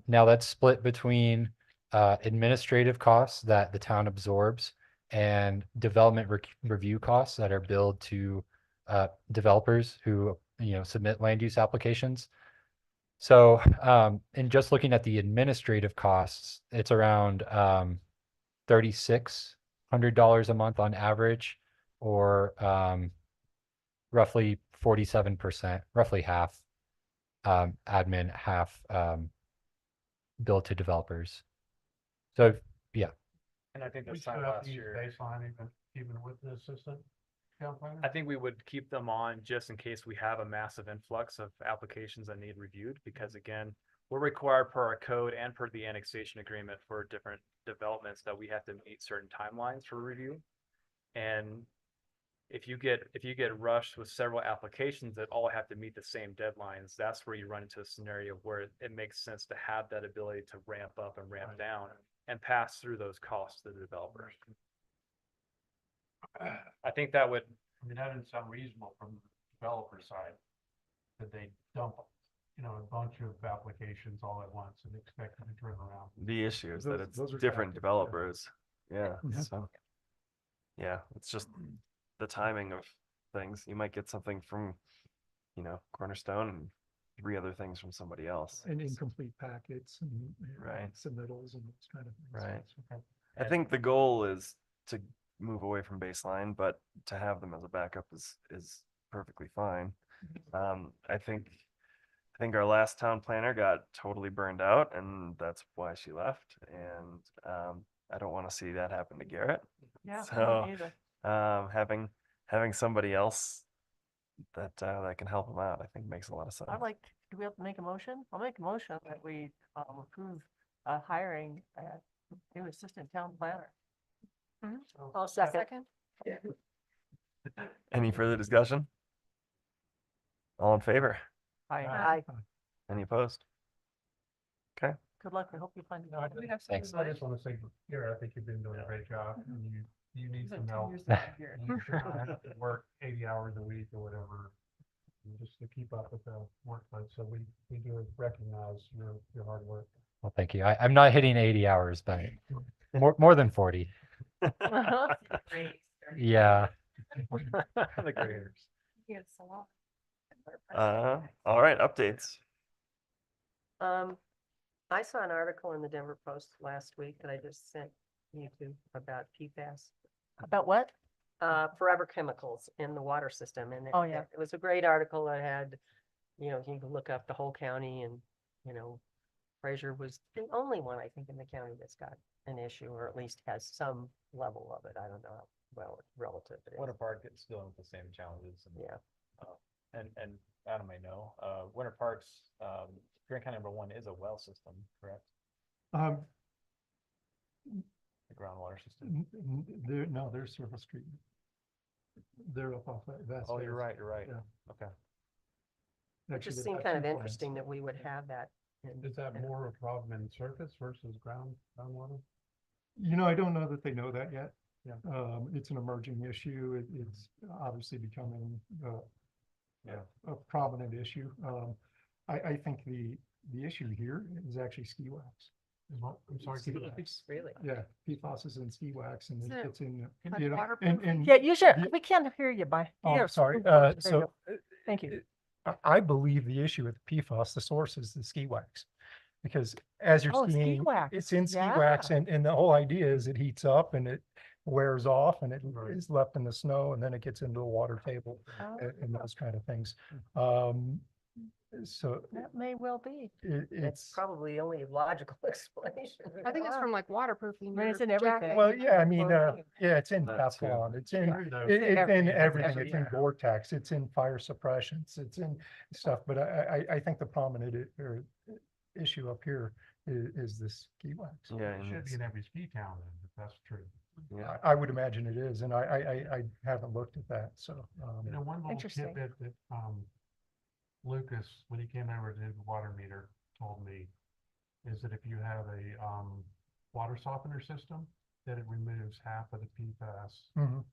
Now that's split between administrative costs that the town absorbs and development review costs that are billed to developers who, you know, submit land use applications. So, and just looking at the administrative costs, it's around $3,600 a month on average, or roughly 47%, roughly half admin, half billed to developers. So, yeah. And I think We that's still time have last to use year. baseline even with the assistant town planner? I think we would keep them on just in case we have a massive influx of applications that need reviewed, because again, we're required per our code and per the annexation agreement for different developments that we have to meet certain timelines for review. And if you get rushed with several applications that all have to meet the same deadlines, that's where you run into a scenario where it makes sense to have that ability to ramp up and ramp down and pass through those costs to the developers. I think that would, I mean, that doesn't sound reasonable from the developer side, that they dump, a bunch of applications all at once and expect them to turn around. The issue is that it's Those are different tactics, yeah. developers. Yeah, Mhm. so. Yeah, it's just the timing of things. You might get something from, Cornerstone and 3 other things from somebody else. And incomplete packets and Right. submittals and those kind of things. Right. So, I think the goal is to move away from baseline, but to have them as a backup is perfectly fine. I think our last town planner got totally burned out, and that's why she left. And I don't want to see that happen to Garrett. Yeah, I So don't either. having somebody else that can help him out, I think makes a lot of sense. Do we have to make a motion? I'll make a motion that we approve hiring a new assistant town planner. I'll second. Any further discussion? All in favor? Aye. Any opposed? Okay. Good luck. I hope you find. No, I We have Thanks. somebody I just want to say, Gary, I think you've been doing a great job, and you need some help. years that you're here. You should not have to work 80 hours a week or whatever, just to keep up with the workload. So we do recognize your hard work. Well, thank you. I'm not hitting 80 hours, but more than 40. Yeah. The graders. Yes, a lot. All right, updates. I saw an article in the Denver Post last week that I just sent you to about PFAS. About what? Forever chemicals in the water system. And Oh, yeah. it was a great article that had, you can look up the whole county and, Fraser was the only one, I think, in the county that's got an issue, or at least has some level of it. I don't know how well relative it is. Winter Park is still with the same challenges. Yeah. And Adam may know, Winter Park's, Grant County #1 is a well system, correct? The groundwater system. They're surface treatment. They're up off that. Oh, you're right. Yeah. Okay. It Actually, just they've seemed got kind of 2 plants. interesting that we would have that. Is that more of a problem in surface versus groundwater? I don't know that they know that yet. Yeah. It's an emerging issue. It's obviously becoming Yeah. a prominent issue. I think the issue here is actually ski wax. I'm sorry. Ski wax. Really? Yeah, PFAS is in ski wax and Isn't it it's in, like and, waterproof? Yeah, you should. We can't hear you by. Oh, Yeah, sorry. there you So go. Thank you. I believe the issue with PFAS, the source is the ski wax. Because as you're Oh, ski skiing, wax. it's in ski wax and the whole idea is it heats up and it wears off and it Right. is left in the snow and then it gets into the water table Oh, and those kind of things. So that may well be. It's it's, probably the only logical explanation. I think it's from like waterproofing. I mean, it's your in jacket. everything. well, yeah, I mean, Clothing. yeah, it's in That too. Teflon, it's in, True, though. it's in everything. everything, it's in Everything. Gore-Tex, it's in fire suppressants, it's in stuff, but I think the prominent issue up here is this ski wax. Yeah, It and should be it's- in every ski town then, if that's true. yeah. I would imagine it is, and I haven't looked at that, so. One little Interesting. tidbit that, Lucas, when he came over to do the water meter, told me is that if you have a, water softener system, that it removes half of the PFAS Mhm.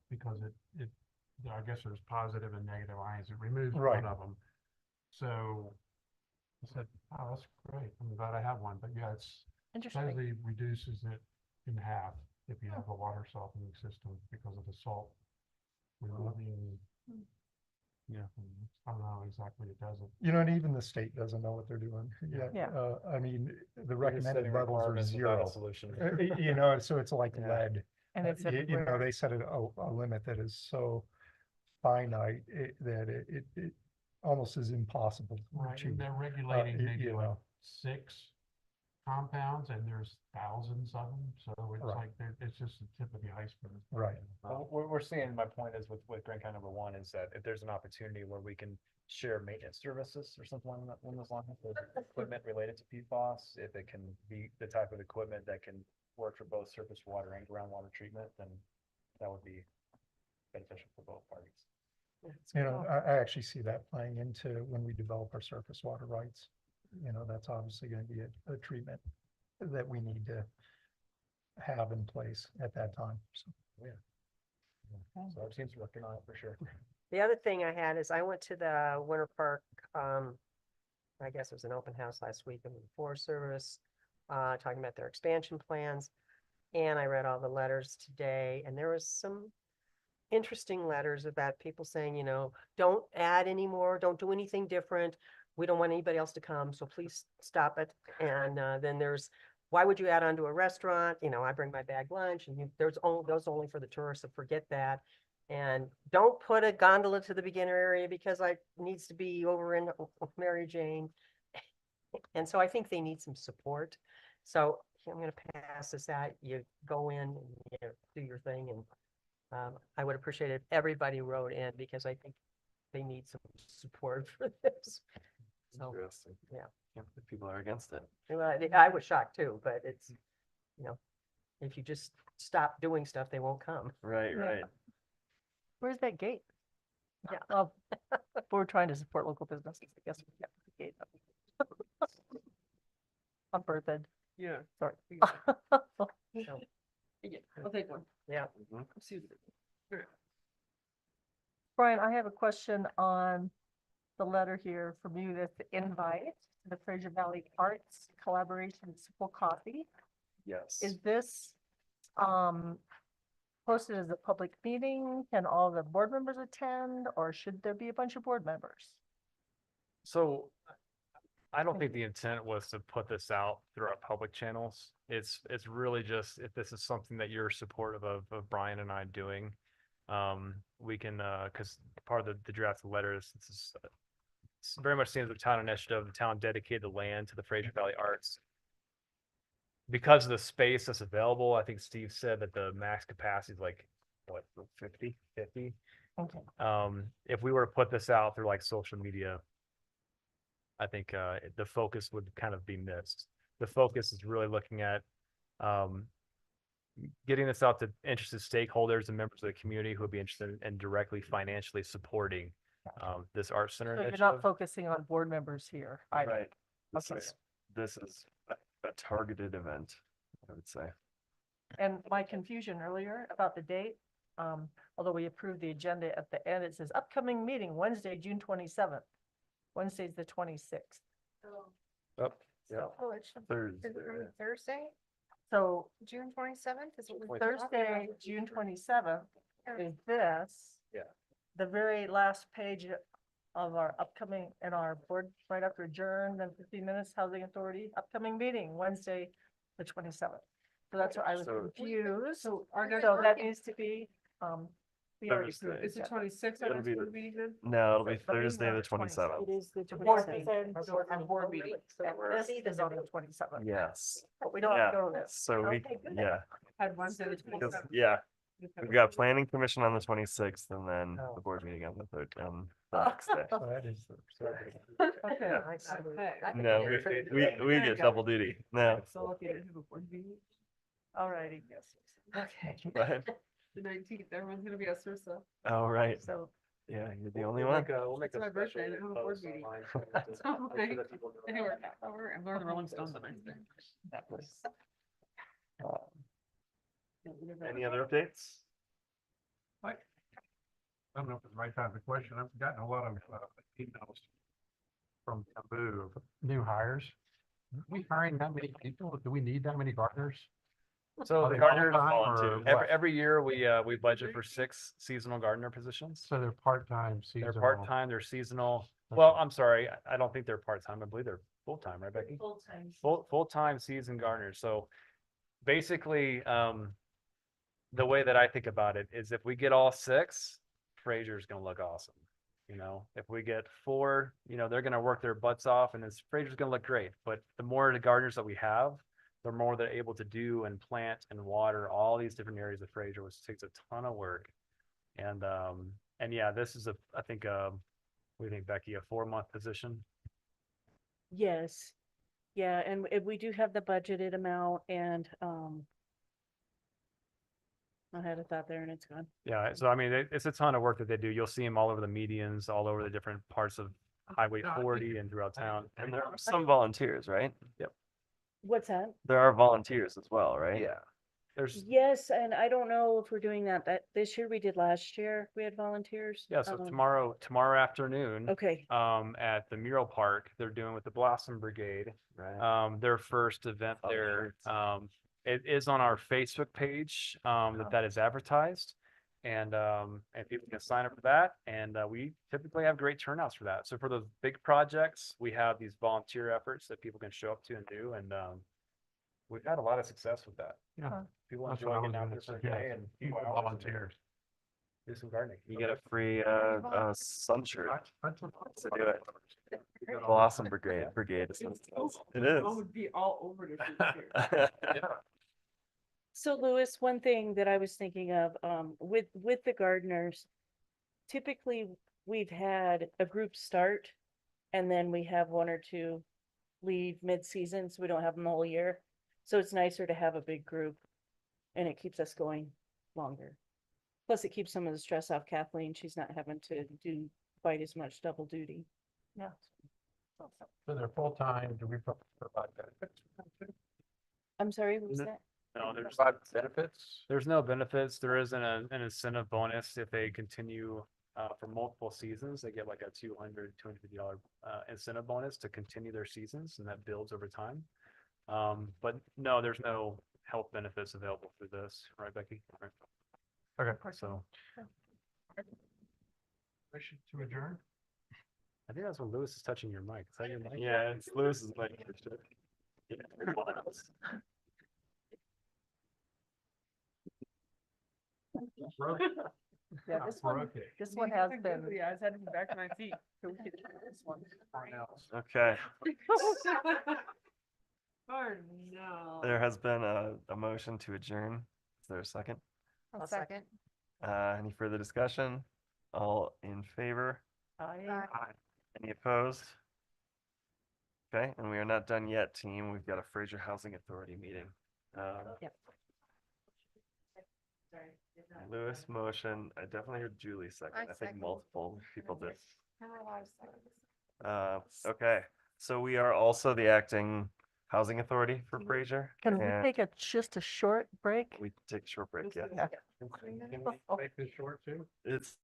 because it, I guess there's positive and negative ions. It removes Right. one of them. So I said, oh, that's great. I'm glad I have one, but yeah, it's Interesting. supposedly reduces it in half if you have a water softening system because of the salt removing. Yeah, I don't know how exactly it does it. And even the state doesn't know what they're doing yet. Yeah. I mean, the You're recommended setting levels are requirements without a 0. solution. So it's like Yeah. lead. And it's They everywhere. set a limit that is so finite that it almost is impossible to Right, achieve. and they're regulating maybe you like know. 6 compounds and there's thousands of them, so it's Right. like, it's just the tip of the iceberg. Right. Well, we're seeing, my point is with Grant County #1 is that if there's an opportunity where we can share maintenance services or something along those lines, with equipment related to PFAS, if it can be the type of equipment that can work for both surface water and groundwater treatment, then that would be beneficial for both parties. I actually see that playing into when we develop our surface water rights. That's obviously going to be a treatment that we need to have in place at that time. So, Yeah. So our team's working on it for sure. The other thing I had is I went to the Winter Park, I guess it was an open house last week in the Forest Service, talking about their expansion plans. And I read all the letters today, and there was some interesting letters about people saying, you know, don't add anymore, don't do anything different. We don't want anybody else to come, so please stop it. And then there's, why would you add on to a restaurant? You know, I bring my bag lunch, and there's only those only for the tourists, so forget that. And don't put a gondola to the beginner area because I needs to be over in Mary Jane. And so I think they need some support. So I'm going to pass this out. You go in and do your thing, and I would appreciate it if everybody wrote in because I think they need some support for this. So, Interesting. yeah. Can't believe people are against it. Well, I was shocked too, but it's, you know, if you just stop doing stuff, they won't come. Right, Yeah. right. Where's that gate? Yeah, well, we're trying to support local businesses. I guess we have the gate up. On Berthoud. Yeah. Sorry. So, I'll take one. yeah. Brian, I have a question on the letter here from you, that's the invite to the Fraser Valley Arts Collaboration Simple Coffee. Yes. Is this posted as a public meeting? Can all the board members attend, or should there be a bunch of board members? So I don't think the intent was to put this out through our public channels. It's really just if this is something that you're supportive of Brian and I doing, we can, because part of the draft of the letters, this is it's very much seen as a town initiative. The town dedicated the land to the Fraser Valley Arts. Because of the space that's available, I think Steve said that the max capacity is like, what, 50? Okay. If we were to put this out through like social media, I think the focus would kind of be missed. The focus is really looking at getting this out to interested stakeholders and members of the community who would be interested in directly financially supporting this art center So you're initiative. not focusing on board members here. Right. Okay. This is a targeted event, I would say. And my confusion earlier about the date, although we approved the agenda at the end, it says upcoming meeting Wednesday, June 27th. Wednesday's the 26th. Oh, yeah. Oh, it's Thursday. Thursday, So June 27th is what we. Thursday, June 27th is this. Yeah. The very last page of our upcoming, in our board, right after adjourn, then 15 minutes, Housing Authority, upcoming meeting, Wednesday, the 27th. So that's why I was So- confused. So So that needs to be, we already Thursday. approved Is the it. 26th It'll our be next the- board meeting then? No, it'll be But we Thursday, were the 27th. It is the The board 27th. meeting, Our board meeting. and this is on the 27th. Yes. But we don't have to Yeah. go to this. So we, Okay, good. yeah, Had Wednesday the 'cause- 27th. yeah, we've got planning commission on the 26th and then Oh. the board meeting on the third, the next day. So that is Okay. Okay. No, we get double duty. No. So lucky to have a board meeting. All righty. Okay. But, The 19th, everyone's gonna be at Sursa. oh, right. So Yeah, you're the only one. It's my birthday, I don't have a board meeting. So, like, anyway, I'm going to Rolling Stones on Wednesday. that was. Any other updates? I don't know if it's the right time to question. I've gotten a lot of emails from Taboo of new hires. Are we hiring that many people? Do we need that many gardeners? So Are the they gardeners, full-time or what? every year we budget for 6 seasonal gardener positions. So they're part-time, They're seasonal. part-time, they're seasonal. Well, I'm sorry, I don't think they're part-time. I believe they're full-time, right, Becky? Full-time. Full-time season gardeners. So basically, the way that I think about it is if we get all 6, Fraser's gonna look awesome. You know, if we get 4, you know, they're gonna work their butts off and this Fraser's gonna look great. But the more the gardeners that we have, the more they're able to do and plant and water all these different areas of Fraser, which takes a ton of work. And yeah, this is I think, what do you think, Becky, a 4-month position? Yes. Yeah, and we do have the budgeted amount and, I had a thought there and it's gone. Yeah, so I mean, it's a ton of work that they do. You'll see them all over the medians, all over the different parts of Highway 40 and throughout town. And there are some volunteers, right? Yep. What's that? There are volunteers as well, right? Yeah. There's, Yes, and I don't know if we're doing that this year. We did last year. We had volunteers. yeah, so Um, tomorrow afternoon, Okay, at the mural park, they're doing with the Blossom Brigade. Right. Their first event Oh, there. great. It is on our Facebook page, that is advertised. And people can sign up for that. And we typically have great turnouts for that. So for those big projects, we have these volunteer efforts that people can show up to and do. And we've had a lot of success with that. Yeah. People That's enjoy what I getting was out gonna there for a suggest. day and People few hours and volunteers. do some gardening. You get a free sun shirt I- to do it. Blossom Brigade. It is. would be all over the so Louis, one thing that I was thinking of, with the gardeners, typically we've had a group start and then we have one or two leave mid-season, so we don't have them the whole year. So it's nicer to have a big group and it keeps us going longer. Plus it keeps some of the stress off Kathleen. She's not having to do quite as much double duty. Yeah. So they're full-time, do we provide benefits? for them too? I'm sorry, what was that? No, there's Provide benefits? There's no benefits. There isn't an incentive bonus if they continue for multiple seasons. They get like a $250 incentive bonus to continue their seasons, and that builds over time. But no, there's no health benefits available through this, right, Becky? Right. Okay. So Motion to adjourn? I think that's when Lewis is touching your mic. Is that your mic? Yeah, it's Lewis's mic for sure. Yeah, everyone else. Yeah, this one has been. Yeah, I was heading back to my seat. So we could do this one. Okay, Oh, no. there has been a motion to adjourn. Is there a second? I'll second. Any further discussion? All in favor? Aye. Any opposed? Okay, and we are not done yet, team. We've got a Fraser Housing Authority meeting. Yep. Lewis motion. I definitely heard Julie second. I I think second. multiple people did. There were a lot of seconds. Okay, so we are also the acting housing authority for Fraser. Can we and take just a short break? We take a short break, yeah. Yeah. Can we make this short too? It's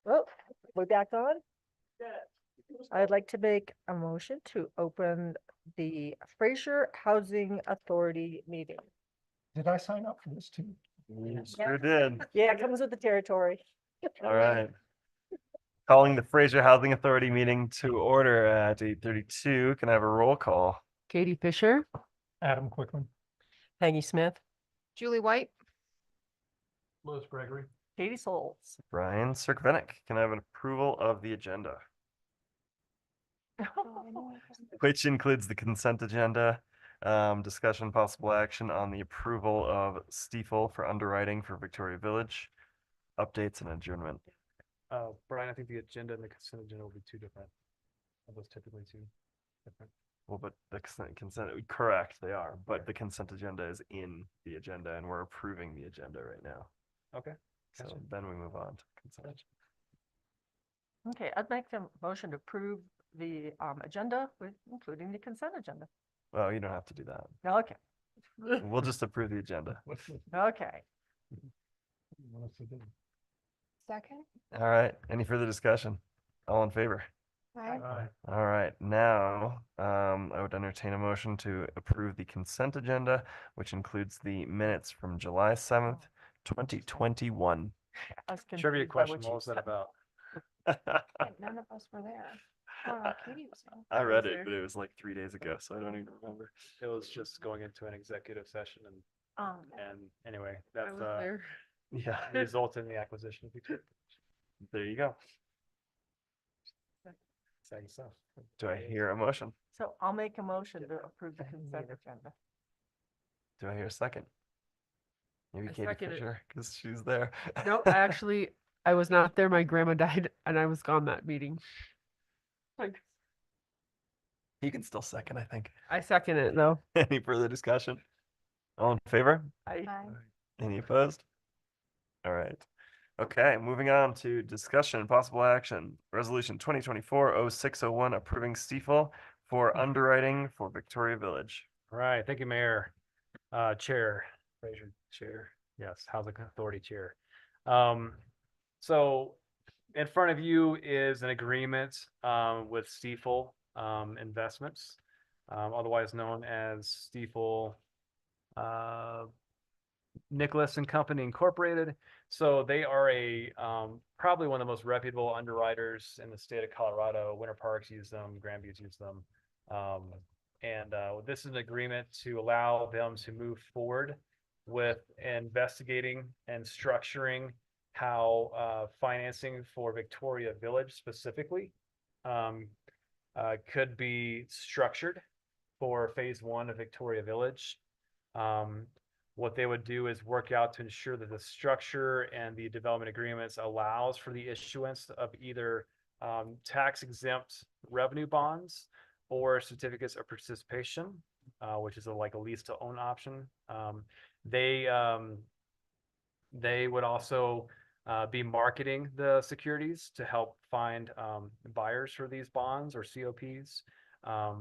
Oh, we're back on? I'd like to make a motion to open the Fraser Housing Authority meeting. Did I sign up for this too? You sure did. Yeah, it comes with the territory. All right. Calling the Fraser Housing Authority meeting to order at 8:32. Can I have a roll call? Katie Fisher. Adam Quickland. Peggy Smith. Julie White. Louis Gregory. Katie Souls. Brian Cirkvenick. Can I have an approval of the agenda? Which includes the consent agenda, discussion possible action on the approval of Stiefel for underwriting for Victoria Village, updates and adjournment. Brian, I think the agenda and the consent agenda will be two different. Are those typically two different? Well, but the consent, correct, they are, but the consent agenda is in the agenda and we're approving the agenda right now. Okay. So Gotcha. then we move on to consent. Okay, I'd make the motion to approve the agenda with including the consent agenda. Well, you don't have to do that. Okay, We'll just approve the agenda. okay. Second. All right. Any further discussion? All in favor? Aye. All right. Now, I would entertain a motion to approve the consent agenda, which includes the minutes from July 7th, 2021. I was Trivia confused by question, what what you was that said. about? None of us were there. Oh, Katie was there. I read it, but it was like 3 days ago, so I don't even remember. It was just going into an executive session and anyway, that's there. Yeah, resulted in the acquisition of Victoria. there you go. Exciting stuff. Do I hear a motion? So I'll make a motion to approve the consent agenda. Do I hear a second? Maybe I Katie second it. Fisher, because she's there. No, I was not there. My grandma died and I was gone that meeting. Like, You can still second, I think. I second it though. Any further discussion? All in favor? I Any opposed? All right. Okay, moving on to discussion and possible action. Resolution 2024-0601 approving Stiefel for underwriting for Victoria Village. All right, thank you, Mayor. Chair, Fraser, Chair. Yes, Housing Authority Chair. So in front of you is an agreement with Stiefel Investments, otherwise known as Stiefel Nicholas and Company Incorporated. So they are a probably one of the most reputable underwriters in the state of Colorado. Winter Parks use them, Grandview's use them. This is an agreement to allow them to move forward with investigating and structuring how financing for Victoria Village specifically could be structured for phase 1 of Victoria Village. What they would do is work out to ensure that the structure and the development agreements allows for the issuance of either tax exempt revenue bonds or certificates of participation, which is like a lease to own option. They would also be marketing the securities to help find buyers for these bonds or COPs,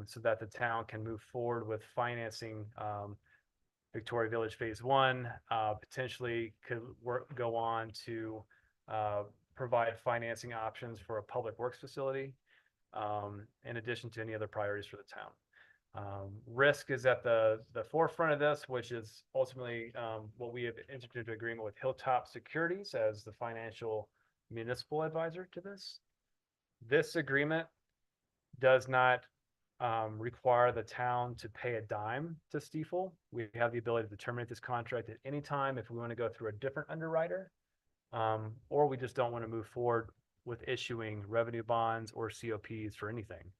so that the town can move forward with financing Victoria Village Phase 1, potentially could go on to provide financing options for a public works facility, in addition to any other priorities for the town. Risk is at the forefront of this, which is ultimately what we have entered into agreement with Hilltop Securities as the financial municipal advisor to this. This agreement does not require the town to pay a dime to Stiefel. We have the ability to terminate this contract at any time if we want to go through a different underwriter, or we just don't want to move forward with issuing revenue bonds or COPs for anything.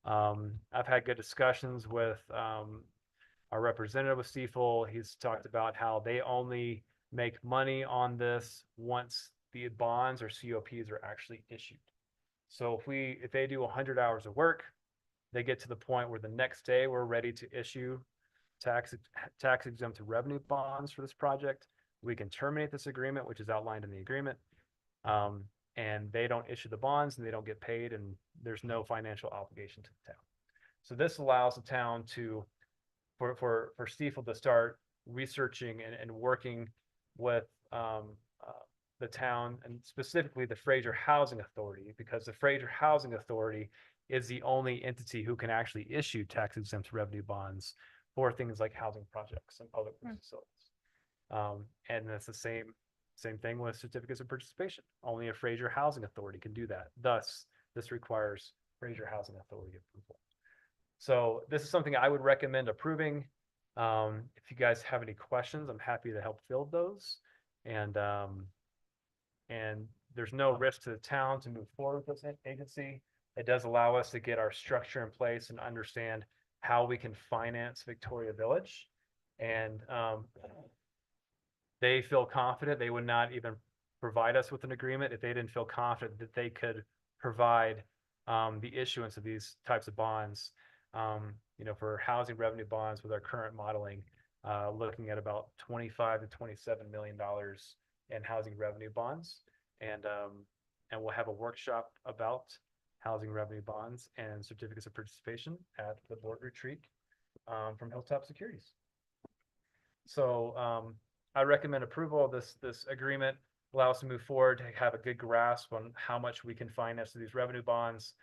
I've had good discussions with our representative with Stiefel. He's talked about how they only make money on this once the bonds or COPs are actually issued. So if they do 100 hours of work, they get to the point where the next day we're ready to issue tax exempt revenue bonds for this project. We can terminate this agreement, which is outlined in the agreement. And they don't issue the bonds and they don't get paid, and there's no financial obligation to the town. So this allows the town for Stiefel to start researching and working with the town and specifically the Fraser Housing Authority, because the Fraser Housing Authority is the only entity who can actually issue tax exempt revenue bonds for things like housing projects and public works facilities. And that's the same thing with certificates of participation. Only a Fraser Housing Authority can do that. Thus, this requires Fraser Housing Authority approval. So this is something I would recommend approving. If you guys have any questions, I'm happy to help field those. And there's no risk to the town to move forward with this agency. It does allow us to get our structure in place and understand how we can finance Victoria Village. And they feel confident they would not even provide us with an agreement if they didn't feel confident that they could provide the issuance of these types of bonds. For housing revenue bonds with our current modeling, looking at about $25 to $27 million in housing revenue bonds. And we'll have a workshop about housing revenue bonds and certificates of participation at the board retreat from Hilltop Securities. So I recommend approval of this agreement. Allow us to move forward to have a good grasp on how much we can finance these revenue bonds,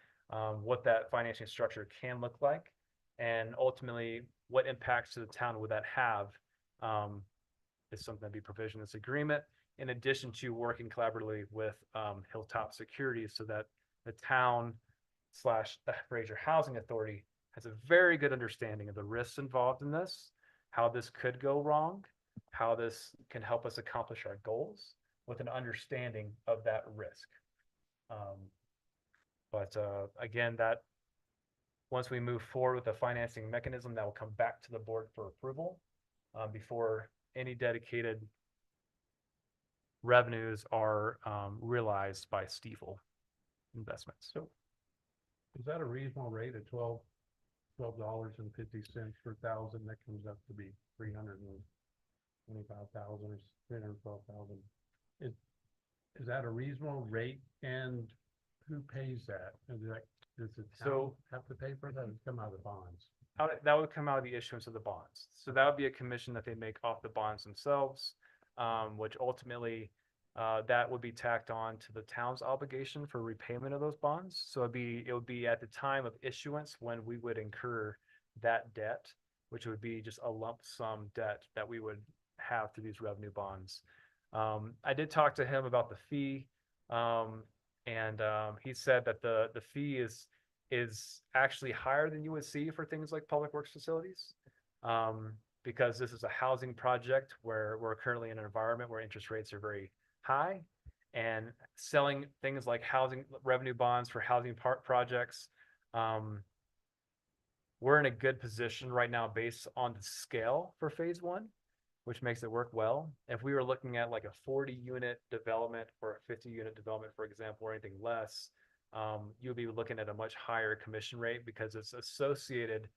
what that financing structure can look like, and ultimately what impacts to the town would that have, is something that'd be provisioned in this agreement, in addition to working collaboratively with Hilltop Securities so that the town / the Fraser Housing Authority has a very good understanding of the risks involved in this, how this could go wrong, how this can help us accomplish our goals with an understanding of that risk. But again, that once we move forward with the financing mechanism, that will come back to the board for approval before any dedicated revenues are realized by Stiefel Investments. So is that a reasonable rate of $12.50 per thousand? That comes up to be 325,000 or 312,000. Is that a reasonable rate, and who pays that? Does the town have to pay for that? Does it come out of the bonds? That would come out of the issuance of the bonds. So that would be a commission that they make off the bonds themselves, which ultimately that would be tacked on to the town's obligation for repayment of those bonds. So it would be at the time of issuance when we would incur that debt, which would be just a lump sum debt that we would have through these revenue bonds. I did talk to him about the fee, and he said that the fee is actually higher than you would see for things like public works facilities, because this is a housing project where we're currently in an environment where interest rates are very high, and selling things like housing revenue bonds for housing projects. We're in a good position right now based on the scale for phase one, which makes it work well. If we were looking at like a 40-unit development or a 50-unit development, for example, or anything less, you'll be looking at a much higher commission rate because it's associated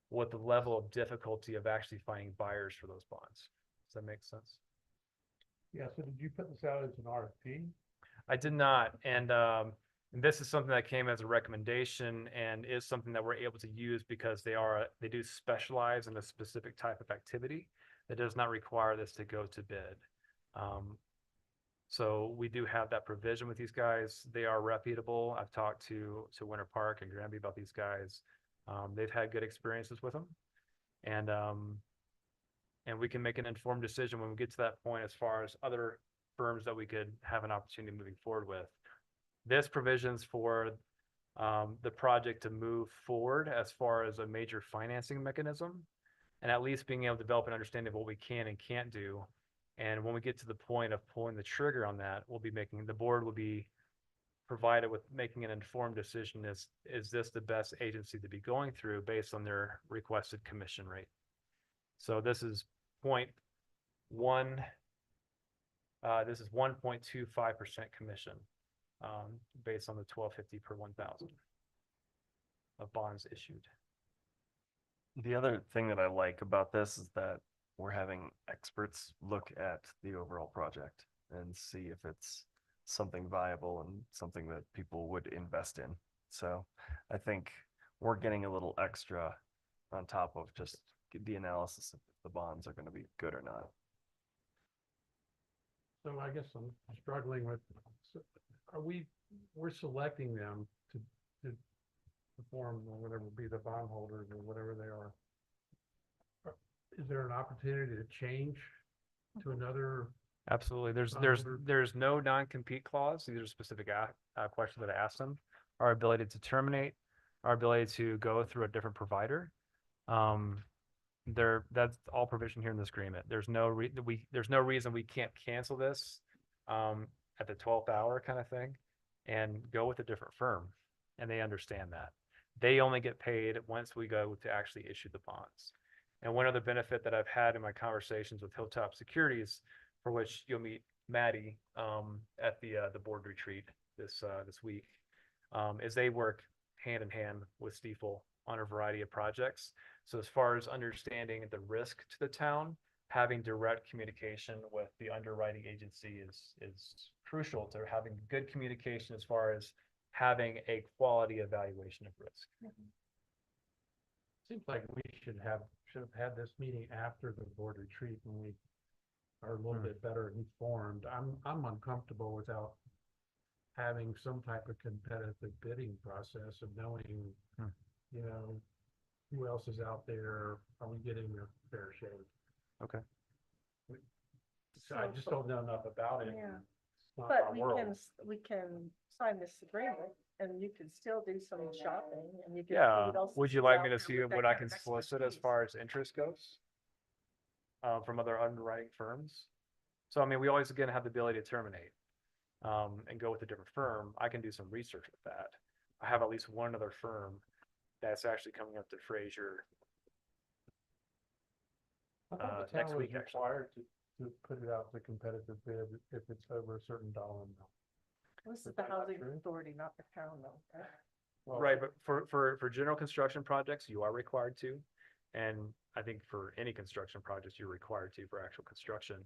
with the level of difficulty of actually finding buyers for those bonds. Does that make sense? Yeah, so did you put this out as an RFP? I did not. And this is something that came as a recommendation and is something that we're able to use because they do specialize in a specific type of activity that does not require this to go to bid. So we do have that provision with these guys. They are reputable. I've talked to Winter Park and Granby about these guys. They've had good experiences with them. And we can make an informed decision when we get to that point as far as other firms that we could have an opportunity moving forward with. This provisions for the project to move forward as far as a major financing mechanism, and at least being able to develop an understanding of what we can and can't do. And when we get to the point of pulling the trigger on that, the board will be provided with making an informed decision. Is this the best agency to be going through based on their requested commission rate? So this is 0.1, this is 1.25% commission based on the $12.50 per 1,000 of bonds issued. The other thing that I like about this is that we're having experts look at the overall project and see if it's something viable and something that people would invest in. So I think we're getting a little extra on top of just the analysis if the bonds are going to be good or not. So I guess I'm struggling with, we're selecting them to perform or whatever, be the bondholders or whatever they are. Is there an opportunity to change to another? Absolutely. There's bondholder? there's no non-compete clause. These are specific questions that I asked them. Our ability to terminate, our ability to go through a different provider. That's all provision here in this agreement. There's no reason we can't cancel this at the 12th hour kind of thing and go with a different firm. And they understand that. They only get paid once we go to actually issue the bonds. And one other benefit that I've had in my conversations with Hilltop Securities, for which you'll meet Maddie at the board retreat this week, is they work hand in hand with Stiefel on a variety of projects. So as far as understanding the risk to the town, having direct communication with the underwriting agency is crucial to having good communication as far as having a quality evaluation of risk. Seems like we should have had this meeting after the board retreat when we are a little bit better informed. I'm uncomfortable without having some type of competitive bidding process of knowing, you know, who else is out there? Are we getting a fair shake? Okay. So I just don't know enough about it. Yeah. It's not But our we world. we can sign this agreement and you can still do some shopping and you can. see Yeah. what else Would you is like out me to there see with that what I kind can of solicit as expertise. far as interest goes from other underwriting firms? So, I mean, we always again have the ability to terminate and go with a different firm. I can do some research with that. I have at least one other firm that's actually coming up to Fraser I thought the next town was week, actually. required to put it out to competitive bid if it's over a certain dollar amount. This is Is the that not housing true? authority, not the town though. Right? Well, Right, but for general construction projects, you are required to. And I think for any construction projects, you're required to for actual construction.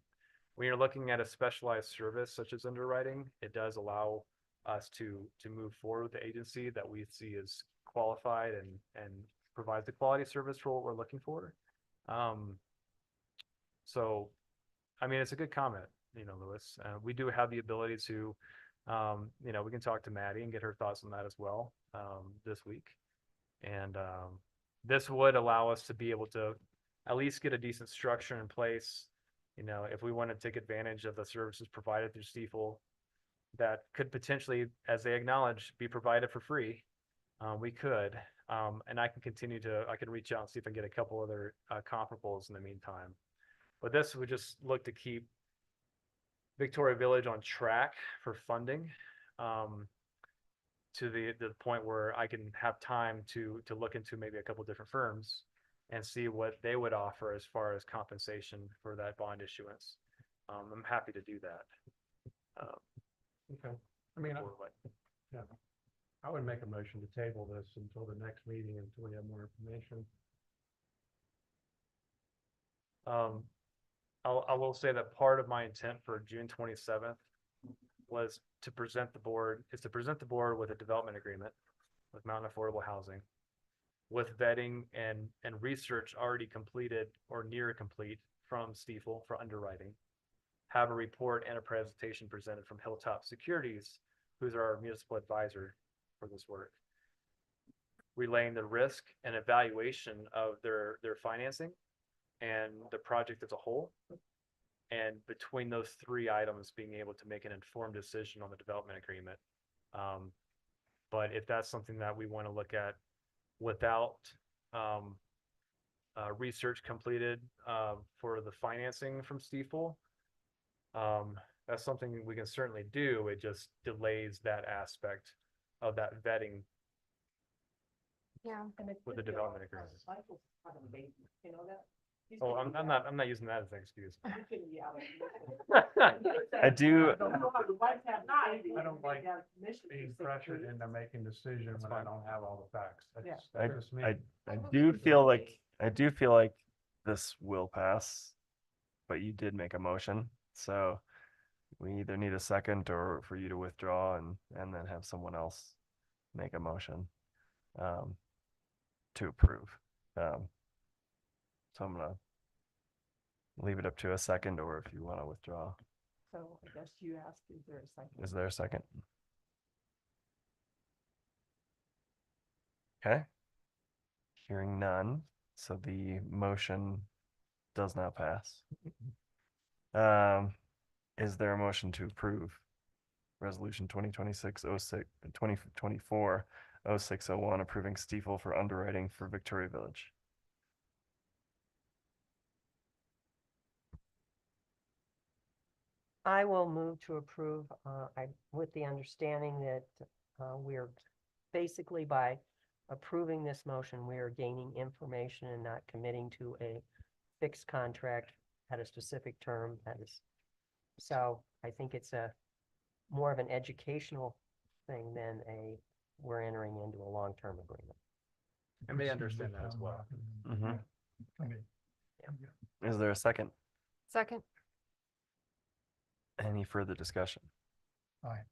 When you're looking at a specialized service such as underwriting, it does allow us to move forward with the agency that we see as qualified and provides the quality service for what we're looking for. So, I mean, it's a good comment, you know, Louis. We do have the ability to, you know, we can talk to Maddie and get her thoughts on that as well this week. And this would allow us to be able to at least get a decent structure in place. You know, if we want to take advantage of the services provided through Stiefel that could potentially, as they acknowledge, be provided for free, we could. And I can reach out and see if I can get a couple other comparables in the meantime. But this would just look to keep Victoria Village on track for funding to the point where I can have time to look into maybe a couple different firms and see what they would offer as far as compensation for that bond issuance. I'm happy to do that. Okay. I mean, yeah, I would make a motion to table this until the next meeting until we have more information. I will say that part of my intent for June 27th was to present the board with a development agreement with Mountain Affordable Housing, with vetting and research already completed or near complete from Stiefel for underwriting, have a report and a presentation presented from Hilltop Securities, who's our municipal advisor for this work, relaying the risk and evaluation of their financing and the project as a whole. And between those three items, being able to make an informed decision on the development agreement. But if that's something that we want to look at without research completed for the financing from Stiefel, that's something we can certainly do. It just delays that aspect of that vetting Yeah. with the development agreement. You know that? Oh, I'm not using that as an excuse. I do. I don't like being pressured into making decisions when I don't have all the facts. That's just me. I do feel like this will pass, but you did make a motion, so we either need a second or for you to withdraw and then have someone else make a motion to approve. So I'm gonna leave it up to a second, or if you want to withdraw. So I guess you asked, is there a second? Is there a second? Okay. Hearing none, so the motion does not pass. Is there a motion to approve Resolution 2024-0601 approving Stiefel for underwriting for Victoria Village? I will move to approve, with the understanding that, we're basically by approving this motion, we are gaining information and not committing to a fixed contract at a specific term. So I think it's more of an educational thing than we're entering into a long-term agreement. And they understand that as well. Mhm. Is there a second? Second. Any further discussion? Aye.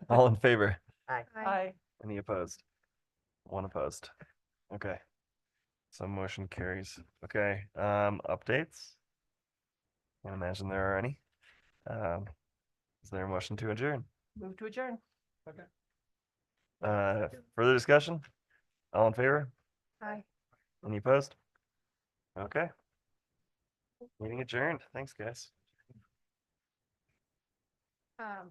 All in favor? Aye. Aye. Any opposed? One opposed. Okay. So motion carries. Okay, updates? Can't imagine there are any. Is there a motion to adjourn? Move to adjourn. Further discussion? All in favor? Aye. Any opposed? Okay. Meeting adjourned. Thanks, guys. Um,